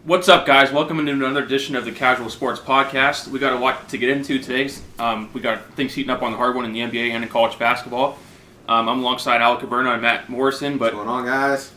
What's up, guys? Welcome into another edition of the Casual Sports Podcast. We got a lot to get into today. We got things heating up on the hard one in the NBA and in college basketball. I'm alongside Alec Caberna and Matt Morrison. But what's going on, guys?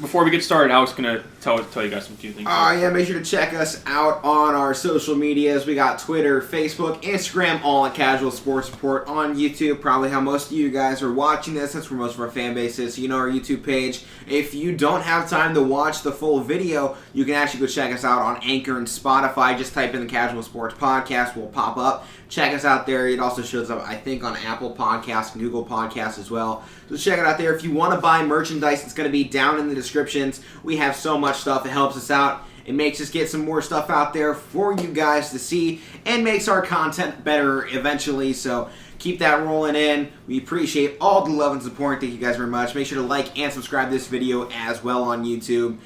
Before we get started, Alec's going to tell you guys some few things. Make sure to check us out on our social medias. We got Twitter, Facebook, Instagram, all at Casual Sports Report. On YouTube, probably how most of you guys are watching this. That's where most of our fan base is. So you know our YouTube page. If you don't have time to watch the full video, you can actually go check us out on Anchor and Spotify. Just type in the Casual Sports Podcast. We'll pop up. Check us out there. It also shows up, I think, on Apple Podcasts and Google Podcasts as well. So check it out there. If you want to buy merchandise, it's going to be down in the descriptions. We have so much stuff. It helps us out. It makes us get some more stuff out there for you guys to see and makes our content better eventually. So keep that rolling in. We appreciate all the love and support. Thank you guys very much. Make sure to like and subscribe to this video as well on YouTube.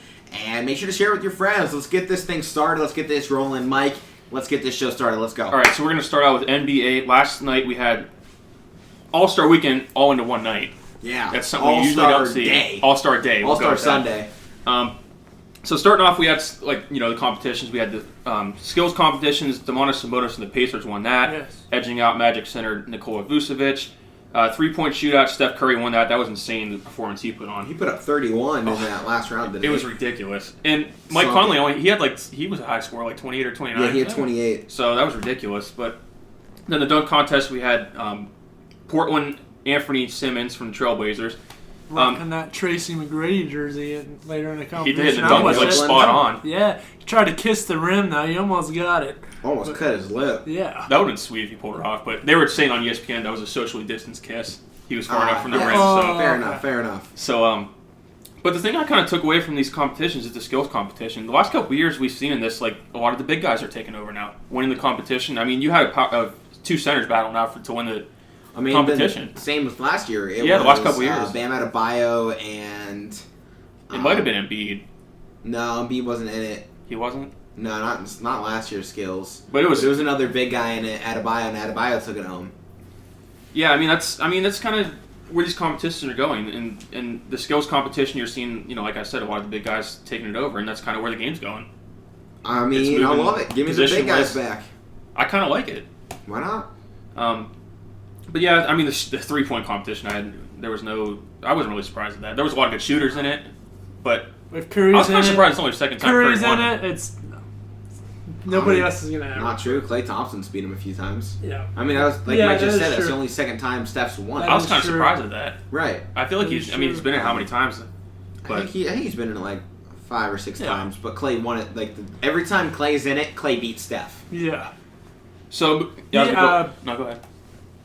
And make sure to share it with your friends. Let's get this thing started. Let's get this rolling. Mike, let's get this show started. Let's go. All right, so we're going to start out with NBA. Last night we had All-Star Weekend all into one night. Yeah. That's something we usually don't see. All-Star Day. All-Star Sunday. So starting off, we had the competitions. We had the skills competitions. Domantas Sabonis and the Pacers won that, yes, edging out Magic center Nikola Vucevic. 3-point shootout. Steph Curry won that. That was insane, the performance he put on. He put up 31 in that last round today. It was ridiculous. And Mike Conley, he was a high scorer, like 28 or 29. Yeah, he had 28. So that was ridiculous. But then the dunk contest, we had Portland Anthony Simmons from the Trailblazers. Rocking that Tracy McGrady jersey later in the competition. He did. The dunk was spot on. Yeah. He tried to kiss the rim, though. He almost got it. Almost cut his lip. Yeah. That would have been sweet if he pulled it off. But they were saying on ESPN that was a socially distanced kiss. He was far enough from the rim. So Fair enough. So, but the thing I kind of took away from these competitions is the skills competition. The last couple of years we've seen in this, like, a lot of the big guys are taking over now, winning the competition. I mean, you had two centers battle now to win the competition. Same with last year. The last couple of years. Bam Adebayo and... It might have been Embiid. No, Embiid wasn't in it. He wasn't? No, not last year's skills. But there was another big guy in it, Adebayo, and Adebayo took it home. Yeah, I mean that's kind of where these competitions are going. In the skills competition, you're seeing, like I said, a lot of the big guys taking it over, and that's kind of where the game's going. I mean, I love it. Give me the big guys back. I kind of like it. Why not? But yeah, I mean the 3-point competition, I wasn't really surprised at that. There was a lot of good shooters in it, but if Curry's I was kind of surprised it's only the second time Curry's Curry won in it. Nobody else is gonna have not true. Klay Thompson's beat him a few times. Yeah. I mean, that was Mike just said. That's the only second time Steph's won. I was kind of surprised at that. Right. I feel like he's been in how many times? I think he's been in it like 5 or 6 times. But Klay won it every time Klay's in it. Klay beats Steph. Yeah. So go ahead.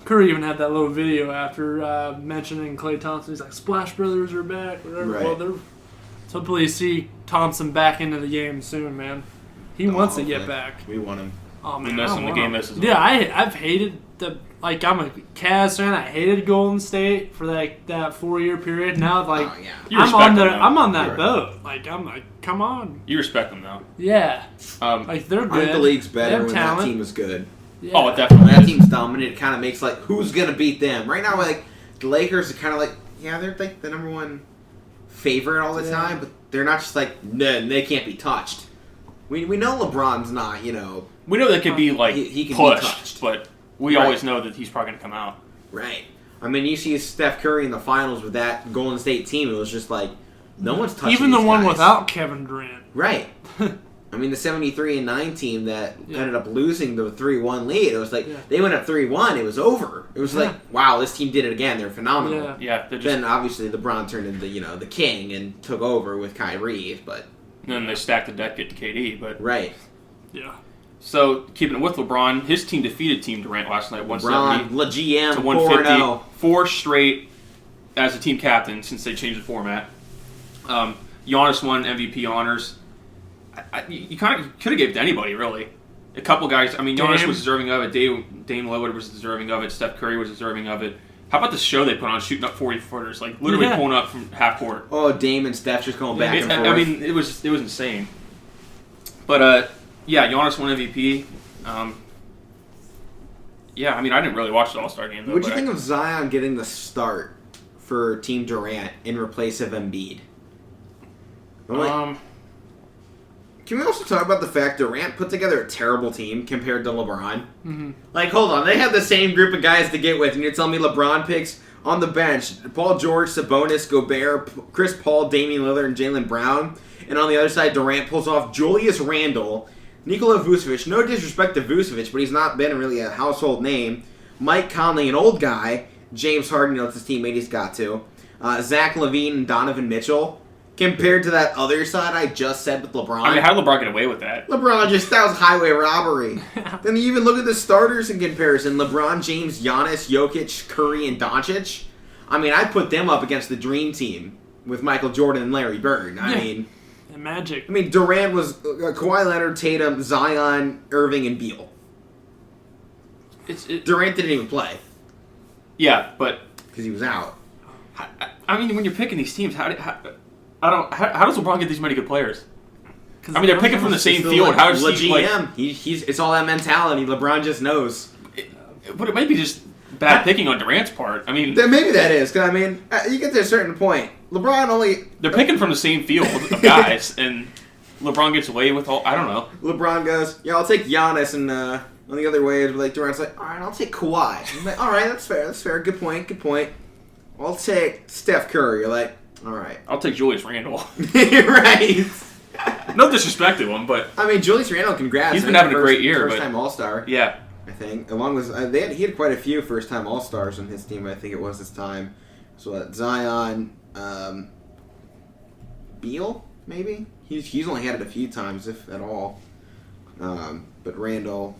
Curry even had that little video after mentioning Klay Thompson. He's like, Splash Brothers are back. Whatever. Right. Well, hopefully you see Thompson back into the game soon, man. He wants to get back. We want him. Oh man, we miss him. The game misses him. Yeah, I've hated I'm a Cavs fan. I hated Golden State for that 4-year period. Now I'm on that boat. I'm like, come on. You respect them though. Yeah. They're good. I think the league's better when that team is good. Yeah. Oh, definitely. When that team's dominant, it kind of makes who's gonna beat them? Right now, the Lakers are kind of they're the number one favorite all the time, but they're not just no, they can't be touched. We know LeBron's not, We know that can be he can pushed, be touched, but we always know that he's probably gonna come out. Right. I mean, you see Steph Curry in the finals with that Golden State team. It was just no one's touching. Even the these one guys. without Kevin Durant. Right. I mean, the 73-9 team that ended up losing the 3-1 lead. It was they went up 3-1. It was over. It was wow, this team did it again. They're phenomenal. Yeah. Then obviously LeBron turned into the king and took over with Kyrie, but then they stacked the deck, get to KD, but right. Yeah. So keeping it with LeBron, his team defeated Team Durant last night, 170 LeGM to 150, 4-0. 4 straight as a team captain since they changed the format. Giannis won MVP honors. You kind of could have gave it to anybody, really. A couple guys. I mean, Giannis was deserving of it. Dame Lillard was deserving of it. Steph Curry was deserving of it. How about the show they put on, shooting up 40-footers, literally pulling up from half court? Oh, Dame and Steph just going back and forth. I mean, it was insane. But Giannis won MVP. I mean, I didn't really watch the All-Star game though. What do you think of Zion getting the start for Team Durant in replace of Embiid? Can we also talk about the fact Durant put together a terrible team compared to LeBron? Mm-hmm. Like, hold on. They have the same group of guys to get with, and you're telling me LeBron picks on the bench Paul George, Sabonis, Gobert, Chris Paul, Damian Lillard, and Jaylen Brown. And on the other side, Durant pulls off Julius Randle, Nikola Vucevic. No disrespect to Vucevic, but he's not been really a household name. Mike Conley, an old guy. James Harden, it's his teammate he's got to. Zach LaVine and Donovan Mitchell. Compared to that other side I just said with LeBron. I mean, how did LeBron get away with that? That was highway robbery. Then you even look at the starters in comparison. LeBron James, Giannis, Jokic, Curry, and Doncic. I mean, I put them up against the Dream Team with Michael Jordan and Larry Bird. I mean... And Magic. I mean, Durant was Kawhi Leonard, Tatum, Zion, Irving, and Beal. Durant didn't even play. Yeah, but... Because he was out. I mean, when you're picking these teams, how does LeBron get these many good players? I mean, they're picking from the same field. How does he GM? It's all that mentality. LeBron just knows. But it might be just bad picking on Durant's part. I mean, maybe that is because I mean, you get to a certain point. They're picking from the same field of guys, and LeBron gets away with all. I don't know. LeBron goes, yeah, I'll take Giannis, and on the other way, like Durant's like, all right, I'll take Kawhi. I'm like, all right, that's fair. Good point. I'll take Steph Curry. You're like, all right. I'll take Julius Randle. Right. No disrespect to him, but I mean, Julius Randle, congrats. He's been having a great year. First-time All-Star. Yeah. I think. Along with he had quite a few first-time All-Stars on his team. I think it was this time. So Zion, Beal, maybe. He's only had it a few times, if at all. But Randall.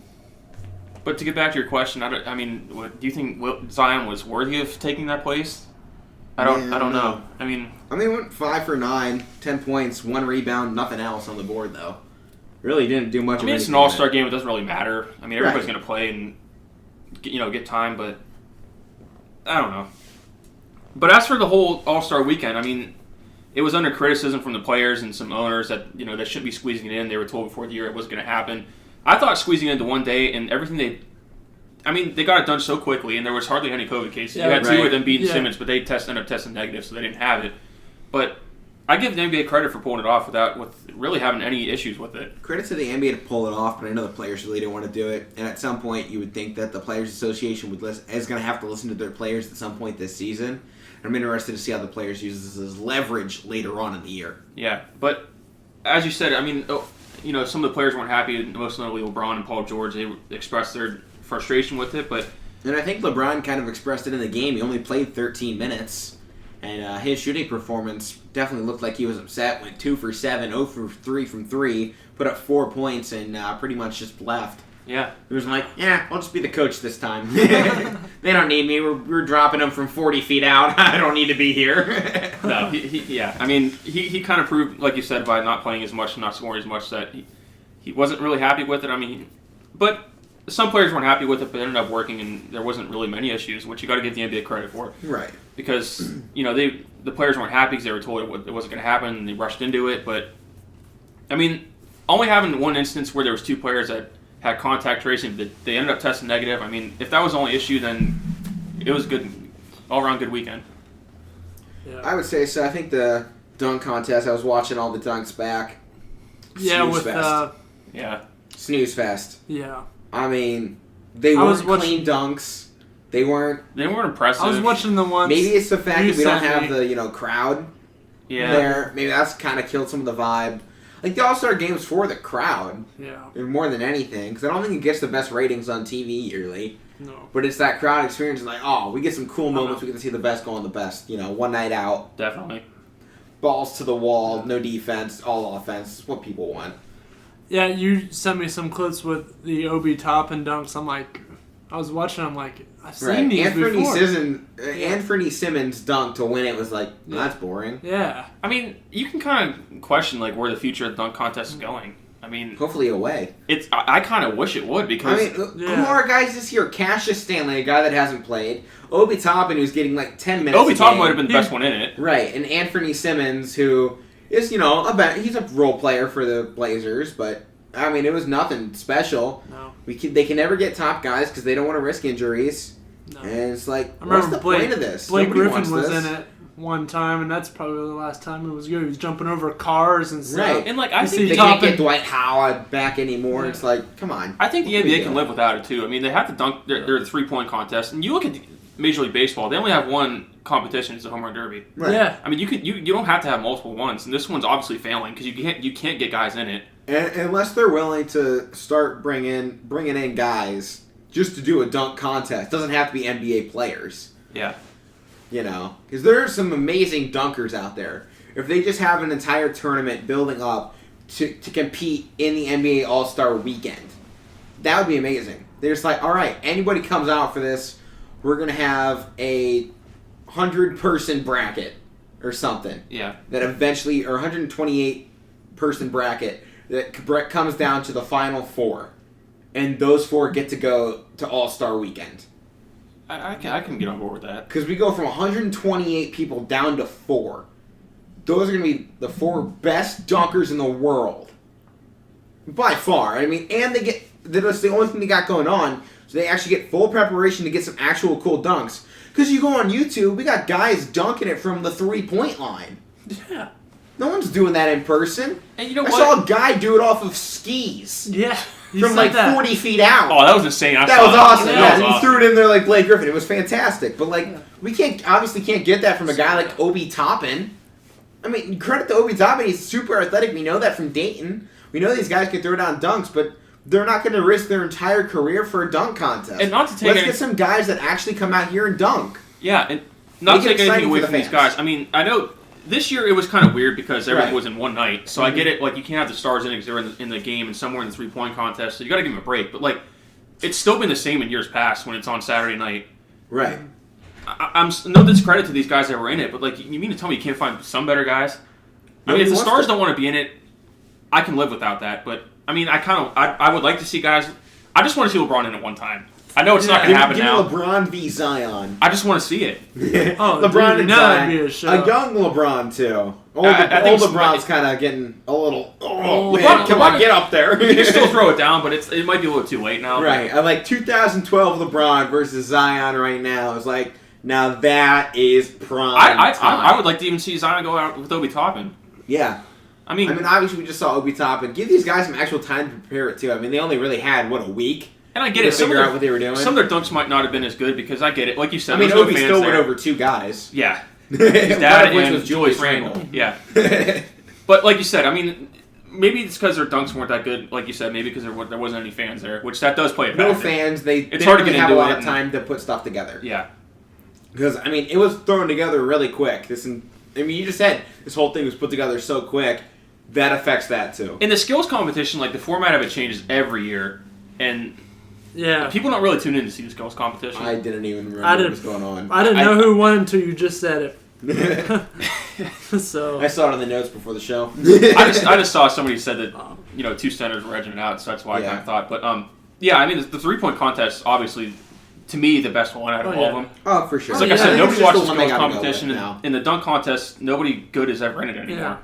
But to get back to your question, I mean, do you think Zion was worthy of taking that place? I don't know. I mean, he went 5 for 9, 10 points, 1 rebound, nothing else on the board though. Really didn't do much. I mean, it's an all-star game. It doesn't really matter. I mean, everybody's going to play and get time, but I don't know. But as for the whole all-star weekend, I mean, it was under criticism from the players and some owners that that shouldn't be squeezing it in. They were told before the year it wasn't going to happen. I thought squeezing it into one day and everything they got it done so quickly, and there was hardly any COVID cases. Yeah, you had 2 of them beating Simmons, but they ended up testing negative, so they didn't have it. But I give the NBA credit for pulling it off with really having any issues with it. Credit to the NBA to pull it off, but I know the players really didn't want to do it. And at some point, you would think that the Players Association is going to have to listen to their players at some point this season. I'm interested to see how the players use this as leverage later on in the year. Yeah, but as you said, I mean, some of the players weren't happy. Most notably, LeBron and Paul George. They expressed their frustration with it, and I think LeBron kind of expressed it in the game. He only played 13 minutes, and his shooting performance definitely looked like he was upset. Went 2 for 7, 0 for 3 from 3, put up 4 points, and pretty much just left. Yeah, he was like, "Yeah, I'll just be the coach this time. They don't need me. We're dropping them from 40 feet out. I don't need to be here." No, I mean, he kind of proved, like you said, by not playing as much and not scoring as much that he wasn't really happy with it. I mean, but some players weren't happy with it, but it ended up working, and there wasn't really many issues, which you got to give the NBA credit for. Right. Because, the players weren't happy because they were told it wasn't going to happen, and they rushed into it. But, I mean, only having one instance where there was 2 players that had contact tracing, but they ended up testing negative. I mean, if that was the only issue, then it was good, all-around good weekend. Yeah. I would say so. I think the dunk contest, I was watching all the dunks back. Yeah, Snooze fest. Snooze fest. Yeah. I mean, they weren't clean dunks. They weren't impressive. I was watching the ones. Maybe it's the fact that we don't have the crowd there. Maybe that's kind of killed some of the vibe. Like the All-Star Game's for the crowd. Yeah. More than anything, because I don't think it gets the best ratings on TV yearly. No. But it's that crowd experience, like, we get some cool moments. We get to see the best going the best. One night out. Definitely. Balls to the wall, no defense, all offense. It's what people want. Yeah, you sent me some clips with the Obi Toppin dunks. I was watching. I'm like, I've seen these before. Anthony Simmons dunk to win it was like, that's boring. Yeah. I mean, you can kind of question where the future of the dunk contest is going. I mean, hopefully away. I kind of wish it would because who are guys this year? Cassius Stanley, a guy that hasn't played. Obi Toppin, who's getting 10 minutes. Obi Toppin might have been the best one in it, right? And Anthony Simmons, who is he's a role player for the Blazers, but I mean it was nothing special. No, they can never get top guys because they don't want to risk injuries. No. And it's like, what's the point of this? Blake Griffin was in it one time, and that's probably the last time it was good. He was jumping over cars and stuff. Right. And like I think they can't get Dwight Howard back anymore. It's like, come on. I think the NBA can live without it too. I mean, they have to dunk their 3-point contest, and you look at Major League Baseball; they only have one competition, it's the home run derby. Right. Yeah. I mean, you don't have to have multiple ones, and this one's obviously failing because you can't get guys in it. And unless they're willing to start bringing in guys just to do a dunk contest. It doesn't have to be NBA players. Yeah. You know, because there are some amazing dunkers out there. If they just have an entire tournament building up to compete in the NBA All-Star Weekend, that would be amazing. They're just like, all right, anybody comes out for this, we're going to have a 100-person bracket or something. Yeah. That eventually, or 128-person bracket that comes down to the final 4. And those 4 get to go to All-Star Weekend. I can get on board with that. Because we go from 128 people down to 4. Those are going to be the 4 best dunkers in the world. By far. I mean, and that's the only thing they got going on. So they actually get full preparation to get some actual cool dunks. Because you go on YouTube, we got guys dunking it from the 3-point line. Yeah. No one's doing that in person. And you know I what? saw a guy do it off of skis. Yeah. From like 40 feet out. Oh, that was insane. That was awesome. That Yeah, was he awesome. threw it in there like Blake Griffin. It was fantastic. But like, we obviously can't get that from a guy like Obi Toppin. I mean, credit to Obi Toppin. He's super athletic. We know that from Dayton. We know these guys can throw down dunks, but they're not going to risk their entire career for a dunk contest. And not to take Let's get some guys that actually come out here and dunk. Yeah, and not to Make it take anything exciting away for from the these fans. guys. I mean, I know this year it was kind of weird because everything Right. was in one night. So I get it. Like, you can't have the stars in because they're in the game and somewhere in the 3-point contest. So you got to give them a break. But like, it's still been the same in years past when it's on Saturday night. Right. I'm no discredit to these guys that were in it, but like, you mean to tell me you can't find some better guys? I mean, if the stars don't want to be in it, I can live without that. But I mean, I would like to see guys. I just want to see LeBron in it one time. I know it's not going to happen Give now. me LeBron v. Zion. I just want to see it. Oh, LeBron dude, and now Zion. that'd be a show. A young LeBron, too. Old I think LeBron's kind of getting a little... Oh, LeBron- man, come on, LeBron- get up there. You can still throw it down, but it might be a little too late now. Right. I like 2012 LeBron versus Zion right now. It's like, now that is prime time. I would like to even see Zion go out with Obi Toppin. Yeah. I mean, obviously we just saw Obi Toppin. Give these guys some actual time to prepare it, too. I mean, they only really had, a week? and I get To it. figure out what they were doing. Some of their dunks might not have been as good because I get it. Like you said, I mean, there's no Obi fans still there. went over 2 guys. Yeah. His His dad which and was Julius Julius Randle. Yeah. But like you said, I mean, maybe it's because their dunks weren't that good. Like you said, maybe because there wasn't any fans there, which that does play a factor. No fans. They It's didn't hard to really get have a into lot it of time to put stuff together. Yeah. Because, I mean, it was thrown together really quick. You just said this whole thing was put together so quick. That affects that, too. In the skills competition, like the format of it changes every year, and Yeah. people don't really tune in to see the skills competition. I didn't even remember what was going on. I didn't know who won until you just said it. So I saw it on the notes before the show. I just saw somebody said that 2 centers were edging it out, so that's why I kind of thought. But yeah, I mean the 3-point contest, obviously, to me, the best one out of all of them. Oh, for sure. It's like I said, nobody watches the skills competition. In the dunk contest, nobody good is ever in it anymore. Yeah.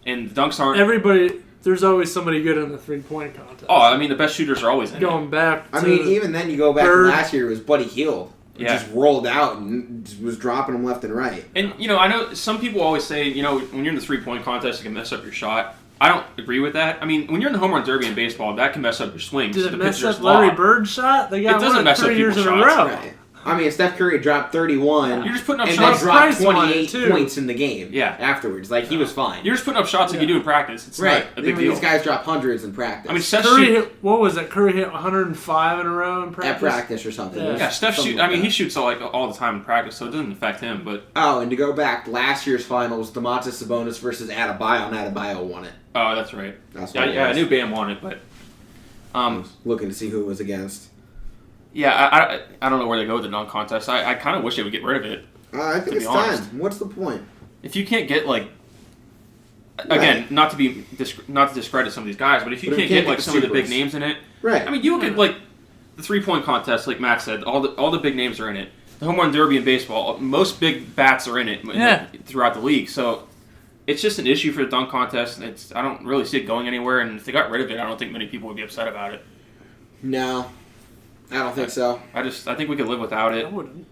And the dunks aren't. everybody, there's always somebody good in the 3-point contest. Oh, I mean, the best shooters are always in it. Going back to I mean, even then, you go back to last year, it was Buddy Hield. Who Yeah. just rolled out and just was dropping them left and right. And, I know some people always say, when you're in the 3-point contest, you can mess up your shot. I don't agree with that. I mean, when you're in the home run derby in baseball, that can mess up your swings. Did it the mess pitcher's up Larry lob. Bird's shot? They got It doesn't one mess up 3 years in people's a row. shots. Right. I mean, Steph Curry dropped 31. You're just putting up and shots. then dropped Price on it, 28 too. points in the game. Yeah. Afterwards, like he was fine. You're just putting up shots like you do in practice. It's right. not a big deal. These guys drop hundreds in practice. I mean, Steph Curry shoot, hit, what was it? Curry hit 105 in a row in practice. at practice or something. Yeah. It was yeah, Steph something shoot. like I mean, that. he shoots all the time in practice, so it doesn't affect him. But and to go back, last year's finals, Domantas Sabonis versus Adebayo, and Adebayo won it. oh, that's right. That's Yeah, what it I was. knew Bam won it, but Looking to see who it was against. yeah, I don't know where they go with the dunk contest. I kind of wish they would get rid of it. I think To it's be honest. time. What's the point? If you can't get again, not to discredit some of these guys, but if you can't get like the some of the big supers. names in it, Right. I mean, you look at like the 3-point contest, like Matt said, all the big names are in it. The home run derby in baseball, most big bats are in it throughout the league. So it's just an issue for the dunk contest. I don't really see it going anywhere. And if they got rid of it, I don't think many people would be upset about it. No. I don't think so. I think we could live without it. I wouldn't.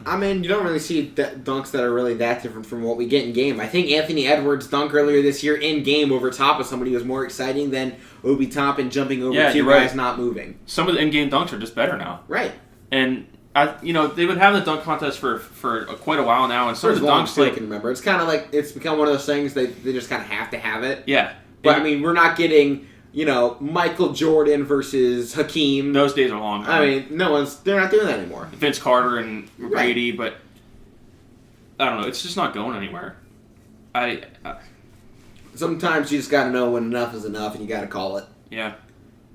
I mean, you don't really see dunks that are really that different from what we get in game. I think Anthony Edwards' dunk earlier this year in game over top of somebody was more exciting than Obi Toppin jumping over two guys not moving. Some of the in-game dunks are just better now. Right. And they would have the dunk contest for quite a while now, and some of the dunks I can remember. It's kind of like it's become one of those things they just kind of have to have it. Yeah. But I mean, we're not getting Michael Jordan versus Hakeem. Those days are long. I mean, they're not doing that anymore. Vince Carter and Brady, but I don't know. It's just not going anywhere. Sometimes you just got to know when enough is enough, and you got to call it. Yeah.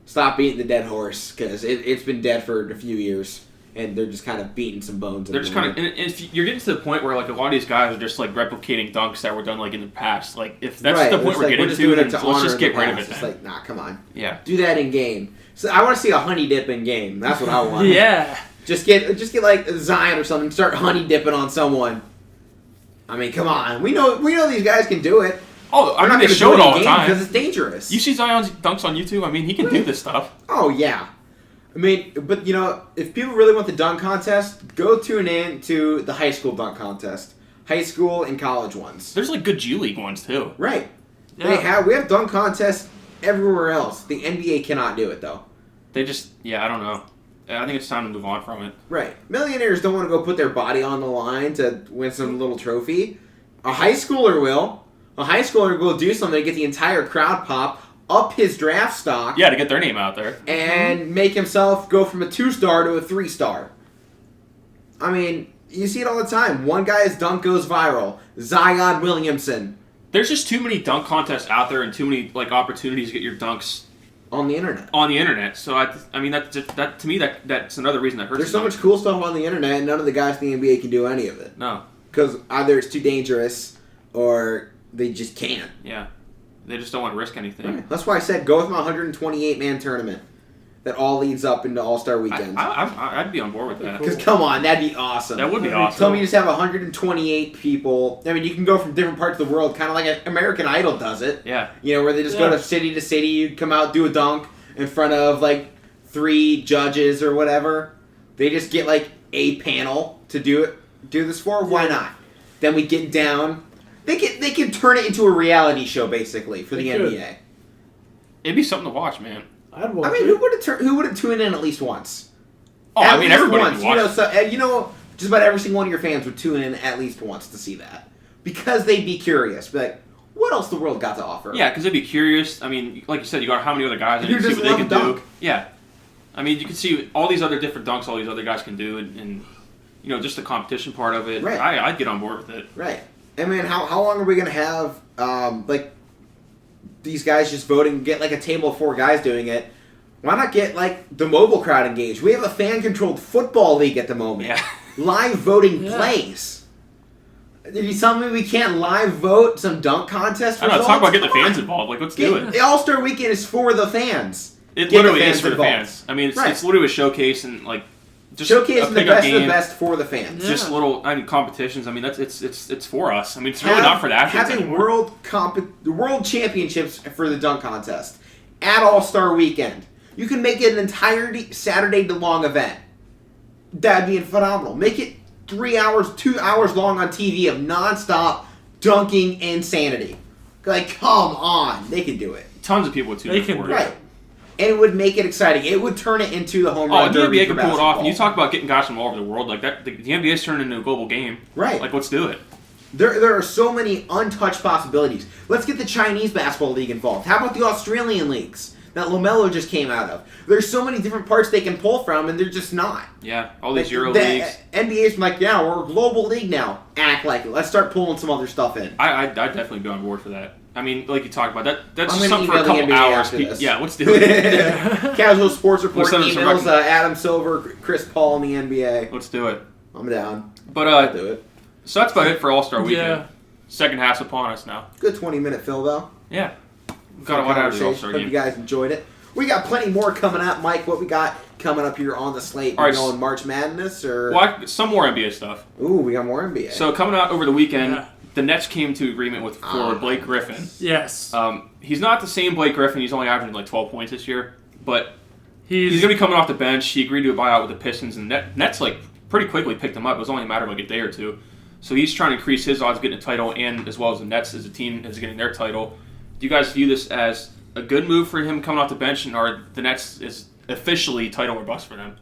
Stop beating the dead horse, because it's been dead for a few years, and they're just kind of beating some bones. They're just kind of, and if you're getting to the point where like a lot of these guys are just like replicating dunks that were done like in the past. Like if that's the point we're getting to, then let's just get rid of it. It's like, nah, come on. Yeah. Do that in game. So I want to see a honey dip in game. That's what I want. Yeah. Just get like Zion or something. Start honey dipping on someone. I mean, come on. We know these guys can do it. Oh, I mean, they show it all the time because it's dangerous. You see Zion's dunks on YouTube. I mean, he can do this stuff. Oh yeah. I mean, but if people really want the dunk contest, go tune in to the high school dunk contest, high school and college ones. There's like good G League ones too. Right. Yeah. We have dunk contests everywhere else. The NBA cannot do it though. They just I don't know. I think it's time to move on from it. Right. Millionaires don't want to go put their body on the line to win some little trophy. A high schooler will. A high schooler will do something to get the entire crowd pop, up his draft stock. Yeah, to get their name out there. And make himself go from a 2-star to a 3-star. I mean, you see it all the time. One guy's dunk goes viral. Zion Williamson. There's just too many dunk contests out there and too many opportunities to get your dunks on the internet. So I mean that to me that's another reason that hurts. There's so much cool stuff on the internet, and none of the guys in the NBA can do any of it. No. Because either it's too dangerous or they just can't. Yeah. They just don't want to risk anything. Right. That's why I said go with my 128-man tournament that all leads up into All-Star Weekend. I'd be on board with that. Because come on, that'd be awesome. That would be awesome. Tell me you just have 128 people. I mean, you can go from different parts of the world, kind of like American Idol does it. Yeah. Where they just go to city, you come out, do a dunk in front of 3 judges or whatever. They just get a panel to do this for. Why not? Then we get down. They can turn it into a reality show basically for the NBA. It'd be something to watch, man. I'd watch it. Who wouldn't tune in at least once? Oh, I mean everybody would watch. Just about every single one of your fans would tune in at least once to see that because they'd be curious. Be like, what else the world got to offer? Yeah, because they'd be curious. I mean, like you said, you got how many other guys and you see what they can do. Yeah, I mean, you can see all these other different dunks all these other guys can do, and just the competition part of it. Right. I'd get on board with it. Right. I mean, how long are we gonna have these guys just voting? Get a table of 4 guys doing it. Why not get the mobile crowd engaged? We have a fan-controlled football league at the moment. Yeah. Live voting plays. Are you telling me we can't live vote some dunk contest results? I know. Talk about getting the fans involved. Let's do it. The All-Star Weekend is for the fans. It literally is for the fans. I mean, it's literally a showcase and just showcasing the best of the best for the fans. Yeah. Just little competitions. I mean, it's for us. I mean, it's really not for the athletes anymore. World championships for the dunk contest at All-Star Weekend. You can make it an entire Saturday-long event. That'd be phenomenal. Make it 3 hours, 2 hours long on TV of nonstop dunking insanity. Come on, they can do it. Tons of people would tune in for it. Right. And it would make it exciting. It would turn it into the home run derby. The NBA could pull it off. And you talk about getting guys from all over the world like that. The NBA's turned into a global game. Right. Let's do it. There are so many untouched possibilities. Let's get the Chinese basketball league involved. How about the Australian leagues that LaMelo just came out of? There's so many different parts they can pull from, and they're just not. Yeah, all these Euro leagues. NBA's we're a global league now. Act like it. Let's start pulling some other stuff in. I'd definitely be on board for that. I mean, like you talked about, that's just something for a couple hours. Yeah, let's do it. Casual Sports Report emails Adam Silver, Chris Paul in the NBA. Let's do it. I'm down. But I'll do it. So that's about it for All-Star Weekend. Yeah. Second half's upon us now. Good 20-minute fill, though. Yeah. Got a lot out of the All-Star game. Hope you guys enjoyed it. We got plenty more coming up. Mike, what we got coming up here on the slate? We're going March Madness? Or some more NBA stuff. Ooh, we got more NBA. So coming out over the weekend, the Nets came to agreement for Blake Griffin. Yes. He's not the same Blake Griffin. He's only averaging 12 points this year. But He's going to be coming off the bench. He agreed to a buyout with the Pistons, and Nets like pretty quickly picked him up. It was only a matter of like a day or two. So he's trying to increase his odds of getting a title, and as well as the Nets as a team is getting their title. Do you guys view this as a good move for him coming off the bench, and are the Nets is officially title or bust for them?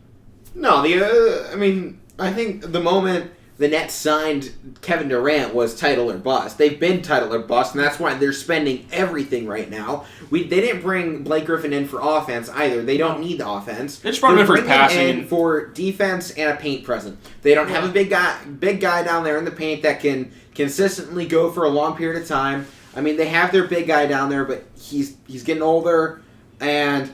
No, I think the moment the Nets signed Kevin Durant was title or bust. They've been title or bust, and that's why they're spending everything right now. They didn't bring Blake Griffin in for offense either. They don't need the offense. They just brought him in for passing in for defense and a paint presence. They don't have a big guy down there in the paint that can consistently go for a long period of time. I mean, they have their big guy down there, but he's getting older, and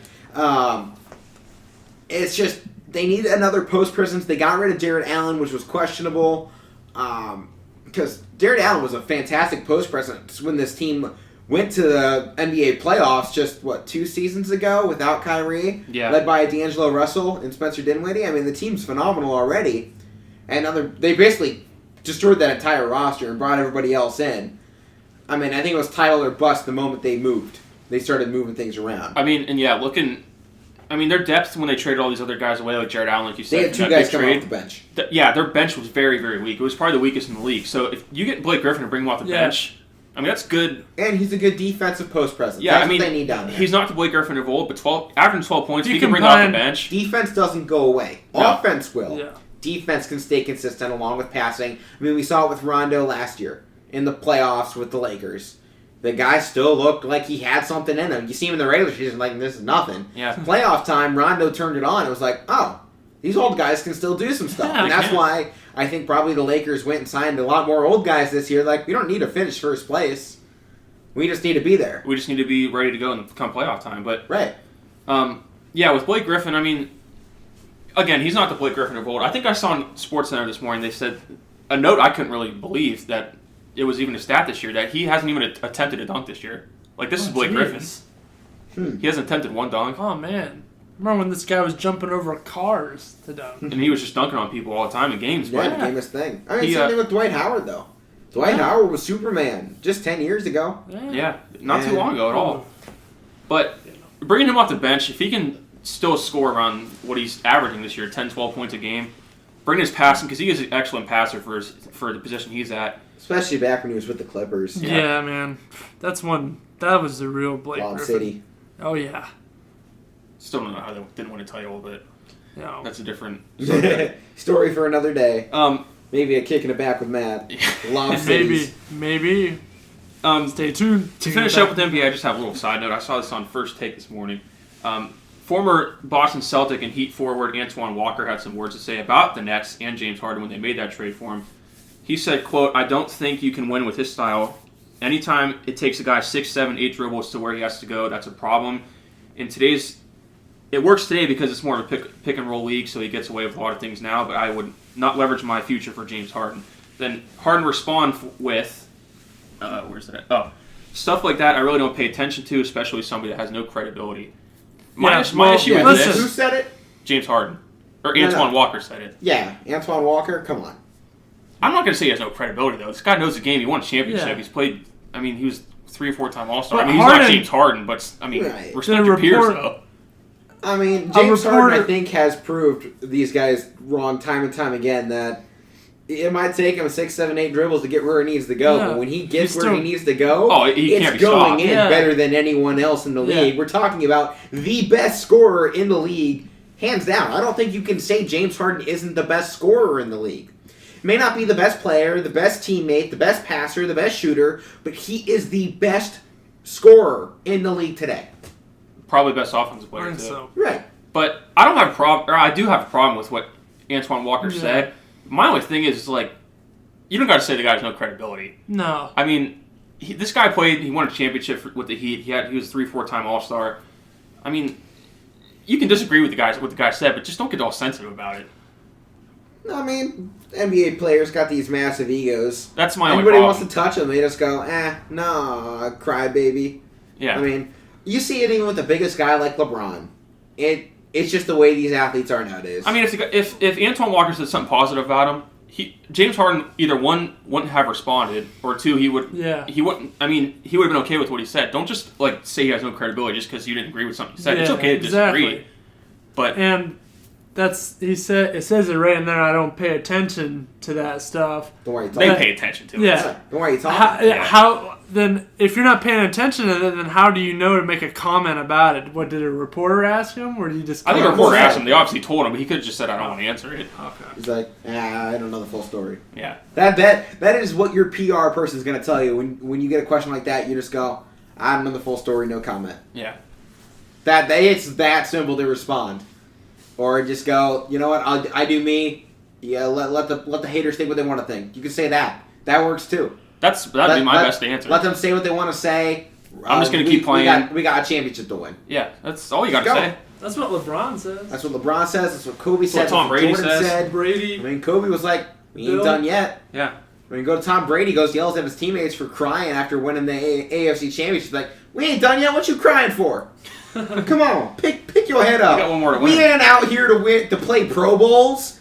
it's just they need another post presence. They got rid of Jared Allen, which was questionable, because Jared Allen was a fantastic post presence when this team went to the NBA playoffs just, 2 seasons ago without Kyrie, led by D'Angelo Russell and Spencer Dinwiddie. I mean, the team's phenomenal already, and they basically destroyed that entire roster and brought everybody else in. I mean, I think it was title or bust the moment they moved. They started moving things around. I mean, and their depth when they traded all these other guys away, like Jared Allen, like you said. They had 2 guys coming off the bench. Their bench was very, very weak. It was probably the weakest in the league. So if you get Blake Griffin and bring him off the bench, I mean, that's good. And he's a good defensive post presence. Yeah, that's what they need down there. He's not the Blake Griffin of old, but averaging 12 points, if he can bring him off the bench. Defense doesn't go away. No. Offense will. Yeah. Defense can stay consistent along with passing. I mean, we saw it with Rondo last year in the playoffs with the Lakers. The guy still looked like he had something in him. You see him in the regular season, like, this is nothing. Yeah. Playoff time, Rondo turned it on. It was like, oh, these old guys can still do some stuff. And that's why I think probably the Lakers went and signed a lot more old guys this year. Like, we don't need to finish first place. We just need to be there. We just need to be ready to go and come playoff time. But right. With Blake Griffin, I mean, again, he's not the Blake Griffin of old. I think I saw on SportsCenter this morning, they said a note I couldn't really believe that it was even a stat this year that he hasn't even attempted a dunk this year. Like, this is Blake Griffin. He hasn't attempted one dunk. Oh, man. Remember when this guy was jumping over cars to dunk? And he was just dunking on people all the time in games. Yeah, but became his thing. I mean, same thing with Dwight Howard, though. Dwight Howard was Superman just 10 years ago. Yeah, not too long ago at all. But bringing him off the bench, if he can still score around what he's averaging this year, 10, 12 points a game, bring his passing, because he is an excellent passer for the position he's at. Especially back when he was with the Clippers. Yeah, man. That was the real Blake Lob Griffin. City. Oh, yeah. Still don't know how they didn't win a title, but that's a different story for another day. Maybe a kick in the back with Matt. Lob City. Maybe. Stay tuned. To finish up with NBA, I just have a little side note. I saw this on First Take this morning. Former Boston Celtic and Heat forward Antoine Walker had some words to say about the Nets and James Harden when they made that trade for him. He said, quote, "I don't think you can win with his style. Anytime it takes a guy 6, 7, 8 dribbles to where he has to go, that's a problem. It works today because it's more of a pick and roll league, so he gets away with a lot of things now, but I would not leverage my future for James Harden." Then Harden respond with, where's that? Oh, stuff like that I really don't pay attention to, especially somebody that has no credibility. My issue with this... Who said it? James Harden. Or Antoine Walker said it. Yeah, Antoine Walker, come on. I'm not going to say he has no credibility, though. This guy knows the game. He won a championship. Yeah. He's played... I mean, he was 3 or 4 time All-Star. He's not James Harden, but, respect your peers, though. I mean, James Harden, I think, has proved these guys wrong time and time again that it might take him 6, 7, 8 dribbles to get where he needs to go, but when he gets where he needs to go, it's going in better than anyone else in the league. Yeah. We're talking about the best scorer in the league, hands down. I don't think you can say James Harden isn't the best scorer in the league. May not be the best player, the best teammate, the best passer, the best shooter, but he is the best scorer in the league today. Probably best offensive player, too. So. Right. But I don't have a problem, or I do have a problem with what Antoine Walker said. My only thing is, like, you don't got to say the guy has no credibility. No. I mean, this guy played, he won a championship with the Heat. He was a 3, 4 time All-Star. I mean, you can disagree with what the guy said, but just don't get all sensitive about it. I mean, NBA players got these massive egos. That's my only problem. Anybody wants to touch them, they just go, nah, crybaby. Yeah. I mean, you see it even with the biggest guy like LeBron. It's just the way these athletes are nowadays. I mean, if Antoine Walker said something positive about him, James Harden either one wouldn't have responded, or two he would. Yeah. He wouldn't. I mean, he would have been okay with what he said. Don't just say he has no credibility just because you didn't agree with something he said. It's okay to disagree. And he said it says it right in there. I don't pay attention to that stuff. Don't worry, they pay attention to it. Yeah. Don't worry, talking. How then? If you're not paying attention to it, then how do you know to make a comment about it? What did a reporter ask him, or did you just? I think a reporter asked him. They obviously told him, but he could have just said, "I don't want to answer it." Okay. He's like, I don't know the full story. Yeah. That is what your PR person is going to tell you when you get a question like that. You just go, "I don't know the full story. No comment." Yeah. It's that simple to respond. Or just go, you know what? I do me. Yeah, let the haters think what they want to think. You can say that. That works too. That'd be my best answer. Let them say what they want to say. I'm just gonna keep playing. We got a championship to win. Yeah, that's all you got to say. That's what LeBron says. That's what LeBron says. That's what Kobe said. That's what Tom Brady said. Brady. I mean, Kobe was like, "We ain't done yet." Yeah. When you go to Tom Brady, goes yells at his teammates for crying after winning the AFC Championship. Like, we ain't done yet. What you crying for? Come on, pick your head up. We got one more to win. We ain't out here to play Pro Bowls.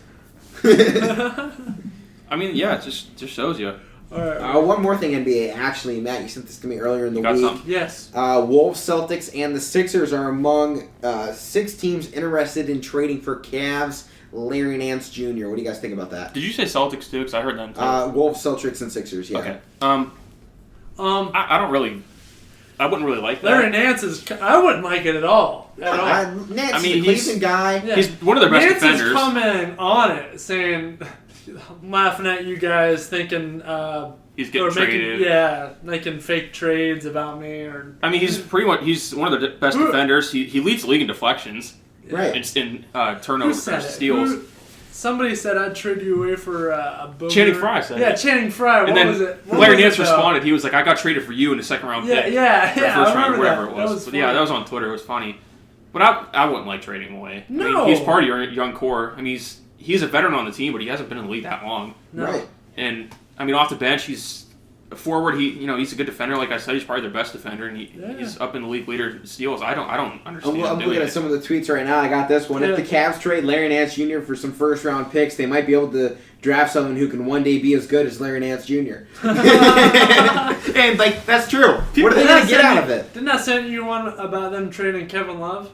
I mean, yeah, it just shows you. All right. One more thing, NBA. Actually, Matt, you sent this to me earlier in the week. Something? Yes. Wolves, Celtics, and the Sixers are among 6 teams interested in trading for Cavs Larry Nance Jr. What do you guys think about that? Did you say Celtics too? Because I heard them too. Wolves, Celtics, and Sixers. Yeah. Okay. I don't really. I wouldn't really like that. Larry Nance I wouldn't like it at all. Nance is a Cleveland he's guy. Yeah. He's one of their best Nance defenders. is coming on it, saying, laughing at you guys, thinking he's getting traded. making fake trades about me. Or I mean, he's one of the best defenders. He leads the league in deflections. Right. In turnovers and steals. Somebody said I'd trade you away for a booger. Channing Frye said Yeah, Channing Frye. What was it? Larry Nance responded. He was like, I got traded for you in the second round pick. Yeah. First round, whatever that. it was. But funny. yeah, that was on Twitter. It was funny. But I wouldn't like trading him away. No. I mean, he's part of your young core. I mean, he's a veteran on the team, but he hasn't been in the league that long. No. Right. And, I mean, off the bench, he's a forward. He's a good defender. Like I said, he's probably their best defender, and he's up in the league leader in steals. I don't understand. I'm looking at some of the tweets right now. I got this one. Yeah. If the Cavs trade Larry Nance Jr. for some first round picks, they might be able to draft someone who can one day be as good as Larry Nance Jr. And that's true. What are they going to get out of it? Didn't I send you one about them trading Kevin Love?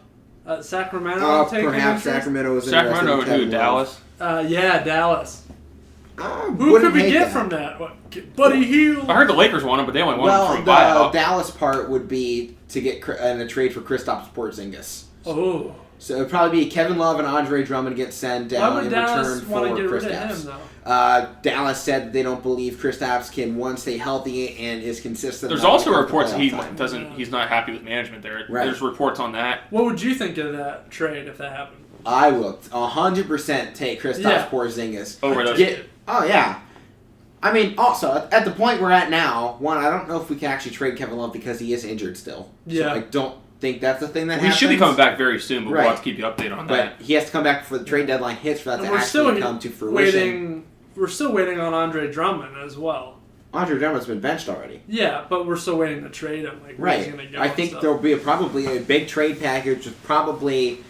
Sacramento. Perhaps Sacramento was interested Sacramento in Kevin who? Dallas. Dallas. Who Wouldn't could we hate get that. from that? Buddy Hield. I heard the Lakers won him, but they only won him Well, from a the buyout. Dallas part would be to get in a trade for Kristaps Porzingis. Oh. So it would probably be Kevin Love and Andre Drummond get sent down in Dallas return want for to get rid of Kristaps. him, though? Dallas said they don't believe Kristaps can, one, stay healthy and is consistent. There's enough also to reports playoff time. he's not happy with management there. Right. There's reports on that. What would you think of that trade if that happened? I will 100% take Kristaps Porzingis. Over those. Oh, yeah. I mean, also, at the point we're at now, one, I don't know if we can actually trade Kevin Love because he is injured still. Yeah. So I don't think that's the thing that He happens. should be coming back very soon, but Right. we'll have to keep you updated on that. But he has to come back before the trade deadline hits for that And to we're actually still come to fruition. We're still waiting on Andre Drummond as well. Andre Drummond's been benched already. Yeah, but we're still waiting to trade him. Like, where's he gonna go I and think stuff. there'll be probably a big trade package with probably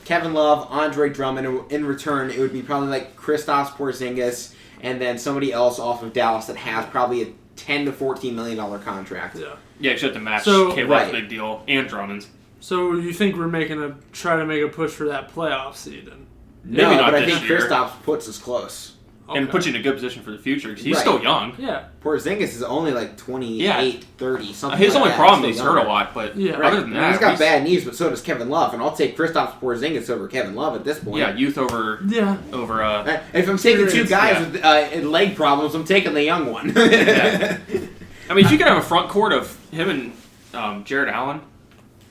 Kevin Love, Andre Drummond. And in return, it would be probably like Kristaps Porzingis and then somebody else off of Dallas that has probably a $10 to $14 million contract. Yeah. Yeah, you should have to match So- K-Love's Right. big deal and Drummond's. So you think we're try to make a push for that playoff seed? And Maybe No, not but I this think year. Kristaps puts us close. And put you in a good position for the future because he's Right. still young. Yeah. Porzingis is only like 28, 30, something His like only that. problem He's is still he's hurt a younger. lot, but Yeah. other than that, He's got bad knees, but so does Kevin Love, and I'll take Kristaps Porzingis over Kevin Love at this point. Yeah, youth over. Yeah. If I'm taking two Experience, guys with leg problems, I'm taking the young one. Yeah. I mean, if you could have a front court of him and Jared Allen.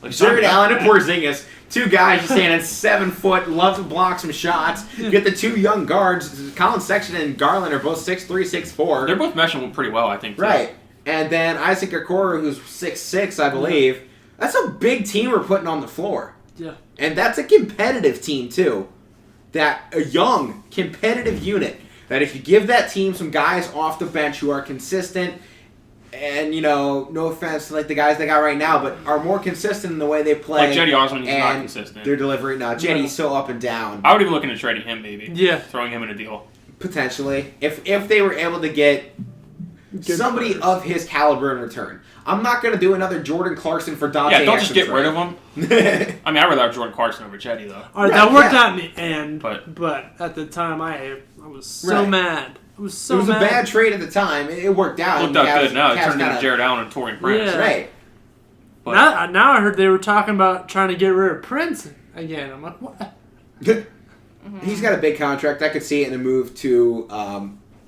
Like Jared Allen and Porzingis, two guys just standing 7 foot, love to block some shots. Get the two young guards. Colin Sexton and Garland are both 6'3", 6'4". They're both meshing pretty well, I think. Too. Right. And then Isaac Okoro, who's 6'6", I believe. That's a big team we're putting on the floor. Yeah. And that's a competitive team, too. A young, competitive unit. That if you give that team some guys off the bench who are consistent, and, no offense to the guys they got right now, but are more consistent in the way they play. Like Jetty Osman, he's and not consistent. They're delivering. No, Jetty's so up and down. I would even look into trading him, maybe. Yeah. Throwing him in a deal. Potentially. If they were able to get somebody players. of his caliber in return. I'm not going to do another Jordan Clarkson for Dante. Yeah, don't just get rid of him. I mean, I'd rather have Jordan Clarkson over Chetty, though. All right, that worked out in the end, but at the time I was so mad. I was so mad. It was a bad trade at the time. It worked out. Looked out good now. It turned into Jared Allen and Taurean Prince. Yeah. Right. But now I heard they were talking about trying to get rid of Prince again. I'm like, what? He's got a big contract. I could see it in a move to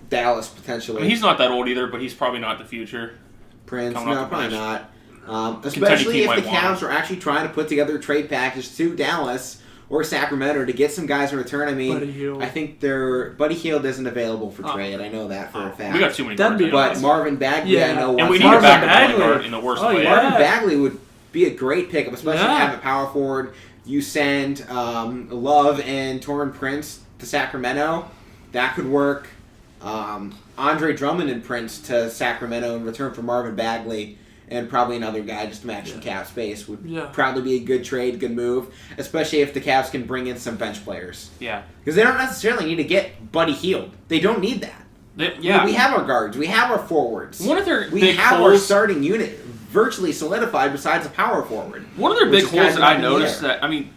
Dallas potentially. I mean, he's not that old either, but he's probably not the future. Prince, Coming no, off the probably bench. not. Especially if the Cavs are actually trying to put together a trade package to Dallas or Sacramento to get some guys in return. I mean, I think Buddy Hield isn't available for trade. I know that for a fact. We got too many guards. But Marvin Bagley, I know. And we need a backup guard in the worst way. Marvin Bagley would be a great pickup, especially if you have a power forward. You send Love and Taurean Prince to Sacramento. That could work. Andre Drummond and Prince to Sacramento in return for Marvin Bagley and probably another guy just to match the cap space would probably be a good trade, good move, especially if the Cavs can bring in some bench players. Yeah. Because they don't necessarily need to get Buddy Hield. They don't need that. Yeah. We have our guards. We have our forwards. One of their we big have holes, our starting unit virtually solidified besides a power forward. One of their big holes that I noticed that, I mean,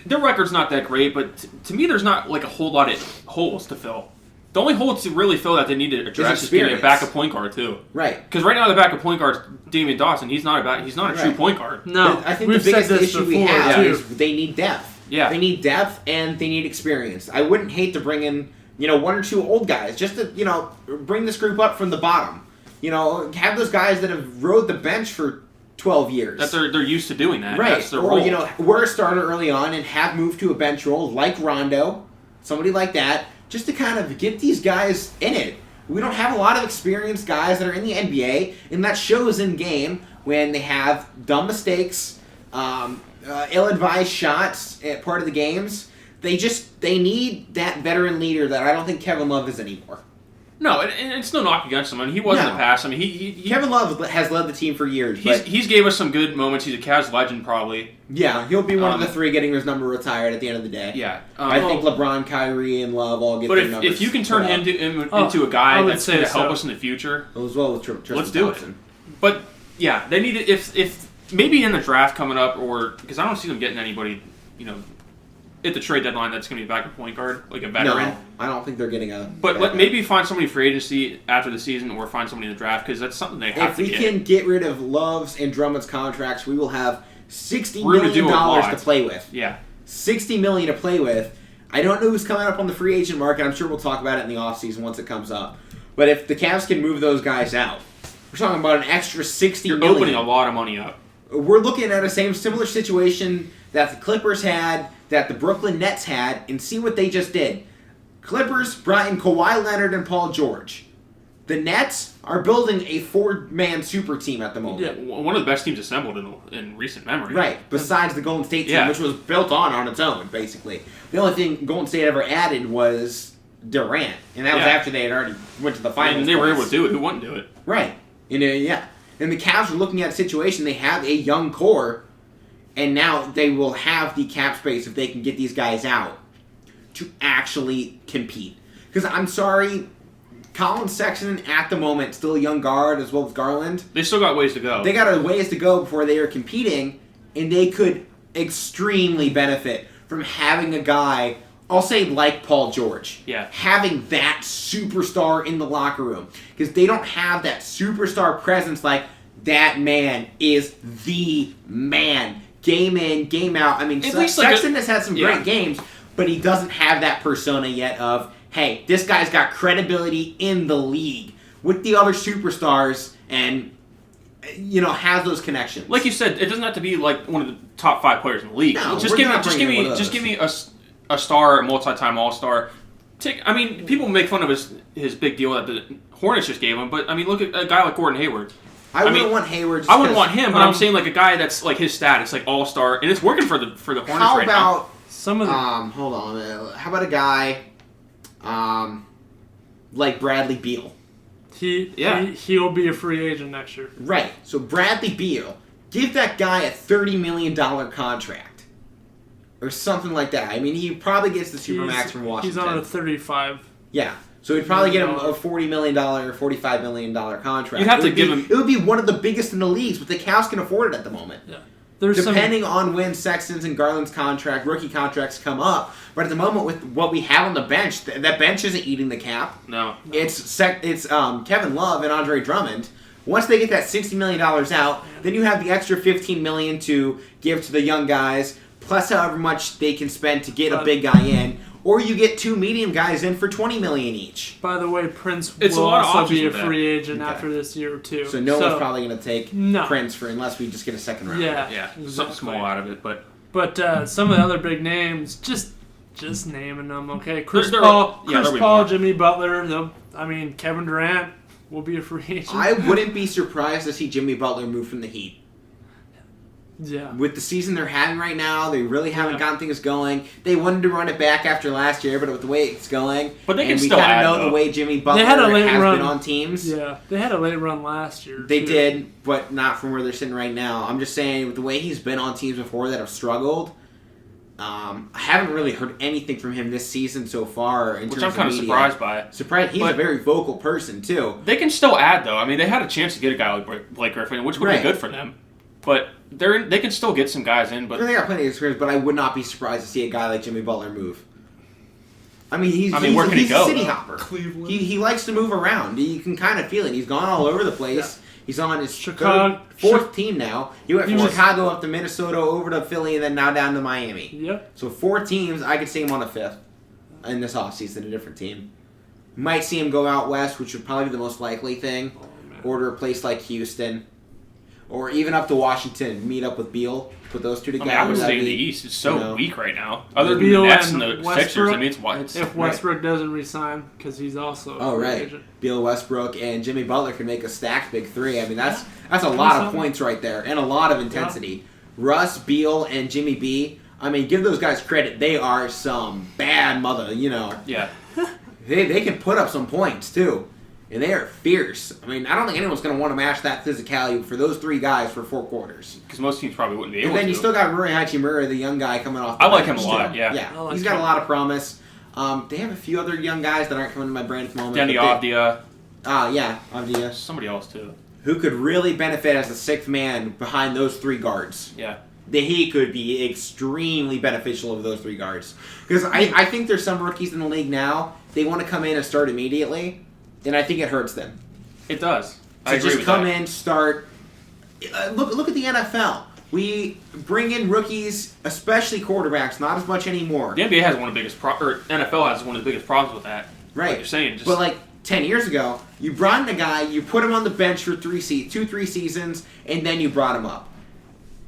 their record's not that great, but to me there's not like a whole lot of holes to fill. The only hole to really fill that they need to address is getting a backup point guard too. Right. Because right now the backup point guard is Damian Dawson. He's not a true point guard. No. But I think the biggest issue we have is they need depth. Yeah. They need depth and they need experience. I wouldn't hate to bring in, one or two old guys just to, bring this group up from the bottom. Have those guys that have rode the bench for 12 years. That they're used to doing that. Right. That's their role. We're a starter early on and have moved to a bench role like Rondo, somebody like that, just to kind of get these guys in it. We don't have a lot of experienced guys that are in the NBA, and that shows in game when they have dumb mistakes, ill-advised shots at part of the games. They need that veteran leader that I don't think Kevin Love is anymore. No, and it's no knock against him. I mean, he was in the past. I mean, he Kevin Love has led the team for years. He's gave us some good moments. He's a Cavs legend, probably. Yeah, he'll be one of the three getting his number retired at the end of the day. Yeah. I think LeBron, Kyrie, and Love all get their numbers. But if you can turn him into a guy that's going to help us in the future, as well with Tristan let's do Thompson. it. But, yeah, they need to, if maybe in the draft coming up, or because I don't see them getting anybody, at the trade deadline that's going to be a backup point guard, like a veteran. No, I don't think they're getting a... But maybe find somebody free agency after the season or find somebody in the draft because that's something they have to get. If we can get rid of Love's and Drummond's contracts, we will have $60 million to play with. Yeah. $60 million to play with. I don't know who's coming up on the free agent market. I'm sure we'll talk about it in the offseason once it comes up. But if the Cavs can move those guys out, we're talking about an extra $60 million. You're opening a lot of money up. We're looking at a similar situation that the Clippers had, that the Brooklyn Nets had, and see what they just did. Clippers brought in Kawhi Leonard and Paul George. The Nets are building a four-man super team at the moment. Yeah, one of the best teams assembled in recent memory. Right, besides the Golden State team, which was built on its own, basically. The only thing Golden State ever added was Durant, and that was after they had already went to the finals. And they were able to do it. Who wouldn't do it? Right. And the Cavs are looking at a situation, they have a young core, and now they will have the cap space if they can get these guys out to actually compete. Because I'm sorry, Colin Sexton at the moment, still a young guard as well as Garland. They still got ways to go. They got a ways to go before they are competing, and they could extremely benefit from having a guy, I'll say like Paul George. Yeah. Having that superstar in the locker room. Because they don't have that superstar presence like that man is the man. Game in, game out. I mean, Sexton has had some great games, but he doesn't have that persona yet of, hey, this guy's got credibility in the league with the other superstars and, has those connections. Like you said, it doesn't have to be like one of the top 5 players in the league. No, just give me a star, a multi-time All-Star. People make fun of his big deal that the Hornets just gave him, but I mean, look at a guy like Gordon Hayward. I wouldn't want Hayward. I wouldn't want him, but I'm saying like a guy that's like his status, like all-star, and it's working for the Hornets right now. How about some of the hold on? How about a guy like Bradley Beal? He'll be a free agent next year. Right. So Bradley Beal, give that guy a $30 million contract or something like that. I mean, he probably gets the supermax from Washington. He's on a 35. Yeah. So we'd probably get him a $40 million or $45 million contract. You'd have to give him. It would be one of the biggest in the leagues, but the Cavs can afford it at the moment. Yeah. Depending on when Sexton's and Garland's rookie contracts come up. But at the moment, with what we have on the bench, that bench isn't eating the cap. No. It's Kevin Love and Andre Drummond. Once they get that $60 million out, then you have the extra $15 million to give to the young guys, plus however much they can spend to get a big guy in. Or you get 2 medium guys in for $20 million each. By the way, Prince will also be a free agent after this year too. So no one's probably going to take Prince unless we just get a second round. Yeah, something small out of it, but some of the other big names, just naming them. Okay, Chris Paul, Jimmy Butler. Kevin Durant will be a free agent. I wouldn't be surprised to see Jimmy Butler move from the Heat. Yeah. With the season they're having right now, they really haven't gotten things going. They wanted to run it back after last year, but with the way it's going, but they can still add, we kind of know the way Jimmy Butler has been on teams. Yeah, they had a late run last year. They did, but not from where they're sitting right now. I'm just saying, with the way he's been on teams before that have struggled, I haven't really heard anything from him this season so far. Which I'm kind of surprised by. He's a very vocal person, too. They can still add, though. I mean, they had a chance to get a guy like Blake Griffin, which would be good for them. But they can still get some guys in. But they got plenty of experience, but I would not be surprised to see a guy like Jimmy Butler move. Where can he go? A city hopper. Cleveland. He likes to move around. You can kind of feel it. He's gone all over the place. Yeah. He's on his fourth team now. He went from Chicago up to Minnesota, over to Philly, and then now down to Miami. Yep. So 4 teams. I could see him on a 5th in this offseason, a different team. Might see him go out west, which would probably be the most likely thing. Or to a place like Houston. Or even up to Washington, meet up with Beal, put those two together. I would say the East is so weak right now. Other than the Nets and the Sixers, it's if Westbrook doesn't resign, because he's also a free agent. Beal, Westbrook, and Jimmy Butler can make a stacked big 3. I mean, that's a lot of points right there, and a lot of intensity. Yeah. Russ, Beal, and Jimmy B, give those guys credit. They are some bad mother, Yeah. They can put up some points, too. And they are fierce. I don't think anyone's going to want to match that physicality for those 3 guys for 4 quarters. Because most teams probably wouldn't be able to. And then you still got Rui Hachimura, the young guy coming off the bench. I like him a lot, yeah. Yeah, he's got a lot of promise. They have a few other young guys that aren't coming to my brain at the moment. Denny Avdia. Avdia. Somebody else, too. Who could really benefit as a 6th man behind those 3 guards. Yeah. He could be extremely beneficial of those 3 guards. Because I think there's some rookies in the league now, they want to come in and start immediately. And I think it hurts them. It does. I agree with come in, start. Look at the NFL. We bring in rookies, especially quarterbacks, not as much anymore. The NBA has one of the biggest NFL has one of the biggest problems with that. Right. Like you're saying. But 10 years ago, you brought in a guy, you put him on the bench for 3 seasons, and then you brought him up.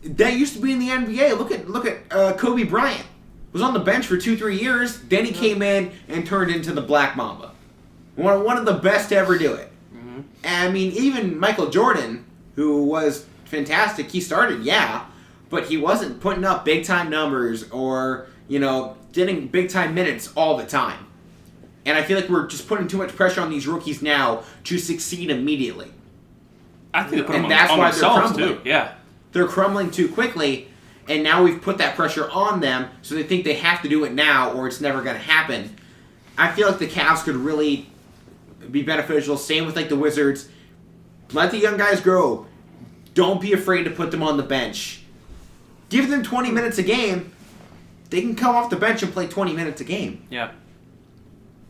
That used to be in the NBA. Look at Kobe Bryant. Was on the bench for 2-3 years. Then he came in and turned into the Black Mamba. One of the best to ever do it. Mm-hmm. And even Michael Jordan, who was fantastic, he started, but he wasn't putting up big-time numbers or, getting big-time minutes all the time. And I feel like we're just putting too much pressure on these rookies now to succeed immediately. I think they put them on themselves, too. Yeah. They're crumbling too quickly, and now we've put that pressure on them, so they think they have to do it now or it's never going to happen. I feel like the Cavs could really be beneficial. Same with the Wizards. Let the young guys grow. Don't be afraid to put them on the bench. Give them 20 minutes a game. They can come off the bench and play 20 minutes a game. Yeah.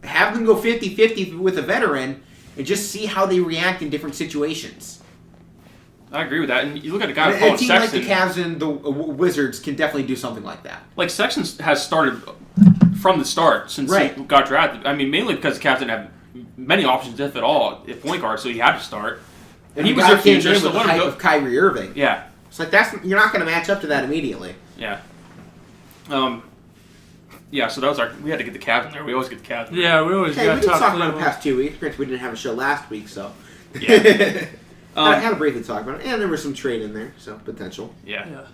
Have them go 50-50 with a veteran and just see how they react in different situations. I agree with that. And you look at a guy called Sexton. A team like the Cavs and the Wizards can definitely do something like that. Sexton has started from the start since he got drafted. Mainly because the Cavs didn't have many options, if at all, at point guard, so he had to start. And he was their future, so the hype of Kyrie Irving. Yeah. It's you're not going to match up to that immediately. Yeah. So that was we had to get the Cavs in there. We always get the Cavs in there. Yeah, we always got to talk about it the past 2 weeks. Granted, we didn't have a show last week, so. Yeah. I had to briefly talk about it, and there was some trade in there, so potential. Yeah.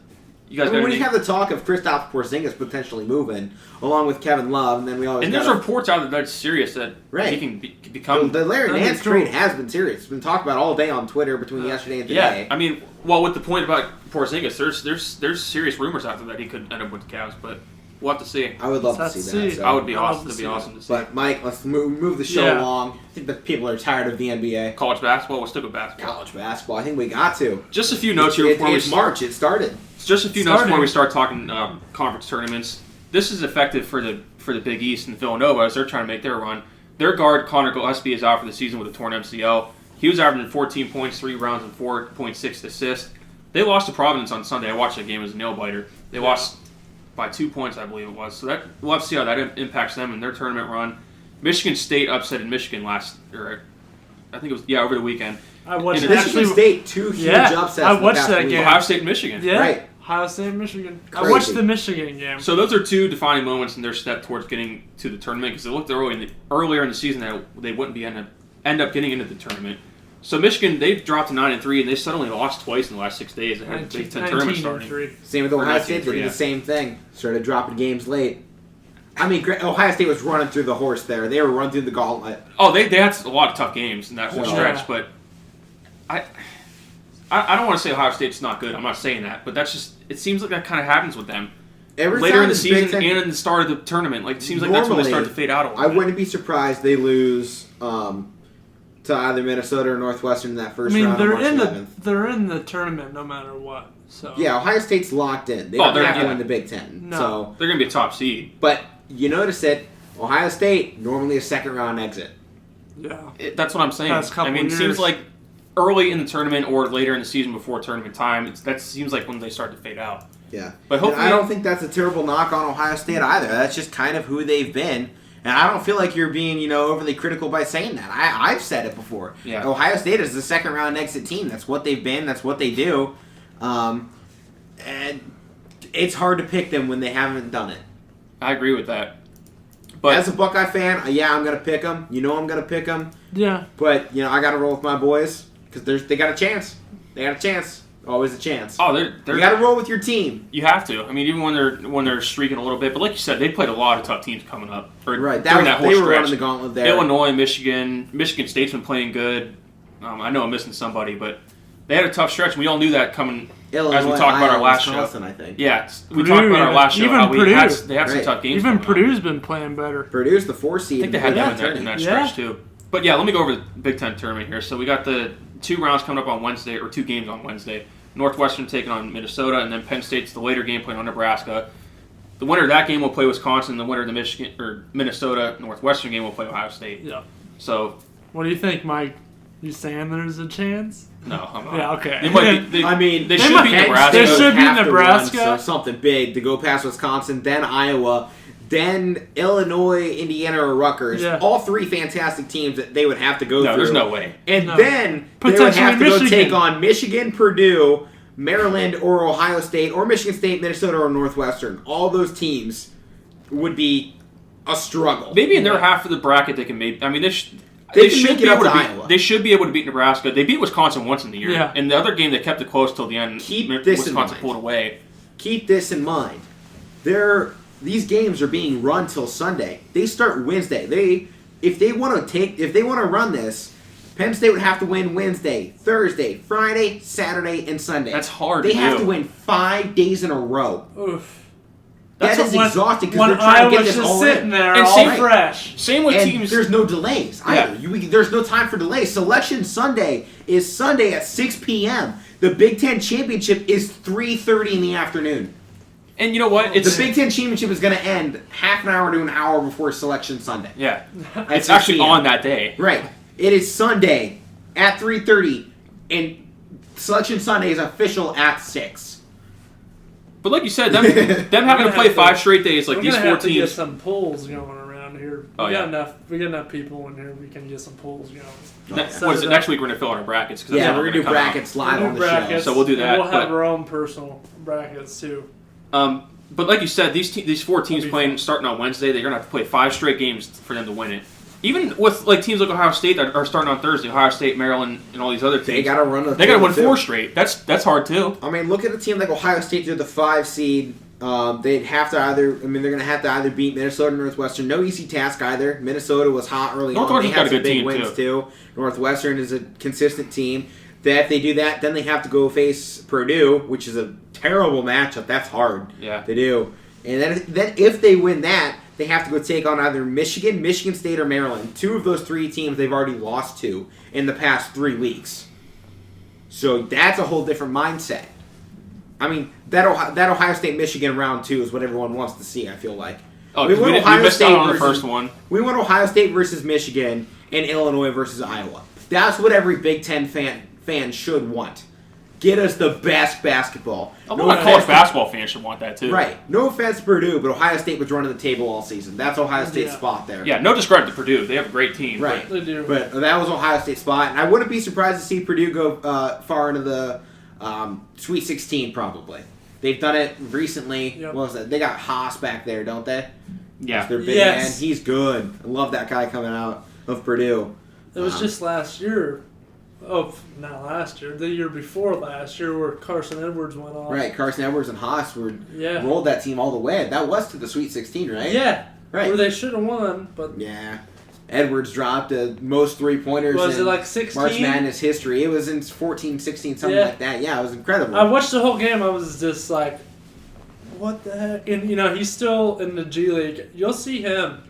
You guys when you have the talk of Kristaps Porzingis potentially moving, along with Kevin Love, and then we always there's reports out that's serious that he can become. The Larry Nance trade has been serious. It's been talked about all day on Twitter between yesterday and today. Yeah, with the point about Porzingis, there's serious rumors out there that he could end up with the Cavs, but We'll have to see. I would love to see that. So. That would be awesome. That'd be awesome to see. But Mike, let's move the show along. I think that people are tired of the NBA. College basketball. We'll stick with basketball. College basketball. I think we got to. Just a few notes here before it's March. It started. Just a few notes before we start talking conference tournaments. This is effective for the Big East and Villanova as they're trying to make their run. Their guard Connor Gillespie is out for the season with a torn MCL. He was averaging 14 points, 3 rounds, and 4.6 assists. They lost to Providence on Sunday. I watched that game as a nail biter. They lost by 2 points, I believe it was. So we'll have to see how that impacts them in their tournament run. Michigan State upset in Michigan over the weekend. I watched Michigan State, 2 huge upsets. I watched that game. Ohio State and Michigan. Yeah, right. Ohio State and Michigan. Crazy. I watched the Michigan game. So those are 2 defining moments in their step towards getting to the tournament because it looked earlier in the season that they wouldn't end up getting into the tournament. So Michigan, they've dropped to 9-3, and they suddenly lost twice in the last 6 days. They had the Big Ten tournament starting. Same with Ohio State. They did the same thing. Started dropping games late. I mean, Ohio State was running through the horse there. They were running through the gauntlet. Oh, they had a lot of tough games in that whole stretch, but I don't want to say Ohio State's not good. I'm not saying that, but that's just it seems like that kind of happens with them. Later in the season and in the start of the tournament, like it seems like that's when they start to fade out a little bit. I wouldn't be surprised they lose to either Minnesota or Northwestern in that first round. They're in the tournament no matter what. So yeah, Ohio State's locked in. They don't have to win the Big Ten. No. So they're going to be a top seed. But you notice that Ohio State normally a second round exit. Yeah, that's what I'm saying. It seems like early in the tournament or later in the season before tournament time, that seems like when they start to fade out. Yeah, but hopefully, I don't think that's a terrible knock on Ohio State either. That's just kind of who they've been. And I don't feel like you're being, overly critical by saying that. I've said it before. Yeah. Ohio State is the second round exit team. That's what they've been. That's what they do. And it's hard to pick them when they haven't done it. I agree with that. But as a Buckeye fan, I'm going to pick them. I'm going to pick them. Yeah. But, I got to roll with my boys because they got a chance. They got a chance. Always a chance. Oh, you got to roll with your team. You have to. I mean, even when they're streaking a little bit. But like you said, they played a lot of tough teams coming up. Right. During that whole they stretch. were running the gauntlet there. Illinois, Michigan State's been playing good. I know I'm missing somebody, but they had a tough stretch. We all knew that coming Illinois, as we talked about our last Wisconsin, show. I think. Yeah, we talked about our last show. Even Purdue. They had some tough games. Even Purdue's been playing better. Purdue's the 4 seed. I think they had them in that stretch too. But yeah, let me go over the Big Ten tournament here. So we got the 2 rounds coming up on Wednesday, or 2 games on Wednesday. Northwestern taking on Minnesota, and then Penn State's the later game playing on Nebraska. The winner of that game will play Wisconsin. The winner of the Minnesota Northwestern game will play Ohio State. Yeah. So, what do you think, Mike? You saying there's a chance? No, I'm not. Yeah, okay. They should beat Nebraska. They should beat Nebraska. So something big to go past Wisconsin, then Iowa, then Illinois, Indiana, or Rutgers. Yeah. All 3 fantastic teams that they would have to go through. No, there's no way. And then they would have to go take on Michigan, Purdue, Maryland, or Ohio State, or Michigan State, Minnesota, or Northwestern. All those teams would be a struggle. Maybe in their half of the bracket they can make. I mean, they should be able to beat. They should be able to beat Nebraska. They beat Wisconsin once in the year. Yeah. And the other game they kept it close till the end. Wisconsin pulled away. Keep this in mind. These games are being run till Sunday. They start Wednesday. If they want to run this, Penn State would have to win Wednesday, Thursday, Friday, Saturday, and Sunday. That's hard. They have to win 5 days in a row. Oof. That is exhausting because they're Iowa's trying to get this just all sitting in. there, and all fresh. Same with teams. There's no delays either. Yeah. There's no time for delays. Selection Sunday is Sunday at 6 p.m. The Big Ten Championship is 3:30 in the afternoon. And you know what? The Big Ten Championship is going to end half an hour to an hour before Selection Sunday. Yeah. It's actually on that day. Right. It is Sunday at 3:30, and Selection Sunday is official at 6. But like you said, them having to play 5 straight days, like these 4 have to get teams. some polls going around here. We got enough people in here. We can get some polls going. What is it? Next week we're gonna fill out our brackets. Yeah, we're gonna do brackets live on the show. So we'll do that. We'll have our own personal brackets too. But like you said, these 4 teams playing starting on Wednesday, they're gonna have to play 5 straight games for them to win it. Even with like teams like Ohio State that are starting on Thursday, Ohio State, Maryland, and all these other teams, they gotta run. They gotta win 4 straight. That's hard too. I mean, look at a team like Ohio State. They're the 5 seed. They'd have to either. I mean, they're gonna have to either beat Minnesota or Northwestern. No easy task either. Minnesota was hot early on. They had some big wins too. Northwestern is a consistent team. That if they do that, then they have to go face Purdue, which is a terrible matchup. That's hard to do. And then if they win that, they have to go take on either Michigan, Michigan State, or Maryland. 2 of those 3 teams they've already lost to in the past 3 weeks. So that's a whole different mindset. I mean, that Ohio State-Michigan round 2 is what everyone wants to see, I feel like. Oh, we missed out on the first one. We went Ohio State versus Michigan and Illinois versus Iowa. That's what every Big Ten fan should want. Get us the best basketball. A lot of college basketball fans should want that too. Right. No offense to Purdue, but Ohio State was running the table all season. That's Ohio State's spot there. Yeah, no discredit to Purdue. They have a great team. Right. They do. But that was Ohio State's spot. And I wouldn't be surprised to see Purdue go far into the Sweet 16 probably. They've done it recently. Yep. What was that? They got Haas back there, don't they? Yeah. Their big man. He's good. I love that guy coming out of Purdue. It was just last year. Oh, not last year. The year before last year, where Carson Edwards went off. Right, Carson Edwards and Haas rolled that team all the way. That was to the Sweet 16, right? Yeah. Right. Where they should have won, but yeah. Edwards dropped the most 3-pointers in like 16? March Madness history. It was in 14, 16, something like that. Yeah, it was incredible. I watched the whole game. I was just like, what the heck? And, he's still in the G League. You'll see him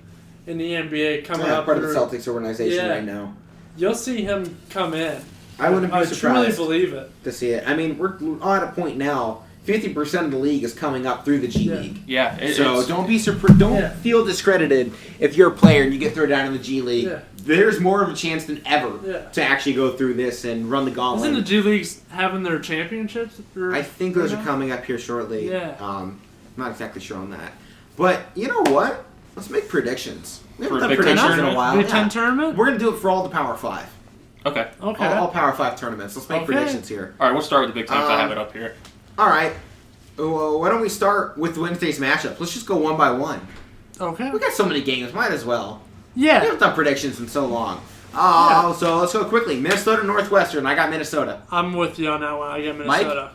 in the NBA coming up. Part of the Celtics organization right now. You'll see him come in. I wouldn't be surprised. I truly believe it. To see it. I mean, we're at a point now. 50% of the league is coming up through the G League. Yeah. So don't be Don't feel discredited if you're a player and you get thrown down in the G League. Yeah. There's more of a chance than ever to actually go through this and run the gauntlet. Isn't the G Leagues having their championships? I think those are coming up here shortly. Yeah. I'm not exactly sure on that. But you know what? Let's make predictions. We haven't For a done Big Ten predictions in a while. Big Ten tournament? We're going to do it for all the Power 5. Okay. All Power 5 tournaments. Let's make predictions here. All right, we'll start with the Big Ten because I have it up here. All right. Well, why don't we start with Wednesday's matchup? Let's just go one by one. Okay. We got so many games. Might as well. Yeah. We haven't done predictions in so long. So let's go quickly. Minnesota, Northwestern. I got Minnesota. I'm with you on that one. I got Minnesota. Mike?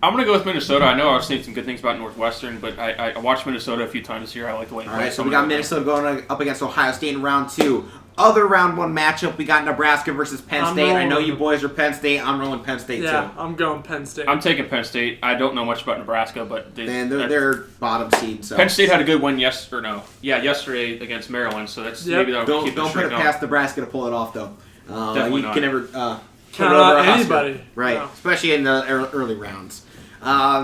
I'm going to go with Minnesota. I know I've seen some good things about Northwestern, but I watched Minnesota a few times this year. I like the way they play. All right, so we got Minnesota going up against Ohio State in round 2. Other round 1 matchup, we got Nebraska versus Penn State. I know you boys are Penn State. I'm rolling Penn State, too. Yeah, I'm going Penn State. I'm taking Penn State. I don't know much about Nebraska, but they're bottom seed. So. Penn State had a good win yesterday against Maryland, so that's maybe that'll keep Don't put it past Nebraska to pull it off, though. Definitely not. You can never count out anybody. Right, no. Especially in the early rounds.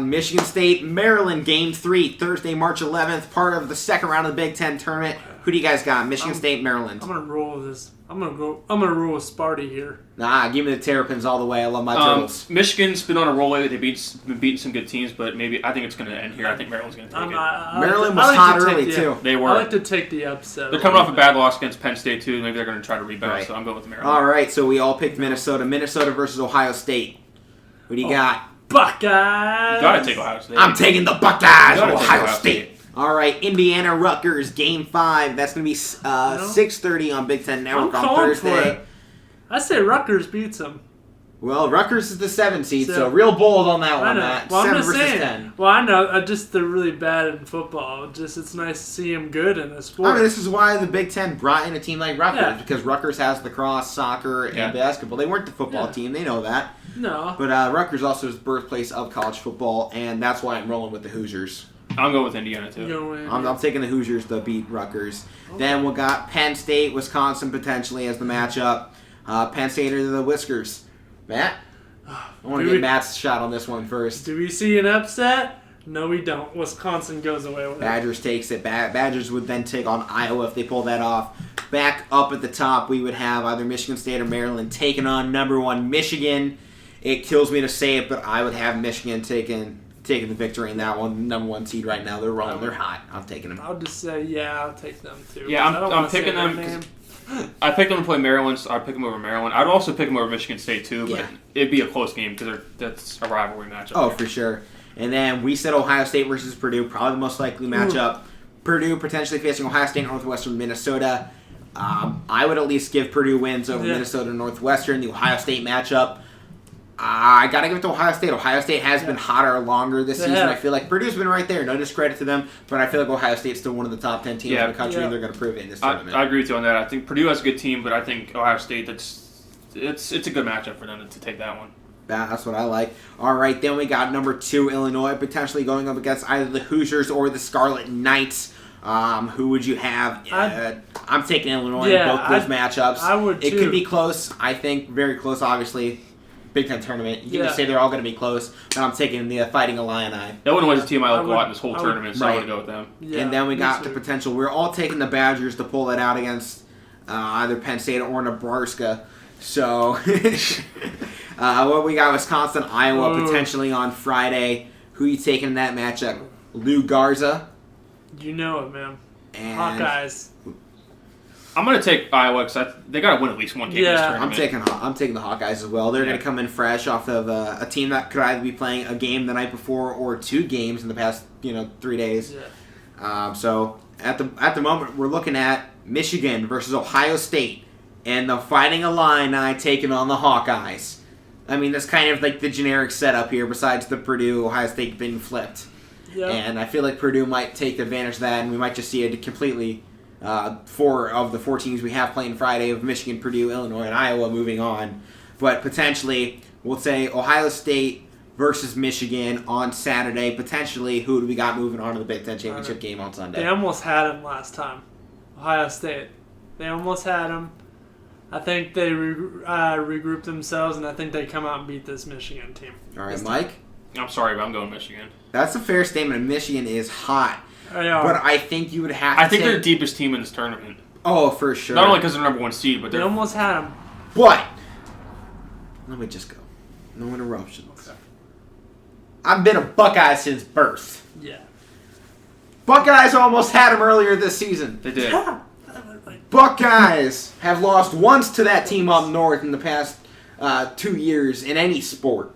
Michigan State, Maryland, Game 3, Thursday, March 11th, part of the second round of the Big Ten tournament. Who do you guys got? Michigan State, Maryland. I'm gonna roll with this. I'm gonna roll with Sparty here. Nah, give me the Terrapins all the way. I love my Turtles. Michigan's been on a roll lately. They've been beating some good teams, but I think it's going to end here. I think Maryland's going to take it. Maryland was hot early too. They were. I like to take the upset. They're coming off a bad loss against Penn State too. Maybe they're going to try to rebound. Right. So I'm going with Maryland. All right, so we all picked Minnesota. Minnesota versus Ohio State. Who do you got? Buckeyes. You got to take Ohio State. I'm taking the Buckeyes. Ohio State. All right, Indiana Rutgers, Game 5. That's going to be 6:30 on Big Ten Network on Thursday. I say Rutgers beats them. Well, Rutgers is the 7 seed, so real bold on that one, Matt. Well, 7 versus 10. Well, I know. They're really bad in football. It's nice to see them good in the sport. I mean, this is why the Big Ten brought in a team like Rutgers, because Rutgers has lacrosse, soccer, and basketball. They weren't the football team. They know that. No. But Rutgers also is the birthplace of college football, and that's why I'm rolling with the Hoosiers. I'm going with Indiana, too. I'm taking the Hoosiers to beat Rutgers. Okay. Then we got Penn State, Wisconsin potentially as the matchup. Penn State are the Whiskers. Matt? I want to get Matt's shot on this one first. Do we see an upset? No, we don't. Wisconsin goes away with Badgers takes it. Badgers would then take on Iowa if they pull that off. Back up at the top, we would have either Michigan State or Maryland taking on number 1 Michigan. It kills me to say it, but I would have Michigan taking the victory in that one. Number 1 seed right now. They're rolling. They're hot. I'm taking them. I'll just say, I'll take them too. Yeah, I'm picking them. I picked them to play Maryland, so I'd pick them over Maryland. I'd also pick them over Michigan State too, but it'd be a close game because that's a rivalry matchup. Oh, for sure. And then we said Ohio State versus Purdue, probably the most likely matchup. Purdue potentially facing Ohio State, Northwestern, Minnesota. I would at least give Purdue wins over Minnesota and Northwestern. The Ohio State matchup, I got to give it to Ohio State. Ohio State has been hotter longer this season. I feel like Purdue's been right there. No discredit to them, but I feel like Ohio State's still one of the top 10 teams in the country, and they're going to prove it in this tournament. I agree with you on that. I think Purdue has a good team, but I think Ohio State, it's a good matchup for them to take that one. That's what I like. All right, then we got number 2, Illinois, potentially going up against either the Hoosiers or the Scarlet Knights. Who would you have? I'm taking Illinois in both those matchups. I would too. It could be close. I think very close, obviously. Big Ten tournament. You can just say they're all going to be close, but I'm taking the Fighting Illini. Illinois is a team I like a lot in this whole tournament, so I want to go with them. Yeah, and then we got the potential. We're all taking the Badgers to pull it out against either Penn State or Nebraska. So, what we got? Wisconsin, Iowa, potentially on Friday. Who you taking in that matchup? Lou Garza. You know it, man. And Hawkeyes. I'm going to take Iowa because they got to win at least one game in this tournament. I'm taking the Hawkeyes as well. They're going to come in fresh off of a team that could either be playing a game the night before or 2 games in the past 3 days. Yeah. So at the moment we're looking at Michigan versus Ohio State and the Fighting Illini taking on the Hawkeyes. I mean, that's kind of like the generic setup here, besides the Purdue-Ohio State being flipped. Yep. And I feel like Purdue might take advantage of that, and we might just see it completely 4 of the 4 teams we have playing Friday of Michigan, Purdue, Illinois, and Iowa moving on. But potentially, we'll say Ohio State versus Michigan on Saturday. Potentially, who do we got moving on to the Big Ten Championship game on Sunday? They almost had him last time. Ohio State. They almost had him. I think they regrouped themselves, and I think they come out and beat this Michigan team. All right, Mike? I'm sorry, but I'm going Michigan. That's a fair statement. Michigan is hot. I know. But I think you would have to I think they're the deepest team in this tournament. Oh, for sure. Not only because they're number 1 seed, but they almost had him. But let me just go. No interruptions. Okay. I've been a Buckeye since birth. Yeah. Buckeyes almost had him earlier this season. They did. Buckeyes have lost once to that team up north in the past 2 years in any sport.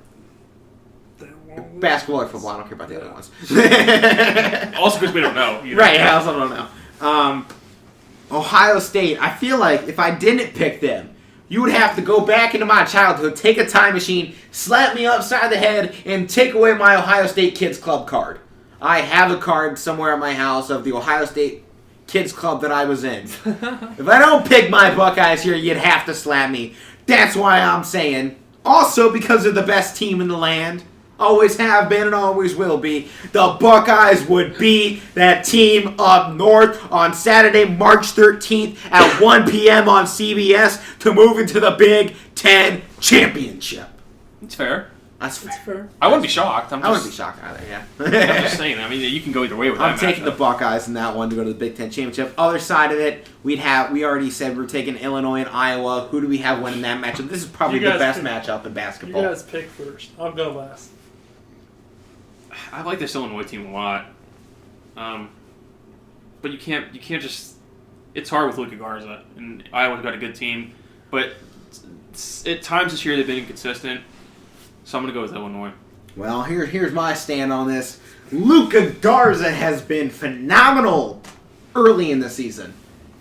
Basketball or football, I don't care about the other ones. Also because we don't know. Right, I also don't know. Ohio State, I feel like if I didn't pick them, you would have to go back into my childhood, take a time machine, slap me upside the head, and take away my Ohio State Kids Club card. I have a card somewhere at my house of the Ohio State Kids Club that I was in. If I don't pick my Buckeyes here, you'd have to slap me. That's why I'm saying, also because they're the best team in the land, always have been and always will be, the Buckeyes would be that team up north on Saturday, March 13th at 1 p.m. on CBS to move into the Big Ten Championship. It's fair. That's fair. I wouldn't be shocked. I wouldn't be shocked either, yeah. I'm just saying. I mean, you can go either way with that. I'm taking the Buckeyes in that one to go to the Big Ten Championship. Other side of it, we already said we're taking Illinois and Iowa. Who do we have winning that matchup? This is probably the best matchup in basketball. You guys pick first. I'll go last. I like this Illinois team a lot. But you can't just... It's hard with Luka Garza. And Iowa's got a good team. But at times this year they've been inconsistent. So I'm going to go with Illinois. Well, here's my stand on this. Luka Garza has been phenomenal early in the season.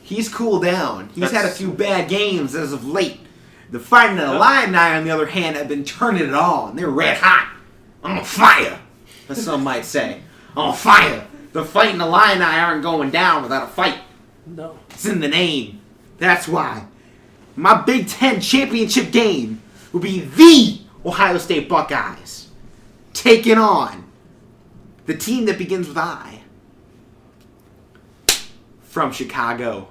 He's cooled down. He's had a few bad games as of late. The Fighting Illini, on the other hand, have been turning it on. They're red hot. On fire, as some might say. On fire. The Fighting Illini aren't going down without a fight. No. It's in the name. That's why. My Big Ten Championship game will be the Ohio State Buckeyes taking on the team that begins with I. From Chicago.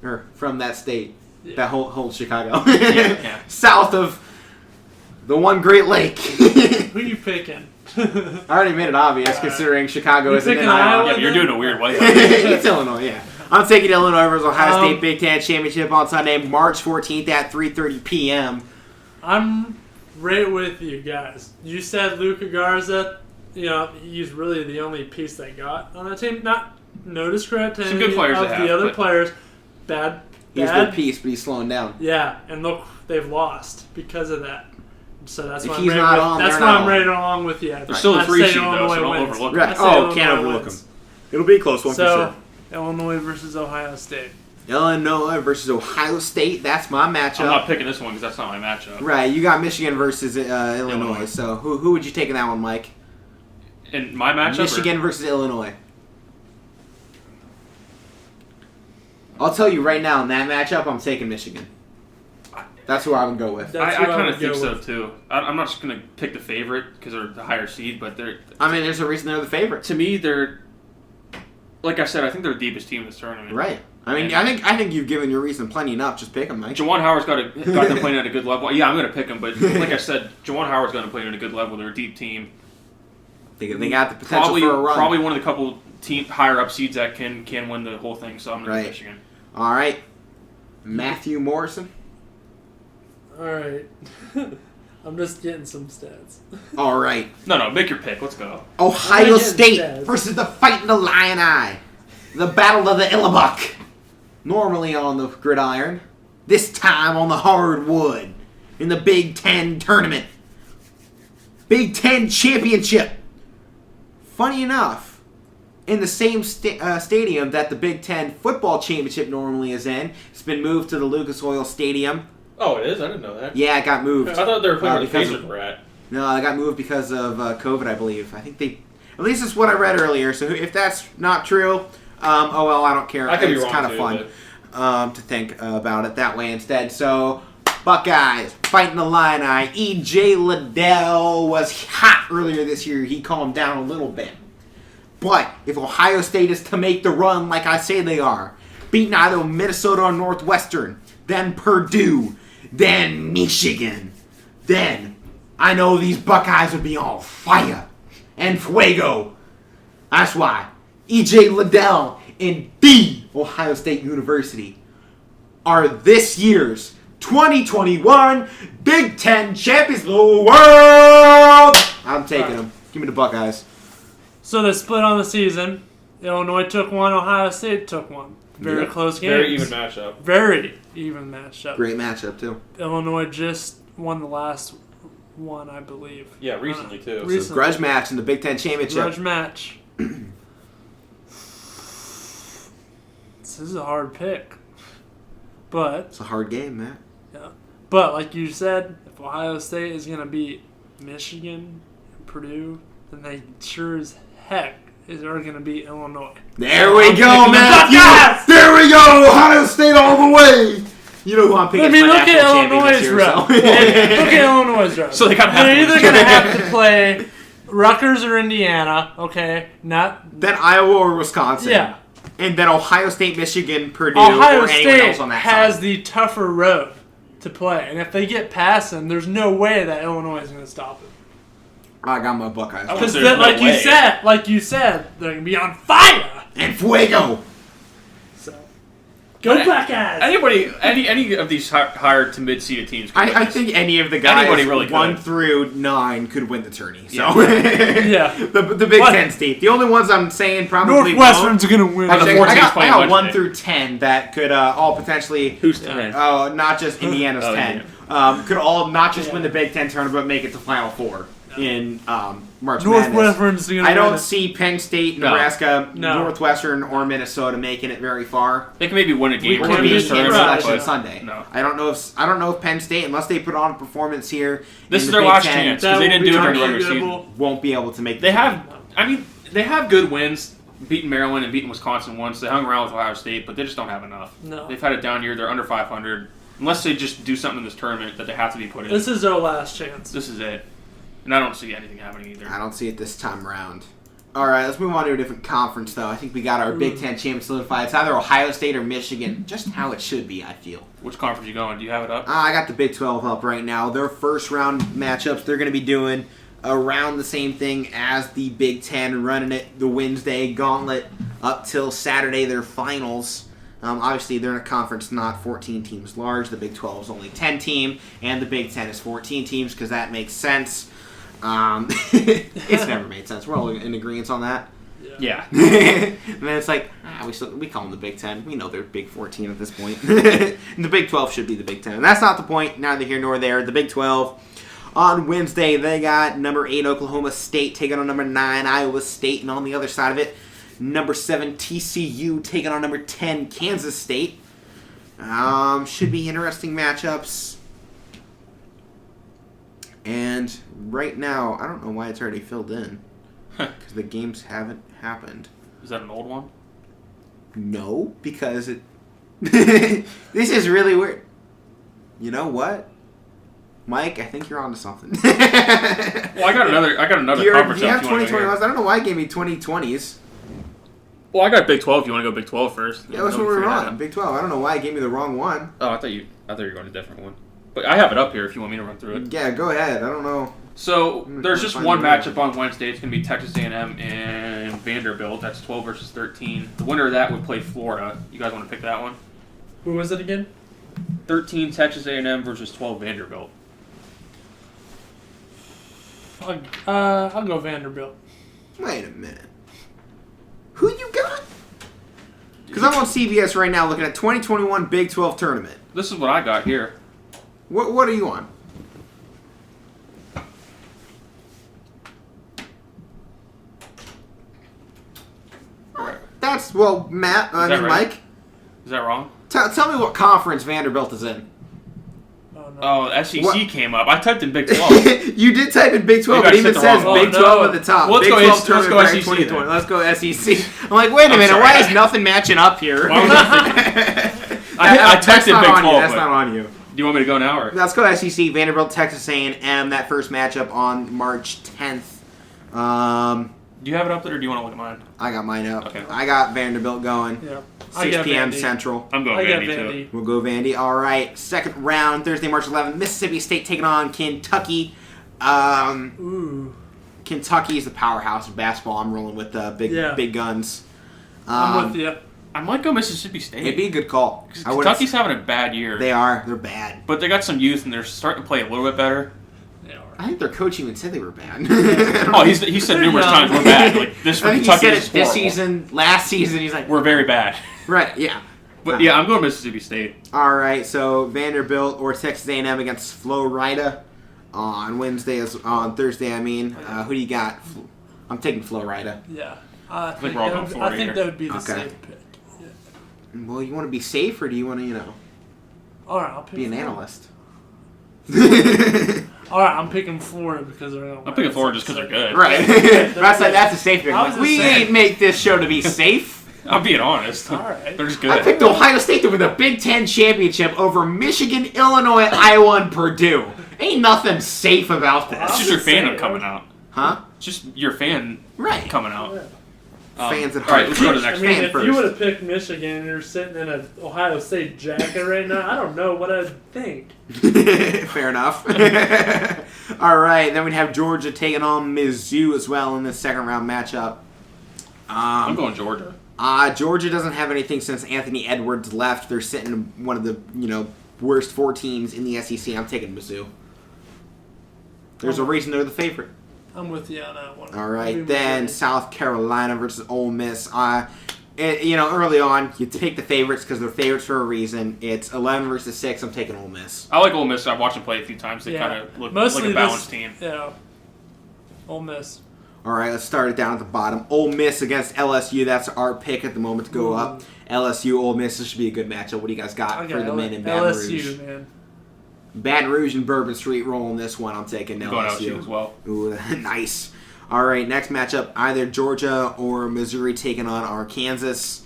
Or from that state. Yeah. That whole Chicago. Yeah. South of the one Great Lake. Who you picking? I already made it obvious considering Chicago isn't in Iowa. Yeah, but you're doing a weird way. It's Illinois, yeah. I'm taking Illinois versus Ohio State Big Ten Championship on Sunday, March 14th at 3:30 p.m. I'm right with you guys. You said Luka Garza. He's really the only piece they got on the team. No discredit to some good players of the other players. Bad. He's a good piece, but he's slowing down. Yeah, and look, they've lost because of that. So that's why I'm right along with you. They're still a 3 seed, though, so don't overlook them. Right. Oh, can't overlook them. It'll be a close one for sure. Illinois versus Ohio State. Illinois versus Ohio State. That's my matchup. I'm not picking this one because that's not my matchup. Right. You got Michigan versus Illinois. So who would you take in that one, Mike? In my matchup? Michigan versus Illinois. I'll tell you right now, in that matchup, I'm taking Michigan. That's who I would go with. I kind of think so too. I'm not just going to pick the favorite because they're the higher seed, but they're. I mean, there's a reason they're the favorite. To me, they're. Like I said, I think they're the deepest team in this tournament. Right. I mean, I think you've given your reason plenty enough. Just pick them, Mike. Juwan Howard's got them playing at a good level. Yeah, I'm going to pick them, but like I said, Juwan Howard's going to play at a good level. They're a deep team. They got the potential for a run. Probably one of the couple higher up seeds that can win the whole thing. So I'm going to pick Michigan. All right, Matthew Morrison. All right. I'm just getting some stats. All right. No, make your pick. Let's go. Ohio State versus the Fighting Illini. The Battle of the Illabuck. Normally on the gridiron. This time on the hardwood. In the Big Ten tournament. Big Ten championship. Funny enough, in the same stadium that the Big Ten football championship normally is in, it's been moved to the Lucas Oil Stadium. Oh, it is? I didn't know that. Yeah, it got moved. I thought they were playing where the Pacers were at. No, it got moved because of COVID, I believe. I think they... At least it's what I read earlier, so if that's not true, oh well, I don't care. I could be wrong, it's kind of fun to think about it that way instead. So, Buckeyes, Fighting Illini. E.J. Liddell was hot earlier this year. He calmed down a little bit. But if Ohio State is to make the run like I say they are, beating either Minnesota or Northwestern, then Purdue, then Michigan, then I know these Buckeyes would be on fire. And fuego. That's why E.J. Liddell and the Ohio State University are this year's 2021 Big Ten champions of the world. I'm taking them. Give me the Buckeyes. So they split on the season. Illinois took one. Ohio State took one. Very close games. Very even matchup. Very even matchup. Great matchup, too. Illinois just won the last one, I believe. Yeah, recently, too. Recently. So grudge match in the Big Ten championship. Grudge match. This is a hard pick. But it's a hard game, man. Yeah. But like you said, if Ohio State is going to beat Michigan and Purdue, then they sure as heck are going to beat Illinois. There we go, man. There we go. Ohio State all the way. You know who I'm picking. I mean, look at Illinois' route. Look at Illinois' route. So they're either going to have to play Rutgers or Indiana. Okay, not then Iowa or Wisconsin. Yeah. And then Ohio State, Michigan, Purdue, Ohio or State anyone else on that has side. the tougher road to play, and if they get past them, there's no way that Illinois is going to stop it. I got my Buckeyes. Because, like you said, they're going to be on fire and fuego. So, go Buckeyes! Any of these higher to mid-seeded teams. I think any of the guys really 1 through 9 could win the tourney. So yeah, the Big Ten state. The only ones I'm saying probably Northwestern's going to win. I got 1 through 10 that could all potentially. Who's 10? Oh, not just Indiana's 10. Yeah. Could all not just win the Big Ten tournament, but make it to Final Four in March Northwestern's Madness. I don't see Penn State, Nebraska, Northwestern, or Minnesota making it very far. They can maybe win a game or be selection Sunday. No. I don't know if Penn State, unless they put on a performance here, this is their last chance because they didn't do it during the regular season. Won't be able to make. They have good wins, beating Maryland and beating Wisconsin once. They hung around with Ohio State, but they just don't have enough. No. They've had a down year. They're under 500. Unless they just do something in this tournament that they have to be put in. This is their last chance. This is it. And I don't see anything happening either. I don't see it this time around. All right, let's move on to a different conference, though. I think we got our Big Ten champion solidified. It's either Ohio State or Michigan. Just how it should be, I feel. Which conference are you going? Do you have it up? I got the Big 12 up right now. Their first round matchups, they're going to be doing around the same thing as the Big Ten, running it the Wednesday gauntlet up till Saturday, their finals. Obviously, they're in a conference not 14 teams large. The Big 12 is only 10 team, and the Big 10 is 14 teams because that makes sense. It's never made sense. We're all in agreement on that. Yeah. And then it's like, we call them the Big 10. We know they're Big 14 at this point. And the Big 12 should be the Big 10. And that's not the point. Neither here nor there. The Big 12, on Wednesday, they got number 8 Oklahoma State taking on number 9 Iowa State. And on the other side of it, number 7 TCU taking on number 10 Kansas State. Should be interesting matchups. And right now, I don't know why it's already filled in. Because the games haven't happened. Is that an old one? No, because it... This is really weird. You know what? Mike, I think you're onto something. Well, I got another conference. You have 2021s. I don't know why you gave me 2020s. Well, I got Big 12. If you want to go Big 12 first? Yeah, that's what we were on. Big 12. I don't know why you gave me the wrong one. Oh, I thought you were going to a different one. But I have it up here if you want me to run through it. Yeah, go ahead. I don't know. So there's just one matchup on Wednesday. It's going to be Texas A&M and Vanderbilt. That's 12 versus 13. The winner of that would play Florida. You guys want to pick that one? Who was it again? 13 Texas A&M versus 12 Vanderbilt. I'll go Vanderbilt. Wait a minute. Who you got? Because I'm on CBS right now looking at 2021 Big 12 tournament. This is what I got here. What are you on? That's, well, Matt, Right? Mike. Is that wrong? Tell me what conference Vanderbilt is in. Oh, SEC came up. I typed in Big 12. You did type in Big 12, but it even says Big 12 at the top. Well, Big 12 tournament SEC 2020. Let's go SEC. I'm like, wait a minute, why is nothing matching up here? I typed in Big 12. That's not on you. Do you want me to go now? Or? Let's go SEC, Vanderbilt, Texas A&M, that first matchup on March 10th. Do you have it up there, or do you want to look at mine? I got mine up. Okay. I got Vanderbilt going. Yeah. 6 p.m. Central. I'm going Vandy, too. We'll go Vandy. All right. Second round, Thursday, March 11th. Mississippi State taking on Kentucky. Kentucky is the powerhouse of basketball. I'm rolling with the big guns. I'm with you. I might go Mississippi State. It'd be a good call. Kentucky's having a bad year. They are. They're bad. But they got some youth, and they're starting to play a little bit better. I think their coach even said they were bad. Oh, he said numerous times we're bad. Like, this for Kentucky is horrible. This season, last season, he's like, we're very bad. Right, yeah. But yeah, I'm going Mississippi State. All right, so Vanderbilt or Texas A&M against Florida on Thursday. I mean, who do you got? I'm taking Florida. Yeah, I think that would be the safe pick. Yeah. Well, you want to be safe, or do you want to, All right, I'll pick be an Florida. analyst? All right, I'm picking Florida because they're. I'm picking Florida just because they're good. Right. That's a safe pick. We ain't make this show to be safe. I'm being honest. All right. They're just good. I picked Ohio State to win the Big Ten championship over Michigan, Illinois, Iowa, and Purdue. Ain't nothing safe about this. It's just your fandom coming out. Huh? It's just your fan coming out. Yeah. Fans at heart. All right, let's go to the next one. I mean, fan if first. you would have picked Michigan and you're sitting in an Ohio State jacket right now, I don't know what I'd think. Fair enough. All right, then we'd have Georgia taking on Mizzou as well in the second round matchup. I'm going Georgia. Georgia doesn't have anything since Anthony Edwards left. They're sitting in one of the worst 4 teams in the SEC. I'm taking Mizzou. There's a reason they're the favorite. I'm with you on that one. All right, then South Carolina versus Ole Miss. Early on, you take the favorites because they're favorites for a reason. It's 11 versus 6. I'm taking Ole Miss. I like Ole Miss. I've watched them play a few times. They kind of look like a balanced team. Yeah. Ole Miss. All right, let's start it down at the bottom. Ole Miss against LSU. That's our pick at the moment to go up. LSU, Ole Miss. This should be a good matchup. What do you guys got for the men in Baton Rouge? LSU, man. Baton Rouge and Bourbon Street rolling this one. I'm taking LSU. Going LSU as well. Ooh, nice. All right, next matchup, either Georgia or Missouri taking on Arkansas.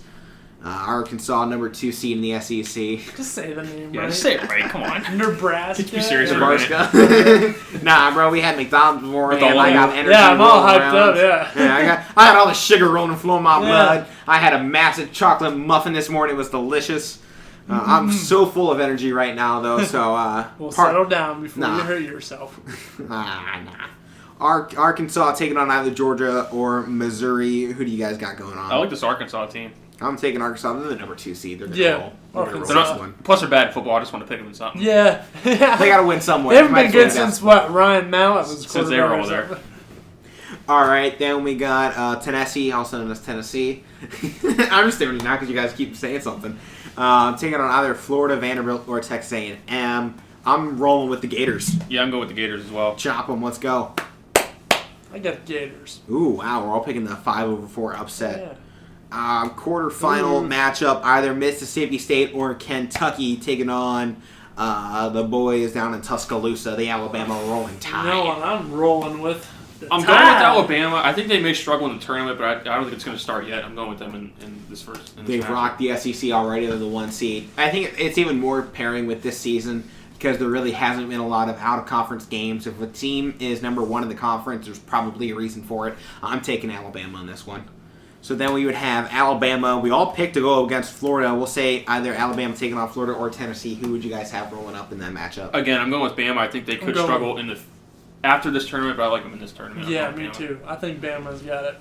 Arkansas, number 2 seed in the SEC. Just say the name, Yeah, right? just say it right. Come on. Nebraska. Keep you serious for a Nebraska. Nah, bro, we had McDonald's before, and I got energy. Yeah, I'm all hyped around. up, yeah. I had all the sugar rolling flowing my blood. I had a massive chocolate muffin this morning. It was delicious. I'm so full of energy right now, though. So well, settle down before you hurt yourself. Nah. Arkansas taking on either Georgia or Missouri. Who do you guys got going on? I like this Arkansas team. I'm taking Arkansas. They're the number 2 seed. They're gonna roll. Arkansas. Plus, they're bad at football. I just want to pick them in something. Yeah. They got to win some way. They haven't been good since Ryan Mallett was since they were all there. All right, then we got Tennessee, also known as Tennessee. I'm just staring now because you guys keep saying something. Taking on either Florida, Vanderbilt, or Texas A&M. I'm rolling with the Gators. Yeah, I'm going with the Gators as well. Chop them. Let's go. I got Gators. Ooh, wow. We're all picking the 5/4 upset. Yeah. Quarterfinal matchup, either Mississippi State or Kentucky taking on the boys down in Tuscaloosa, the Alabama Rolling Tide. You know what I'm rolling with? I'm going with Alabama. I think they may struggle in the tournament, but I don't think it's going to start yet. I'm going with them in this first. They've rocked the SEC already. They're the 1 seed. I think it's even more pairing with this season. because there really hasn't been a lot of out-of-conference games. If a team is number 1 in the conference, there's probably a reason for it. I'm taking Alabama on this one. So then we would have Alabama. We all picked to go against Florida. We'll say either Alabama taking on Florida or Tennessee. Who would you guys have rolling up in that matchup? Again, I'm going with Bama. I think they could struggle after this tournament, but I like them in this tournament. Yeah, me too. I think Bama's got it.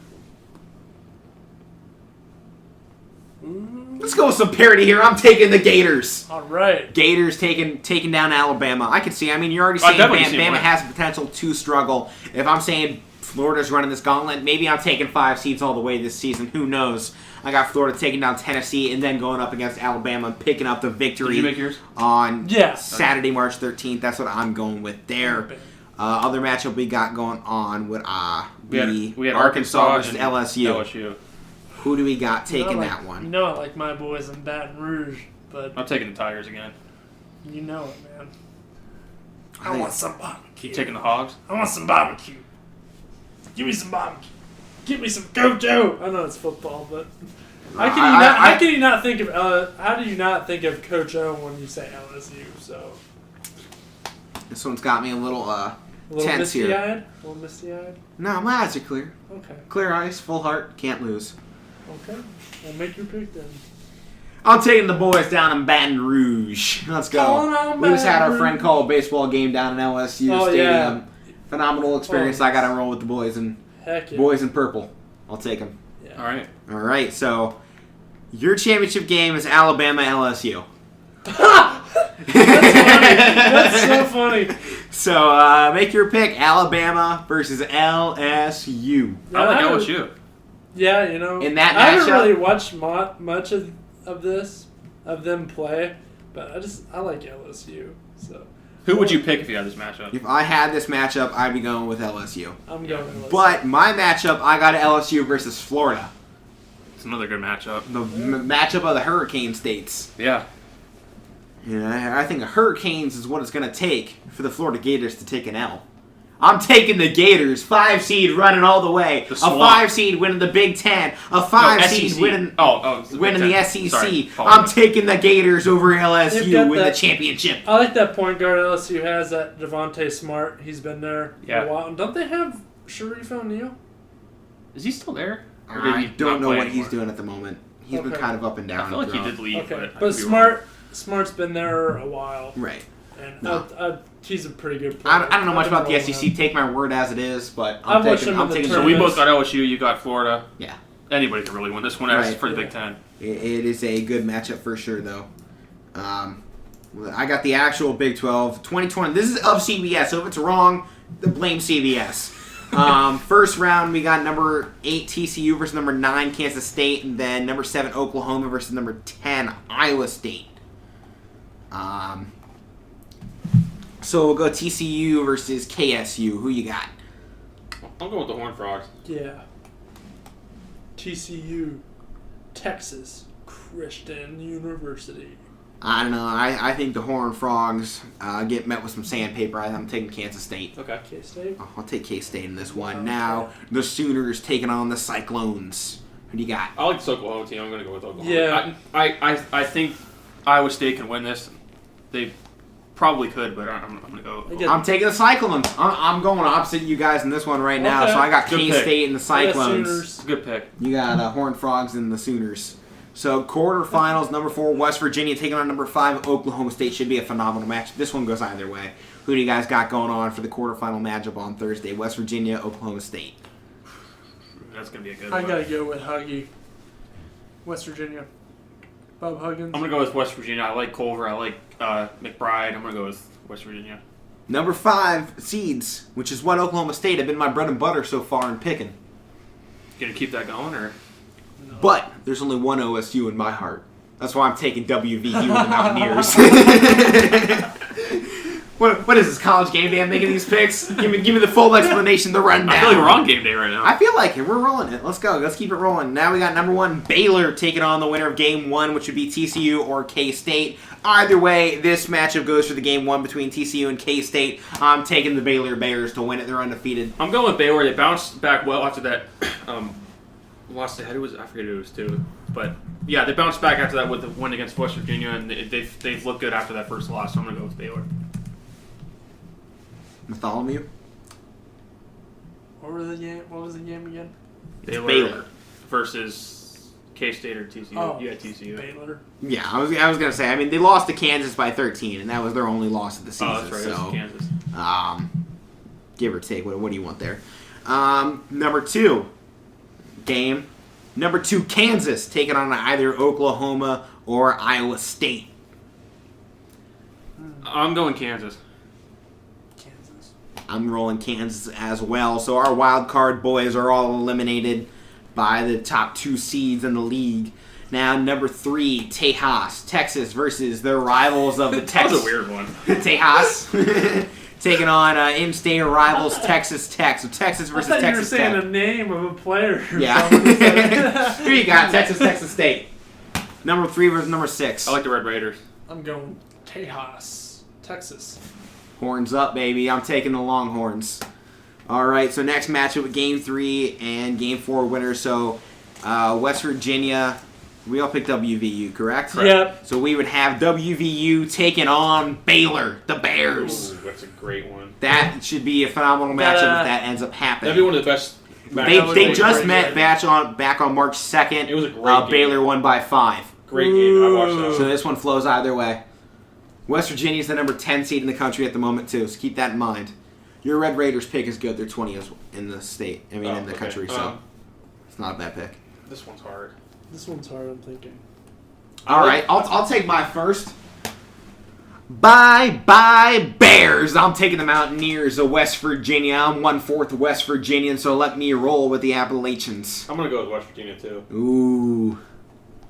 Let's go with some parity here. I'm taking the Gators. All right. Gators taking down Alabama. I can see. I mean, you're already saying Bama has the potential to struggle. If I'm saying Florida's running this gauntlet, maybe I'm taking 5 seeds all the way this season. Who knows? I got Florida taking down Tennessee and then going up against Alabama and picking up the victory. Did you make yours? On Saturday, March 13th. That's what I'm going with there. Other matchup we got going on would be we had Arkansas versus and LSU. Who do we got taking that one? You know I like my boys in Baton Rouge, but I'm taking the Tigers again. You know it, man. I want some barbecue. You taking the Hogs? I want some barbecue. Give me some barbecue. Give me some Coach-O. I know it's football, but how do you not think of Coach-O when you say LSU? So this one's got me a little tense here. A little misty-eyed? No, my eyes are clear. Okay. Clear eyes, full heart, can't lose. Okay. Well, make your pick then. I'm taking the boys down in Baton Rouge. Let's go. We just had our friend call a baseball game down in LSU Stadium. Yeah. Phenomenal experience. I got to roll with the boys and boys in purple. I'll take them. Yeah. All right. So your championship game is Alabama LSU. That's so funny. So make your pick: Alabama versus LSU. I like LSU. Yeah, you know, in that I haven't matchup, really watched much of them play, but I like LSU. So who would you pick if you had this matchup? If I had this matchup, I'd be going with LSU. I'm going with LSU. But my matchup, I got LSU versus Florida. It's another good matchup. The matchup of the Hurricane States. Yeah. Yeah, I think the Hurricanes is what it's going to take for the Florida Gators to take an L. I'm taking the Gators, 5 seed running all the way. A 5 seed winning the Big Ten. A 5 seed winning the SEC. Sorry, I'm taking the Gators over LSU in the championship. I like that point guard LSU has, that Devontae Smart. He's been there for a while. Don't they have Sharif O'Neal? Is he still there? I don't know what he's doing at the moment. He's been kind of up and down. I feel like he did leave. Okay. But Smart's been there a while. Right. And he's a pretty good player. I don't know much about the SEC. Take my word as it is, but I'm taking. So we both got LSU. You got Florida. Yeah. Anybody can really win this one for the Big Ten. It is a good matchup for sure, though. I got the actual Big 12 2020. This is of CBS, so if it's wrong, blame CBS. First round, we got number 8 TCU versus number 9 Kansas State, and then number 7 Oklahoma versus number 10 Iowa State. So we'll go TCU versus KSU. Who you got? I'll go with the Horned Frogs. Yeah. TCU, Texas Christian University. I don't know. I think the Horned Frogs get met with some sandpaper. I'm taking Kansas State. Okay. K-State? I'll take K-State in this one. Now, the Sooners taking on the Cyclones. Who do you got? I like this Oklahoma team. I'm going to go with Oklahoma. Yeah. I think Iowa State can win this. They probably could, but I'm going to go. I'm taking the Cyclones. I'm going opposite you guys in this one right now. So I got K-State and the Cyclones. Good pick. You got Horned Frogs and the Sooners. So quarterfinals, number 4 West Virginia taking on number 5 Oklahoma State. Should be a phenomenal match. This one goes either way. Who do you guys got going on for the quarterfinal matchup on Thursday? West Virginia, Oklahoma State. That's going to be a good one. I got to go with Huggy. West Virginia. Bob Huggins. I'm going to go with West Virginia. I like Culver. I like McBride. I'm going to go with West Virginia. Number 5 seeds, which is what Oklahoma State have been my bread and butter so far in picking. Going to keep that going, or? No. But there's only one OSU in my heart. That's why I'm taking WVU and the Mountaineers. What is this, college game day? I'm making these picks? Give me the full explanation, the rundown. I feel like we're on game day right now. I feel like it. We're rolling it. Let's go. Let's keep it rolling. Now we got number 1 Baylor taking on the winner of game 1, which would be TCU or K-State. Either way, this matchup goes for the game 1 between TCU and K-State. I'm taking the Baylor Bears to win it. They're undefeated. I'm going with Baylor. They bounced back well after that. Lost to I forget who it was to, but yeah, they bounced back after that with the win against West Virginia, and they've looked good after that first loss. So I'm gonna go with Baylor. Bartholomew. What was the game again? Baylor versus K-State or TCU. Oh, You had TCU. Baylor. Yeah, I was gonna say. I mean, they lost to Kansas by 13, and that was their only loss of the season. Oh, that's right. It was Kansas. Give or take. What do you want there? Number 2 game. Number 2, Kansas taking on either Oklahoma or Iowa State. I'm going Kansas. Kansas. I'm rolling Kansas as well. So our wild card boys are all eliminated by the top 2 seeds in the league. Now, number 3, Tejas, Texas versus their rivals of the That Texas. was a weird one. Tejas taking on in-state rivals Texas Tech. So Texas versus I thought Texas you were saying Tech. the name of a player. Or Yeah. something. Here you got Texas State. Number 3 versus number 6. I like the Red Raiders. I'm going Tejas, Texas. Horns up, baby. I'm taking the Longhorns. All right, so next matchup with Game 3 and Game 4 winners. So West Virginia, we all picked WVU, correct? Yep. So we would have WVU taking on Baylor, the Bears. Ooh, that's a great one. That should be a phenomenal matchup if that ends up happening. That'd be one of the best. They just met back on March 2nd. It was a great game. Baylor won by 5. Great game. I watched that So one. this one flows either way. West Virginia is the number 10 seed in the country at the moment, too, so keep that in mind. Your Red Raiders pick is good. They're 20th in the state. I mean, in the country, so it's not a bad pick. This one's hard. This one's hard, I'm thinking. All right, I'll take my first. Bye, Bears. I'm taking the Mountaineers of West Virginia. I'm 1/4 West Virginian, so let me roll with the Appalachians. I'm going to go with West Virginia, too. Ooh.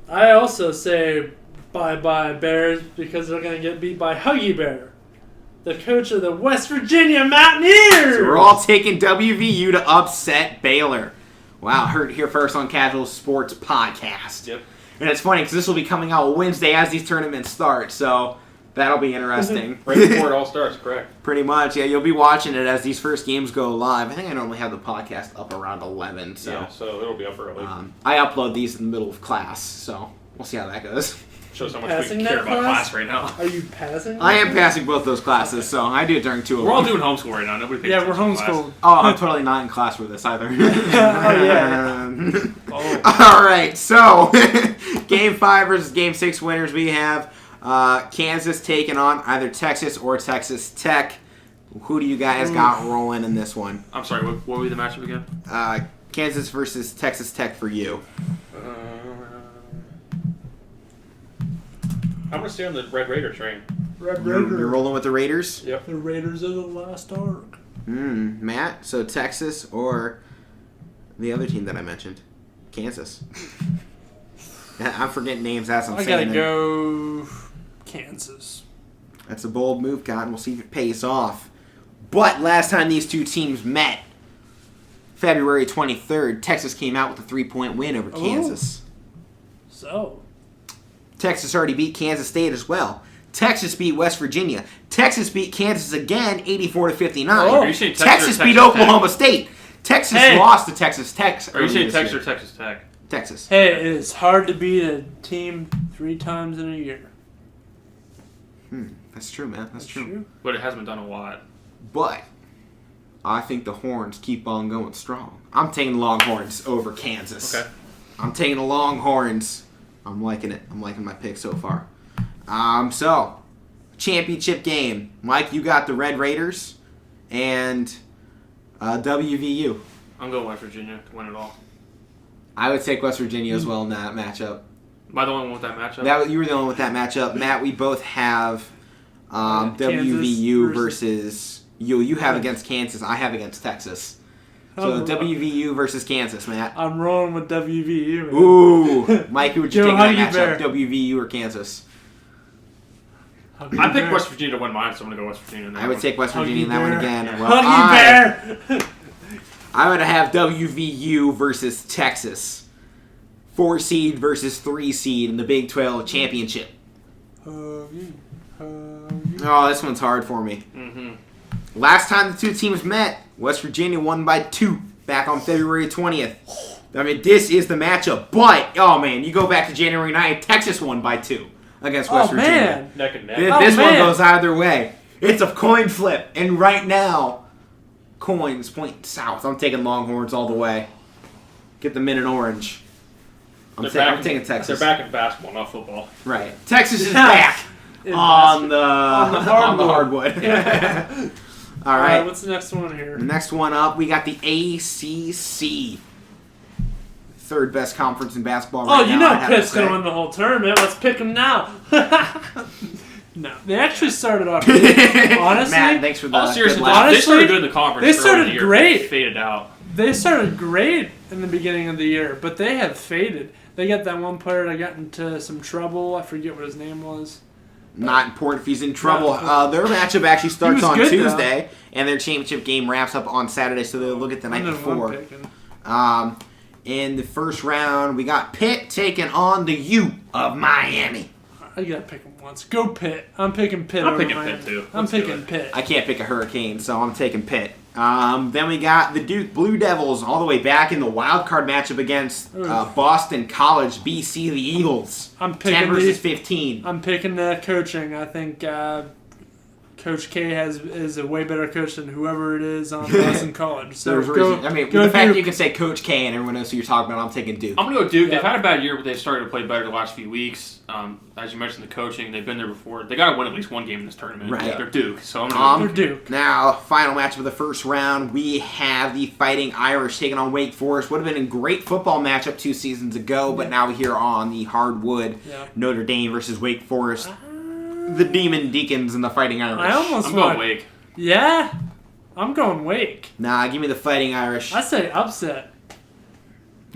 I also say bye-bye Bears because they're going to get beat by Huggy Bear, the coach of the West Virginia Mountaineers. So we're all taking WVU to upset Baylor. Wow, heard it here first on Casual Sports Podcast. Yep. And it's funny because this will be coming out Wednesday as these tournaments start, so that'll be interesting. Right before it all starts, correct. Pretty much, yeah. You'll be watching it as these first games go live. I think I normally have the podcast up around 11, so Yeah, so it'll be up early. I upload these in the middle of class, so we'll see how that goes. Shows how much Passing we that care about class? class right now. Are you passing? I am passing both those classes, so I do it during 2 of We're all them. doing homeschool right now. Nobody pays Yeah, we're attention to class. homeschooled. Oh, I'm totally not in class for this either. yeah. Oh. All right, so Game 5 versus Game 6 winners. We have Kansas taking on either Texas or Texas Tech. Who do you guys got rolling in this one? I'm sorry, what would be the matchup again? Kansas versus Texas Tech for you. I'm going to stay on the Red Raider train. Red You're Raiders. rolling with the Raiders? Yep. The Raiders are the last ark. Matt, so Texas or the other team that I mentioned? Kansas. I'm forgetting names as I'm I saying gotta them. go Kansas. That's a bold move, Cotton. We'll see if it pays off. But last time these two teams met, February 23rd, Texas came out with a 3-point win over Kansas. So, Texas already beat Kansas State as well. Texas beat West Virginia. Texas beat Kansas again, 84-59. Are you saying Texas or Texas beat Texas Oklahoma Tech? State. Texas Hey. lost to Texas Tech. Are you saying earlier Texas this or year. Texas Tech? Texas. hey, it is hard to beat a team 3 times in a year. That's true, man. That's true. But it hasn't been done a lot. But I think the Horns keep on going strong. I'm taking the Longhorns over Kansas. Okay. I'm taking the Longhorns. I'm liking it. I'm liking my pick so far. So, championship game. Mike, you got the Red Raiders and WVU. I'm going West Virginia to win it all. I would take West Virginia as well in that matchup. Am I the only one with that matchup? You were the one with that matchup. Matt, we both have WVU versus you. You have against Kansas. I have against Texas. So WVU versus Kansas, Matt. I'm rolling with WVU. Man. Ooh, Mike, who would you Joe take in that Huggy matchup? Bear. WVU or Kansas? I picked West Virginia to win mine, so I'm going to go West Virginia in that I would one. take West Virginia in that one again. Yeah. Well, Huggy Bear. I would have WVU versus Texas. 4 seed versus 3 seed in the Big 12 championship. Oh, this one's hard for me. Mm-hmm. Last time the two teams met, West Virginia won by 2 back on February 20th. I mean, this is the matchup. But, oh man, you go back to January 9th, Texas won by 2 against West Virginia. Man. Neck and neck. This one man. goes either way. It's a coin flip, and right now, coins point south. I'm taking Longhorns all the way. Get them in an orange. I'm taking Texas. They're back in basketball, not football. Right. Texas is back on the hardwood. All right. What's the next one here? Next one up, we got the ACC. Third best conference in basketball right now. You know I'd have to Pitt's going to say. win the whole tournament. Let's pick them now. No. They actually started off good. Honestly. Matt, thanks for the All seriously, good laugh. they started good in the conference. they early started in the year, great. They faded out. They started great in the beginning of the year, but they have faded. They got that one player that got into some trouble. I forget what his name was. Not important if he's in trouble. Their matchup actually starts was on good, Tuesday, and their championship game wraps up on Saturday, so they'll look at the night before. In the first round, we got Pitt taking on the U of Miami. I gotta pick them once. Go Pitt. I'm picking Pitt. I'm over picking Miami. Pitt, too. I'm Let's do picking it. Pitt. I can't pick a Hurricane, so I'm taking Pitt. Then we got the Duke Blue Devils all the way back in the wild card matchup against Boston College, BC, the Eagles. I'm 10 picking versus 15. I'm picking the coaching. I think Coach K is a way better coach than whoever it is on Boston College. So There's go, reason. I mean, go the fact that you Duke. can say Coach K and everyone knows who you're talking about, I'm taking Duke. I'm going to go Duke. Yeah. They've had a bad year, but they've started to play better the last few weeks. As you mentioned, the coaching, they've been there before. They got to win at least one game in this tournament. Right. They're Duke, so I'm going to They're Duke. Now, final match of the first round, we have the Fighting Irish taking on Wake Forest. Would have been a great football matchup 2 seasons ago, but now here on the hardwood, Notre Dame versus Wake Forest. The Demon Deacons and the Fighting Irish. I'm going Wake. Yeah, I'm going Wake. Nah, give me the Fighting Irish. I say upset.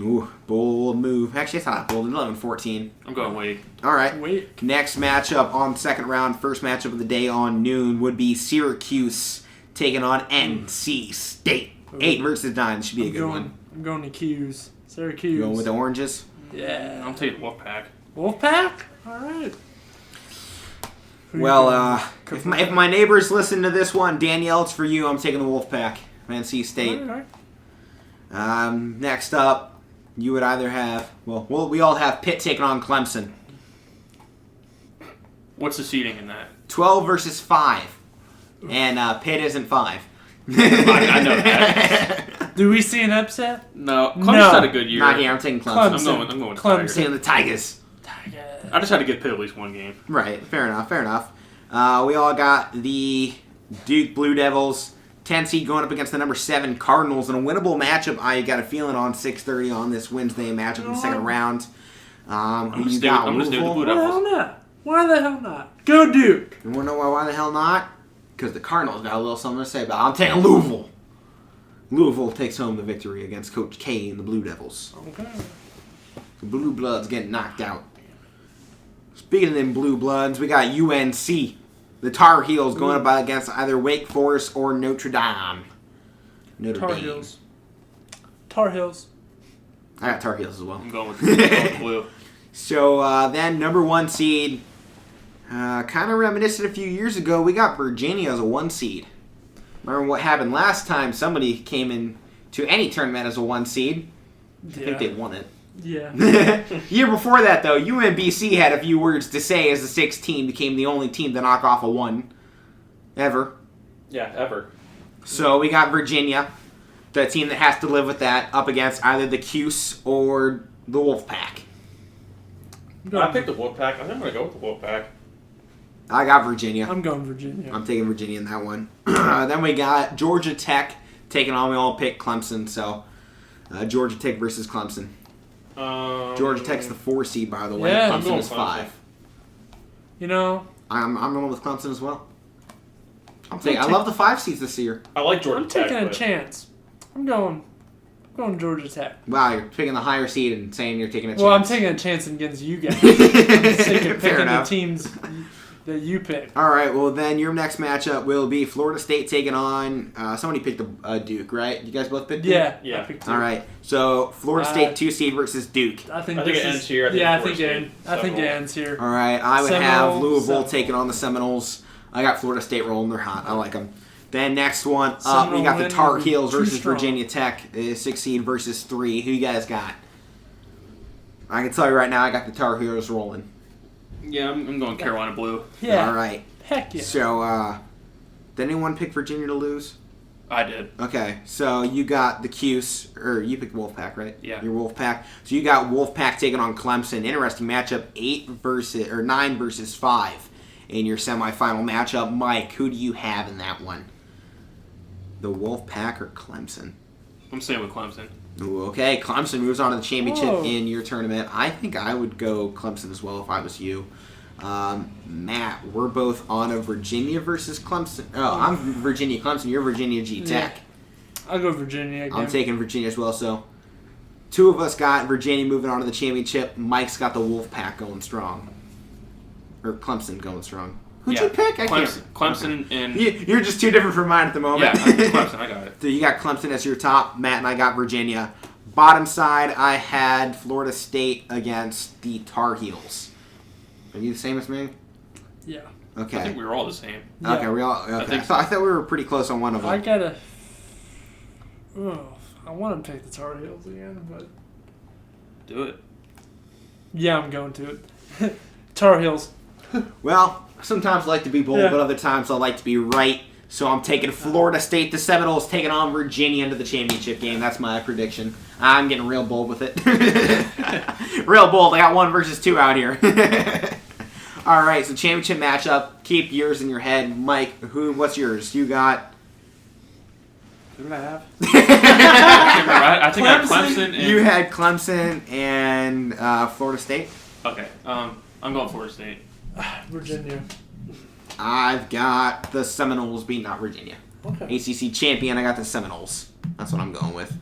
Ooh, bold move. Actually, it's not bold. 11-14. I'm going Wake. All right. Wake. Next matchup on the second round, first matchup of the day on noon, would be Syracuse taking on NC State. 8 versus 9. This should be a good one. I'm going to Q's. Syracuse. You going with the oranges? Yeah. I'm taking Wolfpack. Wolfpack? All right. Well, if my neighbors listen to this one, Danielle, it's for you. I'm taking the Wolfpack, NC State. All right. Next up, you would either have we all have Pitt taking on Clemson. What's the seeding in that? 12 versus 5, and Pitt isn't 5. I know that. Do we see an upset? No, Clemson's No. had a good year. Not here. I'm taking Clemson. I'm going Clemson. Tigers. I'm taking the Tigers. I just had to get Pitt at least one game. Right. Fair enough. We all got the Duke Blue Devils, 10 seed going up against the number 7 Cardinals in a winnable matchup. I got a feeling on 6:30 on this Wednesday matchup in the second round. I'm Who gonna you stay got? with the Louisville? Blue Why the hell Devils. not? Why the hell not? Go Duke. You want to know why the hell not? Because the Cardinals got a little something to say about it. I'm taking Louisville. Louisville takes home the victory against Coach K and the Blue Devils. Okay. The Blue Bloods getting knocked out. Speaking of them Blue Bloods, we got UNC. The Tar Heels going up against either Wake Forest or Notre Dame. Tar Heels. Tar Heels. I got Tar Heels as well. I'm going with the Blue. So then number 1 seed, kind of reminiscent a few years ago, we got Virginia as a 1 seed. Remember what happened last time somebody came in to any tournament as a 1 seed? I think they won it. Yeah. Year before that, though, UMBC had a few words to say as the 6th team became the only team to knock off a 1 ever. Yeah, ever. So we got Virginia, the team that has to live with that, up against either the Cuse or the Wolfpack. I picked the Wolfpack. I think I'm going to go with the Wolfpack. I got Virginia. I'm going Virginia. I'm taking Virginia in that one. Then we got Georgia Tech taking on. We all picked Clemson, so Georgia Tech versus Clemson. Georgia Tech's the 4 seed, by the way. Yeah. I'm Clemson going is Clemson. 5. You know, I'm going with Clemson as well. I love the 5 seeds this year. I like Georgia I'm Tech. taking a but- chance. I'm going Georgia Tech. Wow, you're picking the higher seed and saying you're taking a chance. Well, I'm taking a chance against you guys. I'm sick of Fair picking the enough. teams that you pick. All right, well then your next matchup will be Florida State taking on. Somebody picked a Duke, right? You guys both picked Duke? Yeah. Yeah. I picked two. All right, so Florida State 2 seed versus Duke. I think it this ends is, here. I think yeah, I Florida think State, I think it Seminoles. ends here. All right, I would have Seminoles. Louisville taking on the Seminoles. I got Florida State rolling. They're hot. I like them. Then next one up, we got the Seminole Tar win Heels too versus strong. Virginia Tech. 6 seed versus 3. Who you guys got? I can tell you right now, I got the Tar Heels rolling. Yeah, I'm going Carolina Blue. Yeah. All right. Heck yeah. So Did anyone pick Virginia to lose? I did. Okay, so you got the Cuse, or you picked Wolfpack, right? Yeah. Your Wolfpack. So you got Wolfpack taking on Clemson. Interesting matchup, 9 versus 5 in your semifinal matchup. Mike, who do you have in that one? The Wolfpack or Clemson? I'm staying with Clemson. Ooh, okay, Clemson moves on to the championship Whoa. in your tournament. I think I would go Clemson as well if I was you. Matt, we're both on a Virginia versus Clemson. Oh, I'm Virginia Clemson. You're Virginia G Tech. I'll go Virginia again. I'm taking Virginia as well. So, two of us got Virginia moving on to the championship. Mike's got the Wolfpack going strong. Or Clemson going strong. Who'd you pick? Clemson and... You're just too different from mine at the moment. Yeah, Clemson, I got it. So you got Clemson as your top. Matt and I got Virginia. Bottom side, I had Florida State against the Tar Heels. Are you the same as me? Yeah. Okay. I think we were all the same. Yeah. Okay, we all. Okay. I think thought we were pretty close on one of them. I gotta. Oh, I want to pick the Tar Heels again, but Do it. yeah, I'm going to it. Tar Heels. Well, sometimes I like to be bold, Yeah. but other times I like to be right. So I'm taking Florida State. The Seminoles taking on Virginia into the championship game. That's my prediction. I'm getting real bold with it. Real bold. I got 1 versus 2 out here. All right, so championship matchup. Keep yours in your head. Mike, what's yours? You got... Who did I have? I think I had Clemson and... You had Clemson and Florida State. Okay, I'm going Florida State. Virginia. I've got the Seminoles beating out Virginia. Okay. ACC champion, I got the Seminoles. That's what I'm going with.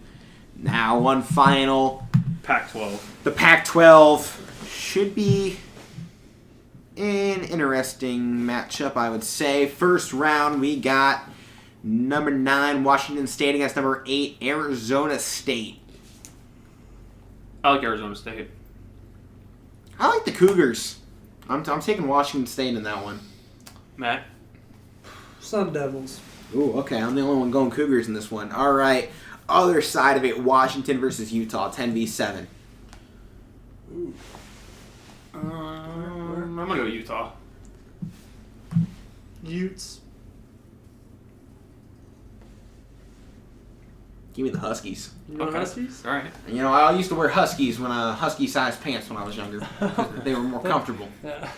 Now, one final. Pac-12. The Pac-12 should be an interesting matchup, I would say. First round, we got number 9, Washington State against number 8, Arizona State. I like Arizona State. I like the Cougars. I'm taking Washington State in that one. Matt? Sun Devils. Ooh, okay. I'm the only one going Cougars in this one. All right. Other side of it, Washington versus Utah, 10v7. Ooh. I'm going to go Utah. Utes. Give me the Huskies. You want Okay. Huskies? All right. You know, I used to wear Huskies husky-sized pants when I was younger. They were more comfortable. Yeah.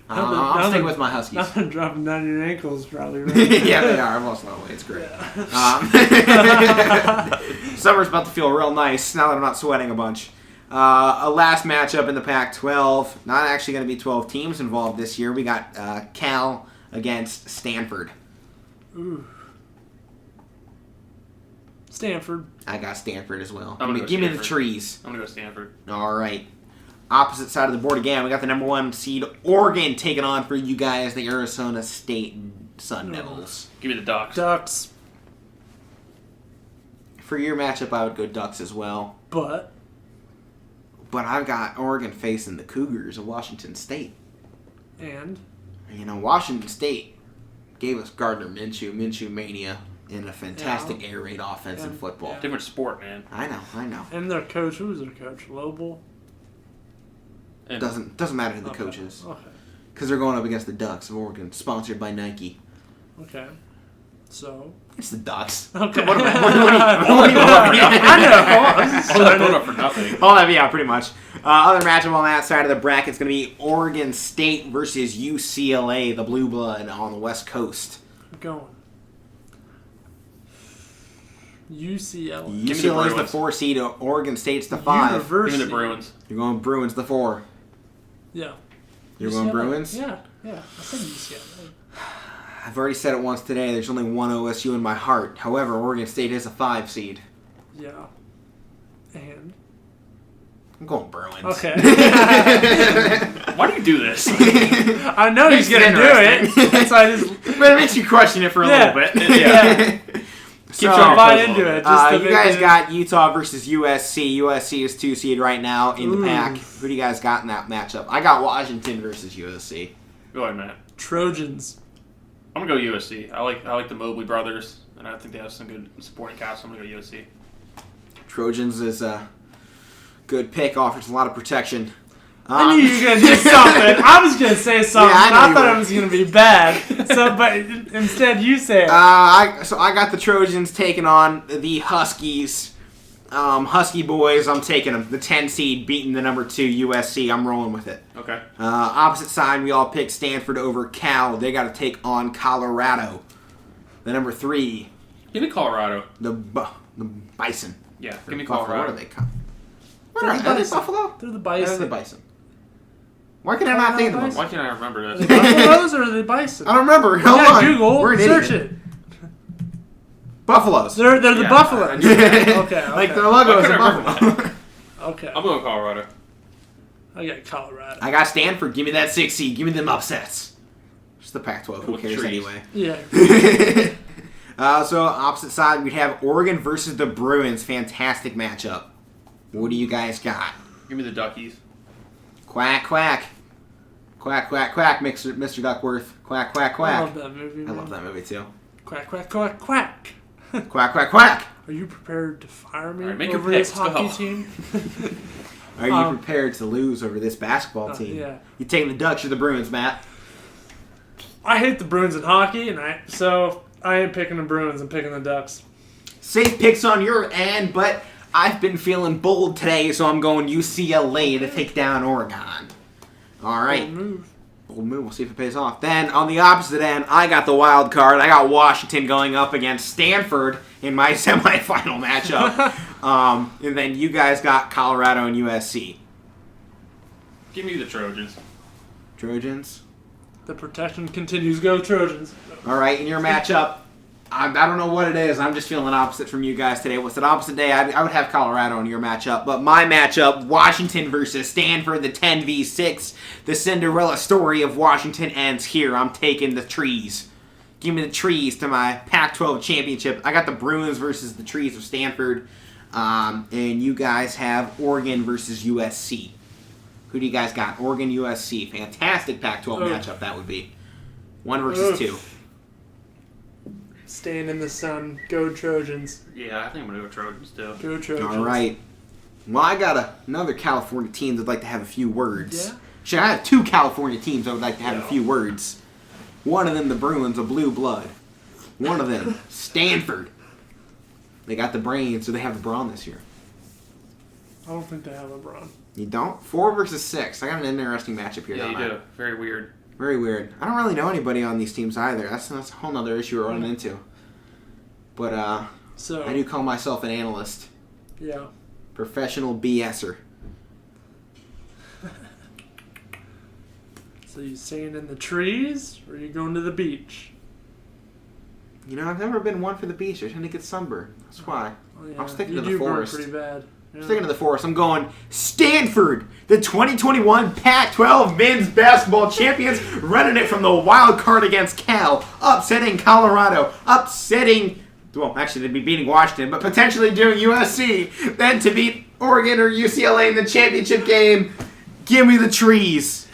I'll stick with my Huskies. Nothing dropping down your ankles, probably. Right? Yeah, they are. Most of the way, it's great. Summer's about to feel real nice now that I'm not sweating a bunch. A last matchup in the Pac-12. Not actually going to be 12 teams involved this year. We got Cal against Stanford. Ooh. Stanford. I got Stanford as well. I'm gonna go Give me the Stanford. trees. I'm going to go Stanford. All right. Opposite side of the board again. We got the number 1 seed Oregon taking on for you guys the Arizona State Sun Devils. Give me the Ducks. Ducks. For your matchup, I would go Ducks as well. But I've got Oregon facing the Cougars of Washington State. and You know, Washington State gave us Gardner Minshew Mania, and a fantastic air raid offense in And- football. yeah. Different sport, man. I know. their coach. Who was their coach? Lobel. And Doesn't matter who the Okay. coach is, Okay. because they're going up against the Ducks of Oregon, sponsored by Nike. Okay. So. It's the Ducks. Okay. What do you want? I know. all that vote for nothing. All that, yeah, pretty much. Other matchup on that side of the bracket is going to be Oregon State versus UCLA, the Blue Blood on the West Coast. I'm going. UCLA. me the UCLA is the Bruins. 4 seed, Oregon State's the 5. Give University. me the Bruins. You're going Bruins the 4. Yeah. You're going UCLA. Bruins? Yeah. I said UCLA. I've already said it once today. There's only one OSU in my heart. However, Oregon State is a 5 seed. Yeah. And. I'm going Bruins. Okay. Why do you do this? I know he's Makes it gonna do it. interesting. That's why I just. But it makes you question it for a Yeah. little bit. Yeah. So, trying to buy puzzle into it. it. Just to you make guys it- got Utah versus USC. USC is 2 seed right now in the Ooh. pack. Who do you guys got in that matchup? I got Washington versus USC. Go ahead, Matt. Trojans. I'm gonna go USC. I like the Mobley brothers, and I think they have some good supporting cast. So I'm gonna go USC. Trojans is a good pick. Offers a lot of protection. I knew you were gonna do something. I was gonna say something. Yeah, I know I you thought were. it was gonna be bad. But instead you say it. I got the Trojans taking on the Huskies. Husky boys, I'm taking them. The 10 seed beating the number 2 USC. I'm rolling with it. Okay. Opposite side, we all picked Stanford over Cal. They got to take on Colorado. The number 3, Give me Colorado. the Bison. Yeah, Or give me Buffalo. Colorado. What are they called? What They're are the they? Are they Bison. Buffalo? They're the They're Bison. the Bison. Why can I not think of them? Why can't I remember Are this? they Buffaloes or are they Bison? I don't remember. Hold Yeah, on. Google. We're an Search idiot. it. Buffaloes. They're the Yeah, Buffaloes. I knew that. Okay. Like their Okay. logo Why is a couldn't I remember buffalo. Okay. I'm going Colorado. I got Colorado. I got Stanford. Give me that 6 seed. Give me them upsets. Just the Pac-12. Who With cares trees. anyway? Yeah. So opposite side, we'd have Oregon versus the Bruins. Fantastic matchup. What do you guys got? Give me the Duckies. Quack, quack. Quack, quack, quack, Mr. Duckworth. Quack, quack, I quack. love that movie. I Man. love that movie too. Quack, quack, quack, quack. Quack, quack, quack. Are you prepared to fire me All right, make your over this picks. Go. hockey team? Are you prepared to lose over this basketball team? Yeah. You taking the Ducks or the Bruins, Matt? I hate the Bruins in hockey, so I ain't picking the Bruins. I'm picking the Ducks. Safe picks on your end, but I've been feeling bold today, so I'm going UCLA to take down Oregon. All right. Bold move. Bold move. We'll see if it pays off. Then, on the opposite end, I got the wild card. I got Washington going up against Stanford in my semifinal matchup. And then you guys got Colorado and USC. Give me the Trojans. Trojans. The protection continues. Go Trojans. All right, in your matchup, I don't know what it is. I'm just feeling opposite from you guys today. What's an opposite day? I would have Colorado in your matchup. But my matchup, Washington versus Stanford, the 10v6. The Cinderella story of Washington ends here. I'm taking the trees. Give me the trees to my Pac-12 championship. I got the Bruins versus the trees of Stanford. And you guys have Oregon versus USC. Who do you guys got? Oregon, USC. Fantastic Pac-12 matchup that would be. 1 versus 2. Staying in the sun. Go Trojans. Yeah, I think I'm going to go Trojans too. Go Trojans. All right. Well, I got another California team that'd like to have a few words. Yeah? Actually, I have 2 California teams that would like to have a Yeah. few words. One of them, the Bruins, a blue blood. One of them, Stanford. They got the brains, so they have LeBron this year. I don't think they have LeBron. You don't? 4 versus 6. I got an interesting matchup here. Yeah, don't you I? do. Very weird. Very weird. I don't really know anybody on these teams either. That's a whole other issue we're running into. But So I do call myself an analyst. yeah. Professional BSer. So you staying in the trees or you going to the beach? You know, I've never been one for the beach. I tend to get sunburned. That's why. Oh, yeah. I'm sticking you to the do burn forest. pretty bad. Yeah. Sticking to the forest. I'm going Stanford, the 2021 Pac-12 men's basketball champions, running it from the wild card against Cal, upsetting Colorado, well, actually they'd be beating Washington, but potentially doing USC, then to beat Oregon or UCLA in the championship game. Give me the trees.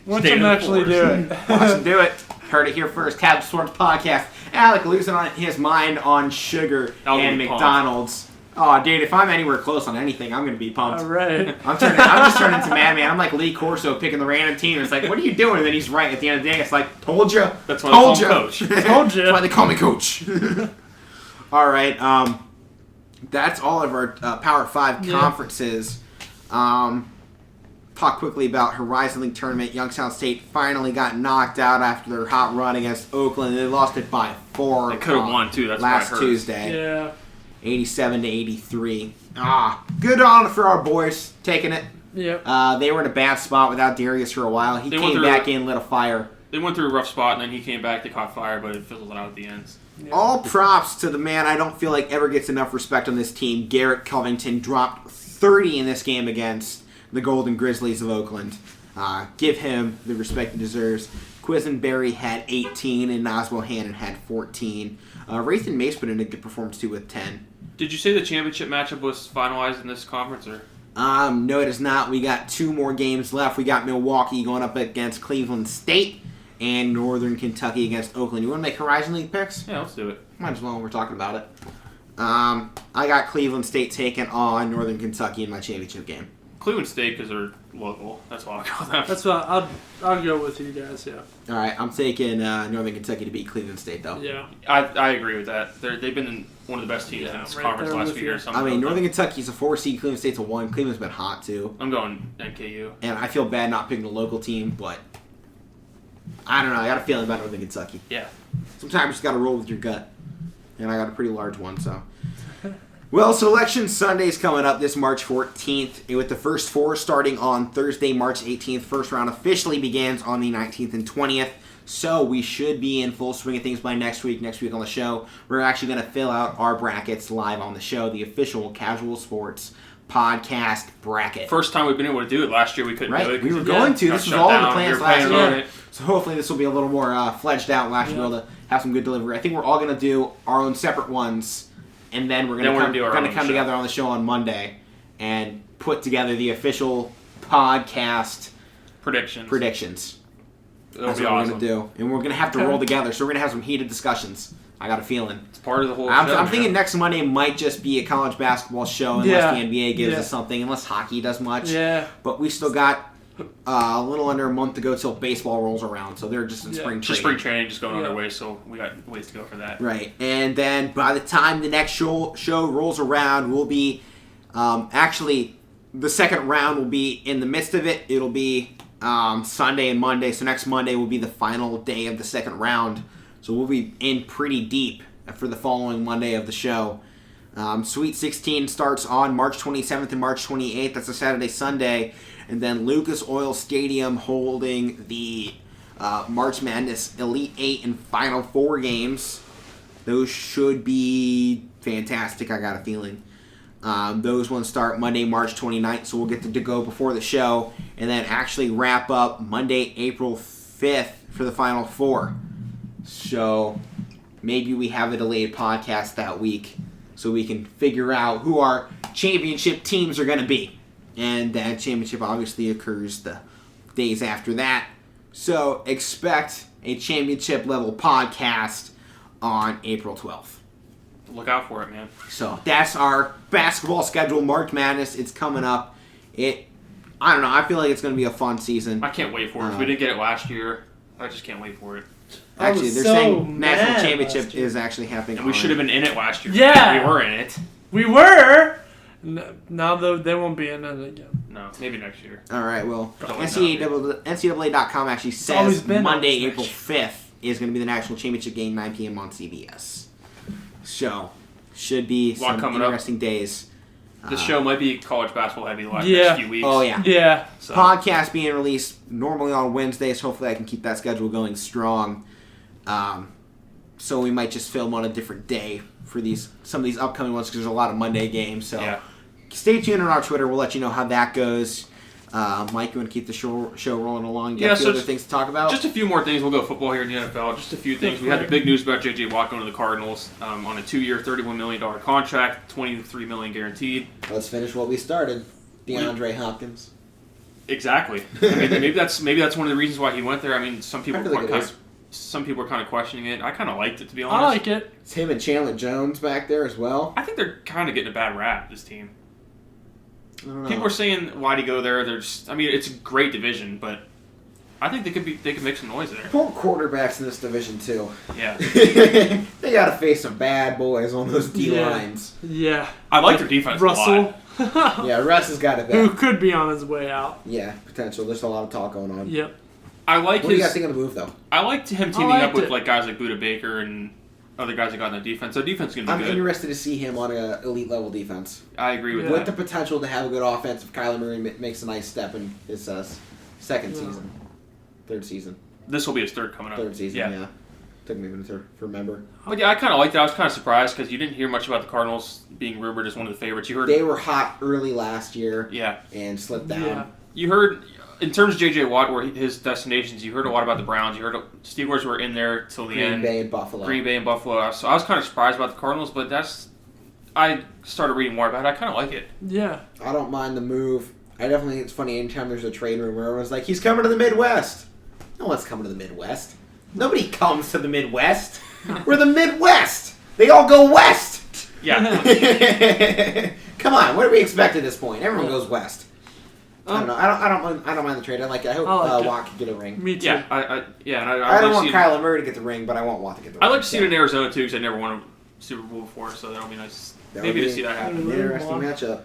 Watch Stay in them the actually do forest. it. Watch them do it. Heard it here first. Cab Sports Podcast. Alec losing on his mind on sugar I'll and be pumped. McDonald's. Oh, dude, if I'm anywhere close on anything, I'm gonna be pumped. All right. I'm just turning into madman. I'm like Lee Corso picking the random team. It's like, what are you doing? And then he's right at the end of the day. It's like, told you. That's why they call told him you. Coach. Told ya. That's why they call me coach. All right. That's all of our Power 5 Yeah. conferences. Talk quickly about Horizon League Tournament. Youngstown State finally got knocked out after their hot run against Oakland. They lost it by 4. They could have won too. That's what I last heard. Tuesday. Yeah. 87 to 83. Good on for our boys taking it. Yep. They were in a bad spot without Darius for a while. He They went came through- back in, lit a fire. They went through a rough spot, and then he came back. They caught fire, but it fizzled out at the end. Yeah. All props to the man I don't feel like ever gets enough respect on this team. Garrett Covington dropped 30 in this game against the Golden Grizzlies of Oakland. Give him the respect he deserves. Quisenberry had 18 and Noswell Hannon had 14. Rathan Mace put in a good performance too with 10. Did you say the championship matchup was finalized in this conference, or? No, it is not. We got 2 more games left. We got Milwaukee going up against Cleveland State and Northern Kentucky against Oakland. You want to make Horizon League picks? Yeah, let's do it. Might as well when we're talking about it. I got Cleveland State taking on Northern Kentucky in my championship game. Cleveland State because they're local. That's all I'll go with them. That's what I'll go with you guys. Yeah. All right, I'm taking Northern Kentucky to beat Cleveland State, though. Yeah. I agree with that. They've been one of the best teams in this right conference there last with few you. years. So I mean, Northern Kentucky's a 4 seed, Cleveland State's a 1. Cleveland's been hot, too. I'm going NKU. And I feel bad not picking a local team, but I don't know. I got a feeling about Northern Kentucky. Yeah. Sometimes you just got to roll with your gut. And I got a pretty large one, so. Well, Selection Sunday's coming up this March 14th, with the first 4 starting on Thursday, March 18th. First round officially begins on the 19th and 20th. So we should be in full swing of things by next week. Next week on the show, we're actually going to fill out our brackets live on the show, the official Casual Sports podcast bracket. First time we've been able to do it. Last year we couldn't do it. Right, we were 'cause going to. got This was shut all down. the plans We were last planning on year. it. So hopefully this will be a little more fledged out. Last year we'll be able to have some good delivery. I think we're all going to do our own separate ones, and then we're going to come together on the show on Monday and put together the official podcast predictions. It'll That's be what awesome. we're going to do. And we're going to have to roll together, so we're going to have some heated discussions. I got a feeling. It's part of the whole I'm show, thinking man. next Monday might just be a college basketball show unless the NBA gives Yeah. us something, unless hockey does much. Yeah. But we still got a little under a month to go till baseball rolls around, so they're just in spring Just training. spring training, just going Yeah. underway, so we got ways to go for that. Right, and then by the time the next show rolls around, we'll be actually the second round will be in the midst of it. It'll be Sunday and Monday, so next Monday will be the final day of the second round. So we'll be in pretty deep for the following Monday of the show. Sweet 16 starts on March 27th and March 28th. That's a Saturday, Sunday. And then Lucas Oil Stadium holding the March Madness Elite 8 and Final 4 games. Those should be fantastic, I got a feeling. Those ones start Monday, March 29th, so we'll get to go before the show. And then actually wrap up Monday, April 5th for the Final 4. So maybe we have a delayed podcast that week so we can figure out who our championship teams are going to be. And that championship obviously occurs the days after that. So expect a championship level podcast on April 12th. Look out for it, man. So that's our basketball schedule. March Madness, it's coming up. I don't know, I feel like it's going to be a fun season. I can't wait for it. We didn't get it last year. I just can't wait for it. Actually, was they're so saying mad national championship last year. is actually happening. And we should have been in it last year. Yeah. We were in it. We were. Now though they won't be in it again. No, maybe next year. All right, well, Probably NCAA.com actually always says been Monday, always April 5th is going to be the national championship game, 9 p.m. on CBS. So, should be A lot some coming up. interesting days. This show might be college basketball heavy the last Yeah. few weeks. Oh, yeah. Yeah. So, Podcast being released normally on Wednesdays. Hopefully I can keep that schedule going strong. So we might just film on a different day for some of these upcoming ones because there's a lot of Monday games. So yeah. stay tuned on our Twitter. We'll let you know how that goes. Mike, you want to keep the show rolling along? You got a few other things to talk about? Just a few more things. We'll go football here in the NFL. Just a few things. We had the big news about J.J. Watt going to the Cardinals on a 2-year, $31 million contract, $23 million guaranteed. Let's finish what we started. DeAndre Hopkins. Exactly. I mean, maybe that's one of the reasons why he went there. I mean, some people are kind of questioning it. I kind of liked it, to be honest. I like it. It's him and Chandler Jones back there as well. I think they're kind of getting a bad rap, this team. I don't know. People are saying, why'd he go there? I mean, it's a great division, but I think they could make some noise there. Poor quarterbacks in this division too. Yeah. They got to face some bad boys on those D Yeah. lines. Yeah. I like their defense a Russell. lot. Yeah, Russ has got it Who back. could be on his way out. Yeah, potential. There's a lot of talk going on. Yep. I like What do you guys think of the move though? I liked him teaming liked up with it. like guys like Buda Baker and other guys that got in the defense. So defense is gonna I'm be good. interested to see him on an elite level defense I agree with Yeah. with the that. potential to have a good offense if Kyler Murray makes a nice step in his second Yeah. season, third season, This will be his third coming up. third season. Yeah. Yeah. Took me a minute to remember. But yeah, I kind of liked it. I was kind of surprised because you didn't hear much about the Cardinals being rumored as one of the favorites. You heard, They were hot early last year yeah, and slipped down. Yeah. you heard in terms of J.J. Watt, where his destinations. You heard a lot about the Browns. You heard Steelers were in there till the Green end. Bay and Buffalo. Green Bay and Buffalo. So I was kind of surprised about the Cardinals, but I started reading more about it. I kind of like it. Yeah. I don't mind the move. I definitely think it's funny anytime there's a trade rumor. Everyone's like, he's coming to the Midwest. No one's coming to the Midwest. Nobody comes to the Midwest. We're the Midwest. They all go west. Yeah. Come on, what do we expect at this point? Everyone goes west. I don't know. I don't mind the trade. I hope Watt can get a ring. Me too. Yeah, I don't want Kyler Murray to get the ring, but I want Watt to get the ring. I like to see it in Arizona too because I never won a Super Bowl before, so that'll be nice. Maybe to see that happen. An interesting matchup.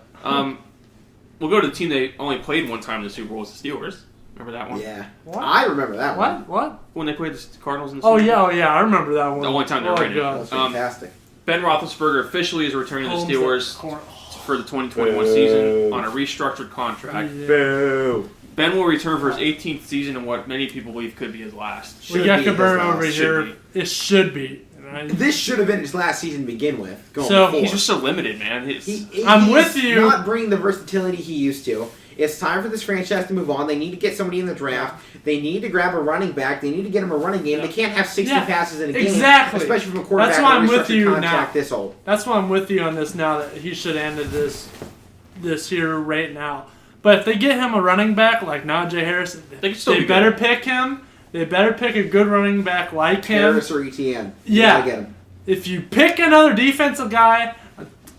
We'll go to the team they only played one time in the Super Bowl. Was the Steelers. Remember that one? Yeah. What? I remember that one. What? When they played the Cardinals in the Super Bowl. Oh yeah, I remember that one. The only time they were in it. That was fantastic. Ben Roethlisberger officially is returning to the Steelers Boo. for the 2021 season on a restructured contract. Boo. Ben will return for his 18th season in what many people believe could be his last. We got Should be Cabrera his last. over Should here. It should be. This should have been his last season to begin with. So, He's just so limited, man. I'm He's with you. Not bringing the versatility he used to. It's time for this franchise to move on. They need to get somebody in the draft. They need to grab a running back. They need to get him a running game. Yeah. They can't have 60 Yeah, passes in a game. exactly. Especially from a quarterback. That's why I'm on a with you restructured contract now. This old. That's why I'm with you on this now that he should end this year right now. But if they get him a running back like Najee Harris, they better pick him. They better pick a good running back like him. Harris or ETN. Yeah. You gotta get him. If you pick another defensive guy,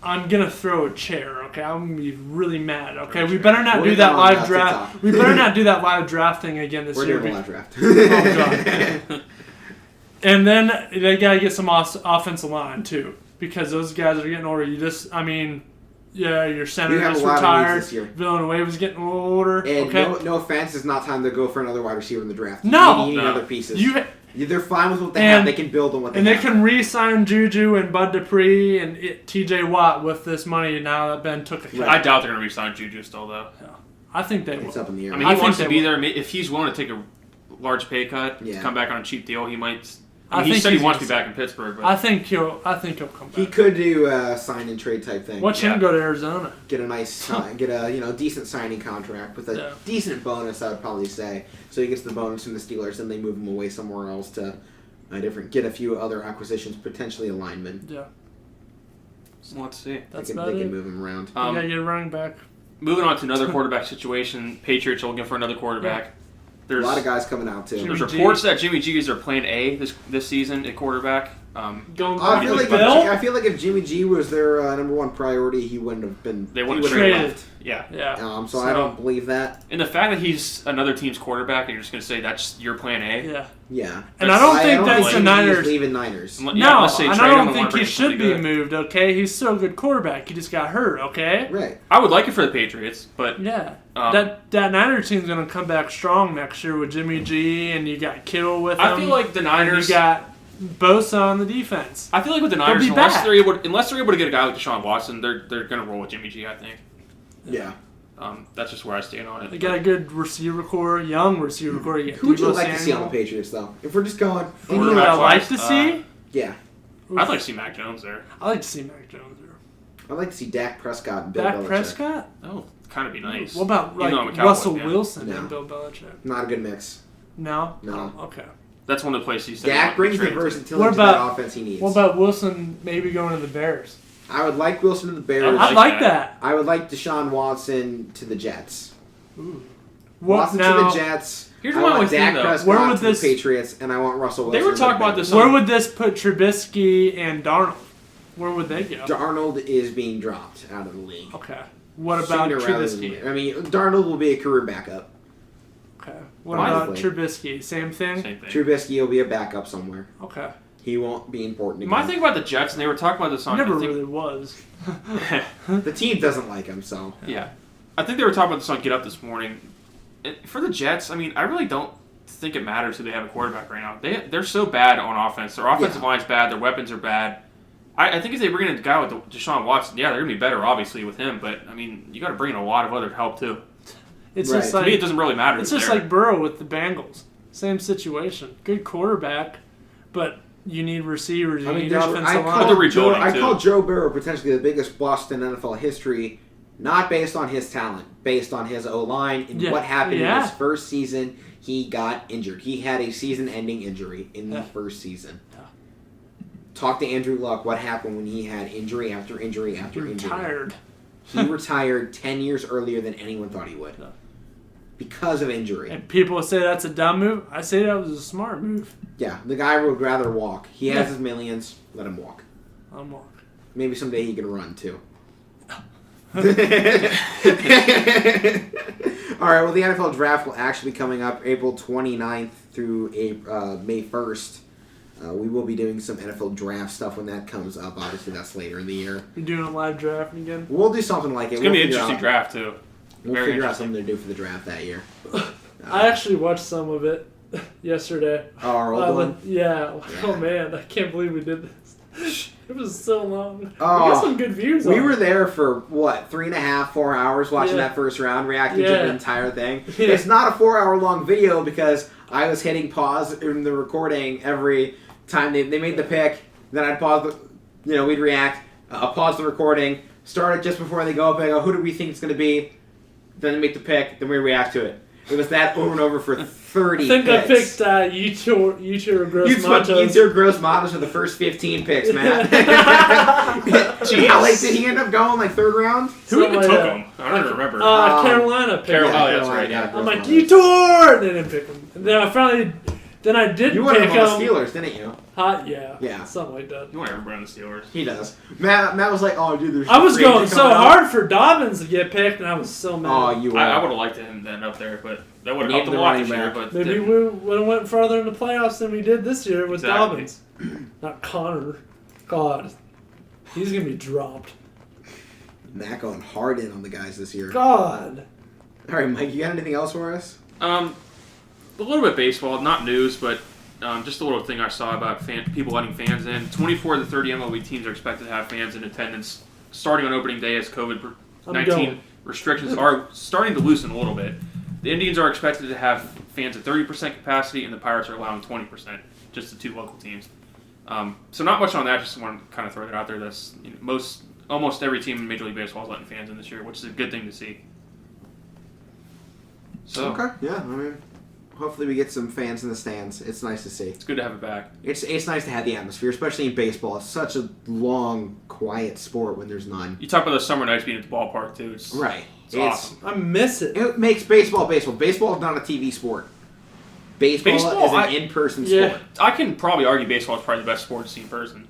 I'm gonna throw a chair. Okay, I'm gonna be really mad. Okay, we better not do that live draft. We better not do that live draft thing again this year. We're doing a live draft. Oh god. And then they gotta get some offensive line too, because those guys are getting older. Your center You have just a lot of retired. needs this year. Villanueva's getting a little older. And okay. no offense, it's not time to go for another wide receiver in the draft. No. You need other pieces. They're fine with what they And- have. They can build on what they And have. they can re-sign Juju and Bud Dupree and T.J. Watt with this money now that Ben took a cut. I doubt they're going to re-sign Juju still, though. I think they It's will. up in the air. I mean, I he wants think to be they there. If he's willing to take a large pay cut to come back on a cheap deal, he might. He think said he he's wants to gonna be back in Pittsburgh. But I think he'll come back. He could do a sign and trade type thing. Watch him go to Arizona. Get a nice, get a decent signing contract with a decent bonus. I would probably say. So he gets the bonus from the Steelers, and they move him away somewhere else to get a few other acquisitions, potentially a lineman. Yeah. Let's see. That's they about can it. move him around. You gotta get a running back. Moving on to another quarterback situation. Patriots are looking for another quarterback. A lot of guys coming out too. There's reports that Jimmy G is their plan A this season at quarterback. I feel like if Jimmy G was their number one priority, he wouldn't have been. They wouldn't have traded. Yeah. So I don't believe that. And the fact that he's another team's quarterback, and you're just going to say that's your plan A. Yeah. Yeah. And I don't think that's the Niners. Leaving Niners. No, and I don't think he should be moved. Okay, he's still a good quarterback. He just got hurt. Okay. Right. I would like it for the Patriots, but yeah, that Niners team's gonna come back strong next year with Jimmy G, and you got Kittle with him. I feel like the Niners. You got Bosa on the defense. I feel like with the Niners, unless they're able to get a guy like Deshaun Watson, they're gonna roll with Jimmy G. I think. Yeah. That's just where I stand on it. They got a good receiver core, young receiver core. Who would you like to see on the Patriots, though? If we're just going, who would I like to see? Yeah. I'd like to see Mac Jones there. I like to see Mac Jones there. I'd like to see Dak Prescott and Bill Belichick. Dak Prescott? Oh, kind of be nice. What about Russell Wilson and Bill Belichick? Not a good mix. No? No. Oh, okay. That's one of the places he said. Dak brings the versatility to that offense he needs. What about Wilson maybe going to the Bears? I would like Wilson to the Bears. I like that. I would like Deshaun Watson to the Jets. Ooh. Watson to the Jets. Here's I what want Dak Prescott to the Patriots, and I want Russell Wilson. They were talking about this. Where would this put Trubisky and Darnold? Where would they go? Darnold is being dropped out of the league. Okay. What about Trubisky? I mean, Darnold will be a career backup. Okay. What about Trubisky? Same thing? Trubisky will be a backup somewhere. Okay. He won't be important again. My thing about the Jets, and they were talking about this on... He never really was. The team doesn't like him, so... Yeah. I think they were talking about this on Get Up this morning. For the Jets, I mean, I really don't think it matters who they have a quarterback right now. They're so bad on offense. Their offensive line's bad. Their weapons are bad. I think if they bring in a guy with Deshaun Watson, they're going to be better, obviously, with him. But, I mean, you got to bring in a lot of other help, too. It's just like, to me, it doesn't really matter. It's just like Burrow with the Bengals. Same situation. Good quarterback, but you need receivers. You need offensive line. I call Joe Burrow potentially the biggest bust in NFL history, not based on his talent, based on his O-line and what happened in his first season. He got injured. He had a season-ending injury in the first season. Talk to Andrew Luck. What happened when he had injury after injury after injury? Retired. He retired 10 years earlier than anyone thought he would. Because of injury. And people say that's a dumb move. I say that was a smart move. Yeah, the guy would rather walk. He has his millions. Let him walk. Let him walk. Maybe someday he can run, too. All All right, well, the NFL draft will actually be coming up April 29th through May 1st. We will be doing some NFL draft stuff when that comes up. Obviously, that's later in the year. You're doing a live draft again? We'll do something like it. It's going to be an interesting draft, too. We'll Very figure out something to do for the draft that year. I actually watched some of it yesterday. Oh, our old one? Yeah. Yeah. Oh, man. I can't believe we did this. It was so long. Oh, We got some good views on We it. were there for, 3.5, 4 hours watching Yeah. that first round, reacting to the entire thing. Yeah. It's not a 4-hour long video because I was hitting pause in the recording every time they made the pick. Then I'd pause we'd react, pause the recording, start it just before they go up and go, who do we think it's going to be? Then they make the pick, then we react to it. It was that over and over for 30 I think picks. I picked YouTube Gross You took Matos. Gross Matos for the first 15 picks, Matt. How late did he end up going? Like third round? Who even Something took like him? I don't even remember. Carolina picked Carolina. him. Oh, that's right, yeah. I'm like, Etor! They didn't pick him. And then I finally... Then I did You pick wanted him on the him. Steelers, didn't you? Yeah. Yeah. Something like that. You want everybody on the Steelers. He does. Matt was like, oh, dude, there's I was free agent going so coming out. hard for Dobbins to get picked, and I was so mad. Oh, you were. I would have liked him to end up there, but that would have Need helped the him a lot running this year. back. But Maybe didn't. we would have went farther in the playoffs than we did this year with Exactly. Dobbins. Not Connor. God. He's going to be dropped. Matt going hard in on the guys this year. God. All right, Mike, you got anything else for us? A little bit baseball, not news, but just a little thing I saw about people letting fans in. 24 of the 30 MLB teams are expected to have fans in attendance starting on opening day as I'm COVID-19 going. restrictions are starting to loosen a little bit. The Indians are expected to have fans at 30% capacity, and the Pirates are allowing 20%, just the two local teams. So not much on that, just want to kind of throw that out there. That's almost every team in Major League Baseball is letting fans in this year, which is a good thing to see. So Okay. Yeah, I mean, hopefully we get some fans in the stands. It's nice to see. it's good to have it back. It's nice to have the atmosphere, especially in baseball. It's such a long, quiet sport when there's none. You talk about those summer nights being at the ballpark too. It's Right. It's awesome. I miss it. It makes baseball baseball. Baseball is not a TV sport. Baseball is an in-person Yeah. sport. I can probably argue baseball is probably the best sport to see in person.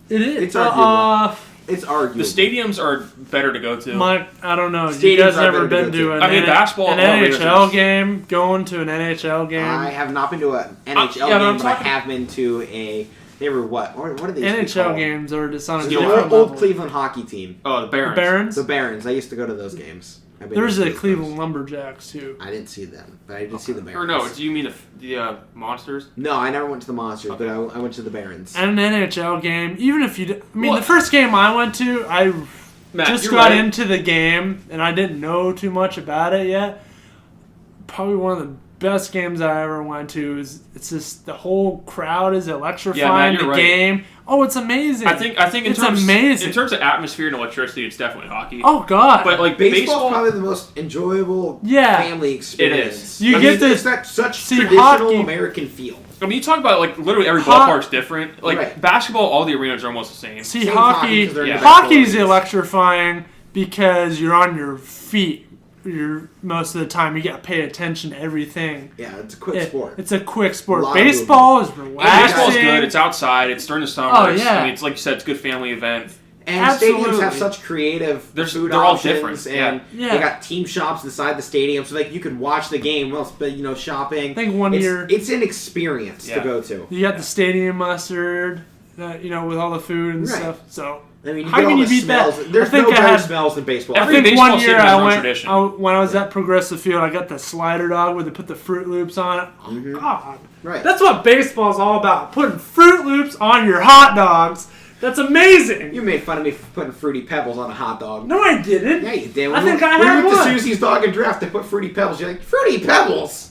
It is. It's arguable. It's arguable. The stadiums are better to go to. Mike, I don't know. Stadiums You guys are ever better to been go to to. an, I mean, basketball an elevators NHL is- game? Going to an NHL game? I have not been to an NHL yeah, but I'm game, but I talking- have been to a. They were what? What are they? used to be NHL called? games are just on a The different old level. Cleveland hockey team, Oh, the Barons. The Barons? the Barons. I used to go to those games. I've been There's to the those Cleveland games. Lumberjacks, too. I didn't see them, but I did see the Barons. Or no, do you mean the Monsters? No, I never went to the Monsters, Okay. but I went to the Barons. At an NHL game, even if you... I mean, Well- the first game I went to, I Matt, just you're got right. into the game, and I didn't know too much about it yet. Probably one of the best games I ever went to. It's just the whole crowd is electrifying you're the right. game. Oh, it's amazing. I think in It's terms amazing. in terms of atmosphere and electricity, it's definitely hockey. Oh, God. But like Baseball's baseball, probably the most enjoyable Yeah. family experience. You I get mean, to there's that such see traditional hockey. American feel. I mean, you talk about like literally every Hot- ballpark's different. Like Right. basketball, all the arenas are almost the same. See, Same hockey, 'cause they're in yeah. the best hockey's arenas. electrifying because you're on your feet. Most of the time, you got to pay attention to everything. Yeah, it's a quick sport. It's a quick sport. A lot of Baseball is relaxing. Baseball's good. It's outside. It's during the summer. Oh, It's- yeah. I mean, it's like you said, it's a good family event. And Absolutely. stadiums have such creative food they're all options, different, and yeah. they got team shops inside the stadium, so like you could watch the game while shopping. I think one it's, year it's an experience to Yeah. go to. you got the stadium mustard, with all the food and Right. stuff. So I mean, you How get can all you the beat that? smells. There's I think no I better had- smells than baseball. I Every think baseball one year stadium has I one went tradition. when I was at Progressive Field, I got the slider dog where they put the Fruit Loops on it. Oh Mhm. God, Right. that's what baseball's all about. Putting Fruit Loops on your hot dogs. That's amazing. You made fun of me for putting Fruity Pebbles on a hot dog. No, I didn't. Yeah, you did. I think I we had went to one. Susie's Dog and Draft to put Fruity Pebbles. You're like, Fruity Pebbles?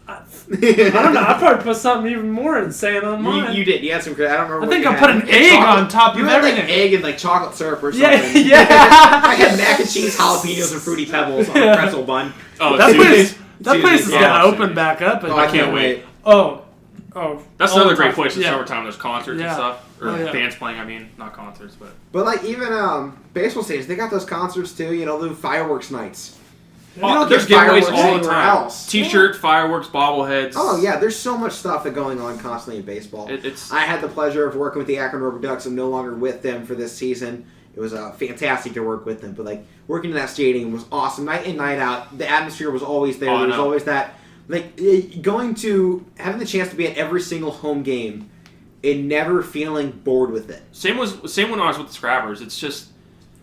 I don't know. I probably put something even more insane on mine. You did. You had some. I don't remember. I what think you I had. put an You had egg chocolate- on top You of had like everything. egg and like chocolate syrup or something. Yeah, yeah. I had mac and cheese, jalapenos, and Fruity Pebbles on Yeah. a pretzel bun. Oh, That dude. place, that Dude, place is yeah. gonna open back up. Oh, I can't wait. wait. Oh. That's all another the great time. place in Yeah. summertime. There's concerts Yeah. and stuff, or Oh, yeah. bands playing. I mean, not concerts, but But like even baseball stadiums, they got those concerts too. You know, the fireworks nights. Oh, You don't there's get giveaways fireworks all the anywhere time. else. T-shirt, fireworks, bobbleheads. Oh yeah, there's so much stuff that going on constantly in baseball. It's I had the pleasure of working with the Akron Rubber Ducks. I'm no longer with them for this season, It was fantastic to work with them. But like working in that stadium was awesome, night in, night out. The atmosphere was always there. There was always that having the chance to be at every single home game and never feeling bored with it. Same when I was with the Scrabbers. It's just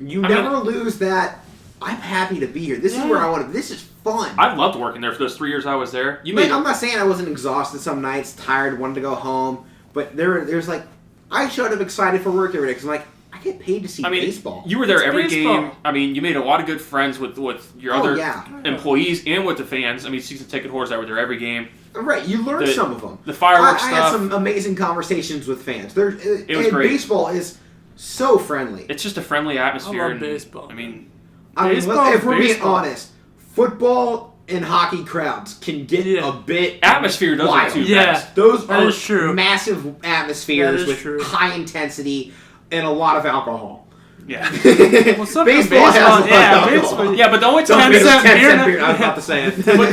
you never lose that. I'm happy to be here. This is where I want to. This is fun. I loved working there for those 3 years I was there. I'm not saying I wasn't exhausted some nights, tired, wanted to go home, but there's like I showed up excited for work every day because I'm like I get paid to see baseball. You were there every game. I mean, you made a lot of good friends with your other employees and with the fans. I mean, season ticket holders that were there every game. Right, you learned some of them. The fireworks stuff. I had some amazing conversations with fans. It was great. Baseball is so friendly. It's just a friendly atmosphere. I love baseball. I mean, if we're being honest, football and hockey crowds can get a bit atmosphere doesn't wild. too fast. Those that are is true. Massive atmospheres with high intensity and a lot of alcohol. Yeah. Baseball has a lot of alcohol. Yeah, but the only time 10 cent beer. I was about to say it. But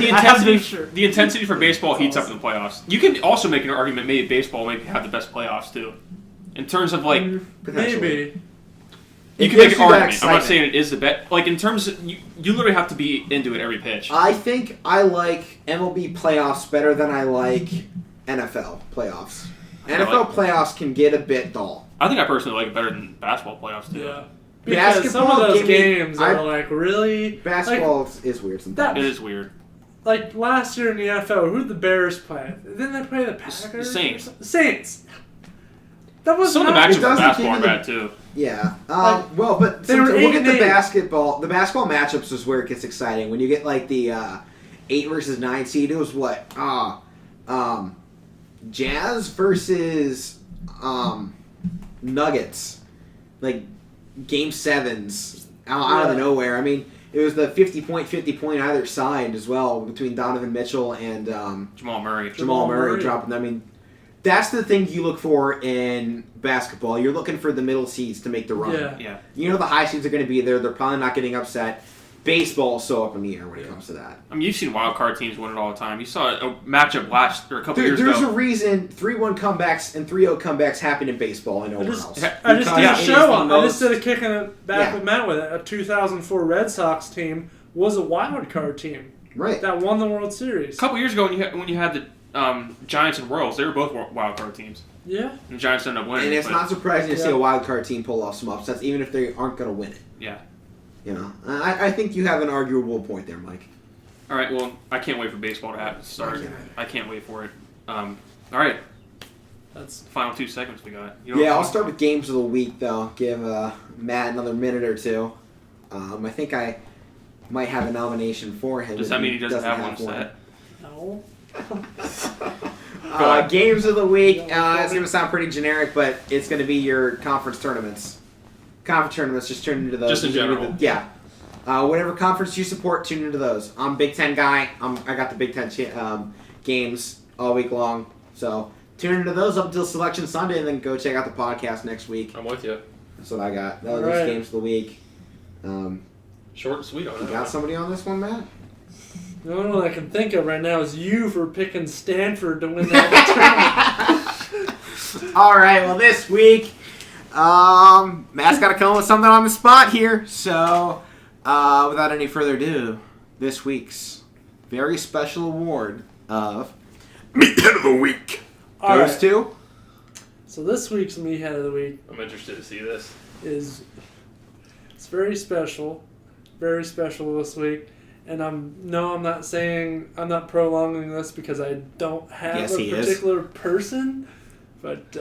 the intensity for baseball heats up in the playoffs. You can also make an argument maybe baseball maybe have the best playoffs too, in terms of like maybe. You can make an argument. I'm not saying it is the best. Like in terms of you literally have to be into it every pitch. I think I like MLB playoffs better than I like NFL playoffs. NFL playoffs can get a bit dull. I think I personally like it better than basketball playoffs too. Yeah. Because some of those games are like really... Basketball is weird sometimes. It is weird. Like last year in the NFL, who did the Bears play? Didn't they play the Packers? Saints. That was some of the matchups in basketball are bad too. Yeah. But we'll get the basketball. The basketball matchups is where it gets exciting. When you get like the 8 versus 9 seed, it was what? Jazz versus Nuggets. Like game 7s out of nowhere. I mean, it was the 50 point either side as well between Donovan Mitchell and Jamal Murray. Jamal Murray dropping. I mean, that's the thing you look for in basketball. You're looking for the middle seeds to make the run. Yeah. You know the high seeds are going to be there. They're probably not getting upset. Baseball is so up in the air when it comes to that. I mean, you've seen wild card teams win it all the time. You saw a matchup a couple years ago. There's a reason 3-1 comebacks and 3-0 comebacks happen in baseball and nowhere else. I just did a show on. I just did a kicking it back with Matt with it. A 2004 Red Sox team was a wild card team. Right. That won the World Series. A couple years ago when you had the Giants and Royals, they were both wild card teams. Yeah. And the Giants ended up winning. And it's not surprising to see a wild card team pull off some upsets, even if they aren't going to win it. Yeah. You know, I think you have an arguable point there, Mike. All right, well, I can't wait for baseball to start. I can't wait for it. All right. That's the final 2 segments we got. I'll start with games of the week, though. Give Matt another minute or two. I think I might have a nomination for him. Does that mean he doesn't have one set? No. Games of the week. It's going to sound pretty generic, but it's going to be your conference tournaments. Conference tournaments, just turn into those. Just in general. Whatever conference you support, tune into those. I'm a Big Ten guy. I got the Big Ten games all week long. So tune into those up until Selection Sunday, and then go check out the podcast next week. I'm with you. That's what I got. Those are games of the week. Short and sweet on that. You got somebody on this one, Matt? The only one I can think of right now is you for picking Stanford to win that tournament. All right, well, this week... Matt's got to come up with something on the spot here. So, without any further ado, this week's very special award of Meathead of the Week goes to... So this week's Meathead of the Week... I'm interested to see this. It's very special. Very special this week. And I'm not prolonging this because I don't have a particular person. But,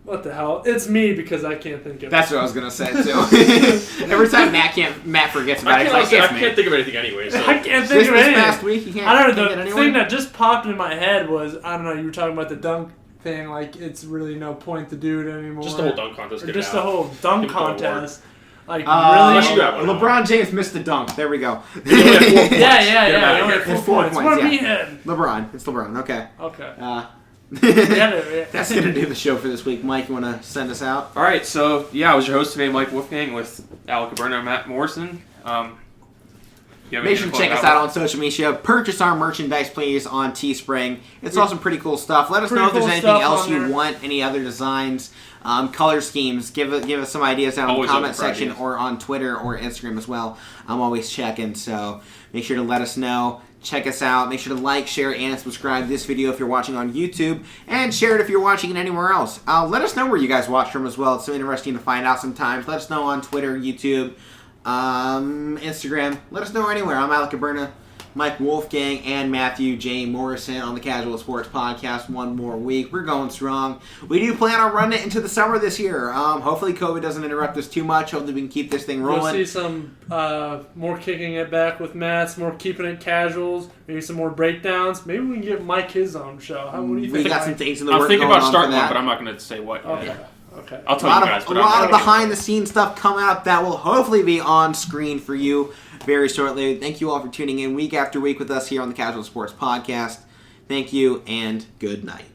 what the hell? It's me because I can't think of it. That's what I was going to say, too. Every time Matt forgets about it, I can't think of anything anyway. So. I can't think of anything. This past week, you can't I don't know. think The of thing that just popped in my head was, I don't know, you were talking about the dunk thing, like, it's really no point to do it anymore. Just the whole dunk contest. Just the whole dunk contest. Like, really? LeBron James missed the dunk. There we go. Yeah. Only 4 points. What LeBron. It's LeBron. Okay. Okay. That's going to do the show for this week. Mike, you want to send us out? All right, so, I was your host today, Mike Wolfgang, with Alec Caberno and Matt Morrison. Yeah, Make sure to check us out on social media. Purchase our merchandise, please, on Teespring. It's all some pretty cool stuff. Let us know if there's anything else you want, any other designs, color schemes. Give us some ideas down in the comment section or on Twitter or Instagram as well. I'm always checking, so make sure to let us know. Check us out. Make sure to like, share, and subscribe this video if you're watching on YouTube, and share it if you're watching it anywhere else. Let us know where you guys watch from as well. It's so interesting to find out sometimes. Let us know on Twitter, YouTube, Instagram. Let us know anywhere. I'm Alec Caberna, Mike Wolfgang, and Matthew J. Morrison on the Casual Sports Podcast. One more week. We're going strong. We do plan on running it into the summer this year. Hopefully COVID doesn't interrupt us too much. Hopefully we can keep this thing rolling. You'll see some more kicking it back with Matt's, more keeping it casuals, maybe some more breakdowns. Maybe we can get Mike his own show. What do you think? We got some things in the works. I'm thinking about starting one, but I'm not going to say what. Okay. Okay. I'll tell you guys. A lot of behind-the-scenes stuff coming up that will hopefully be on screen for you very shortly. Thank you all for tuning in week after week with us here on the Casual Sports Podcast. Thank you, and good night.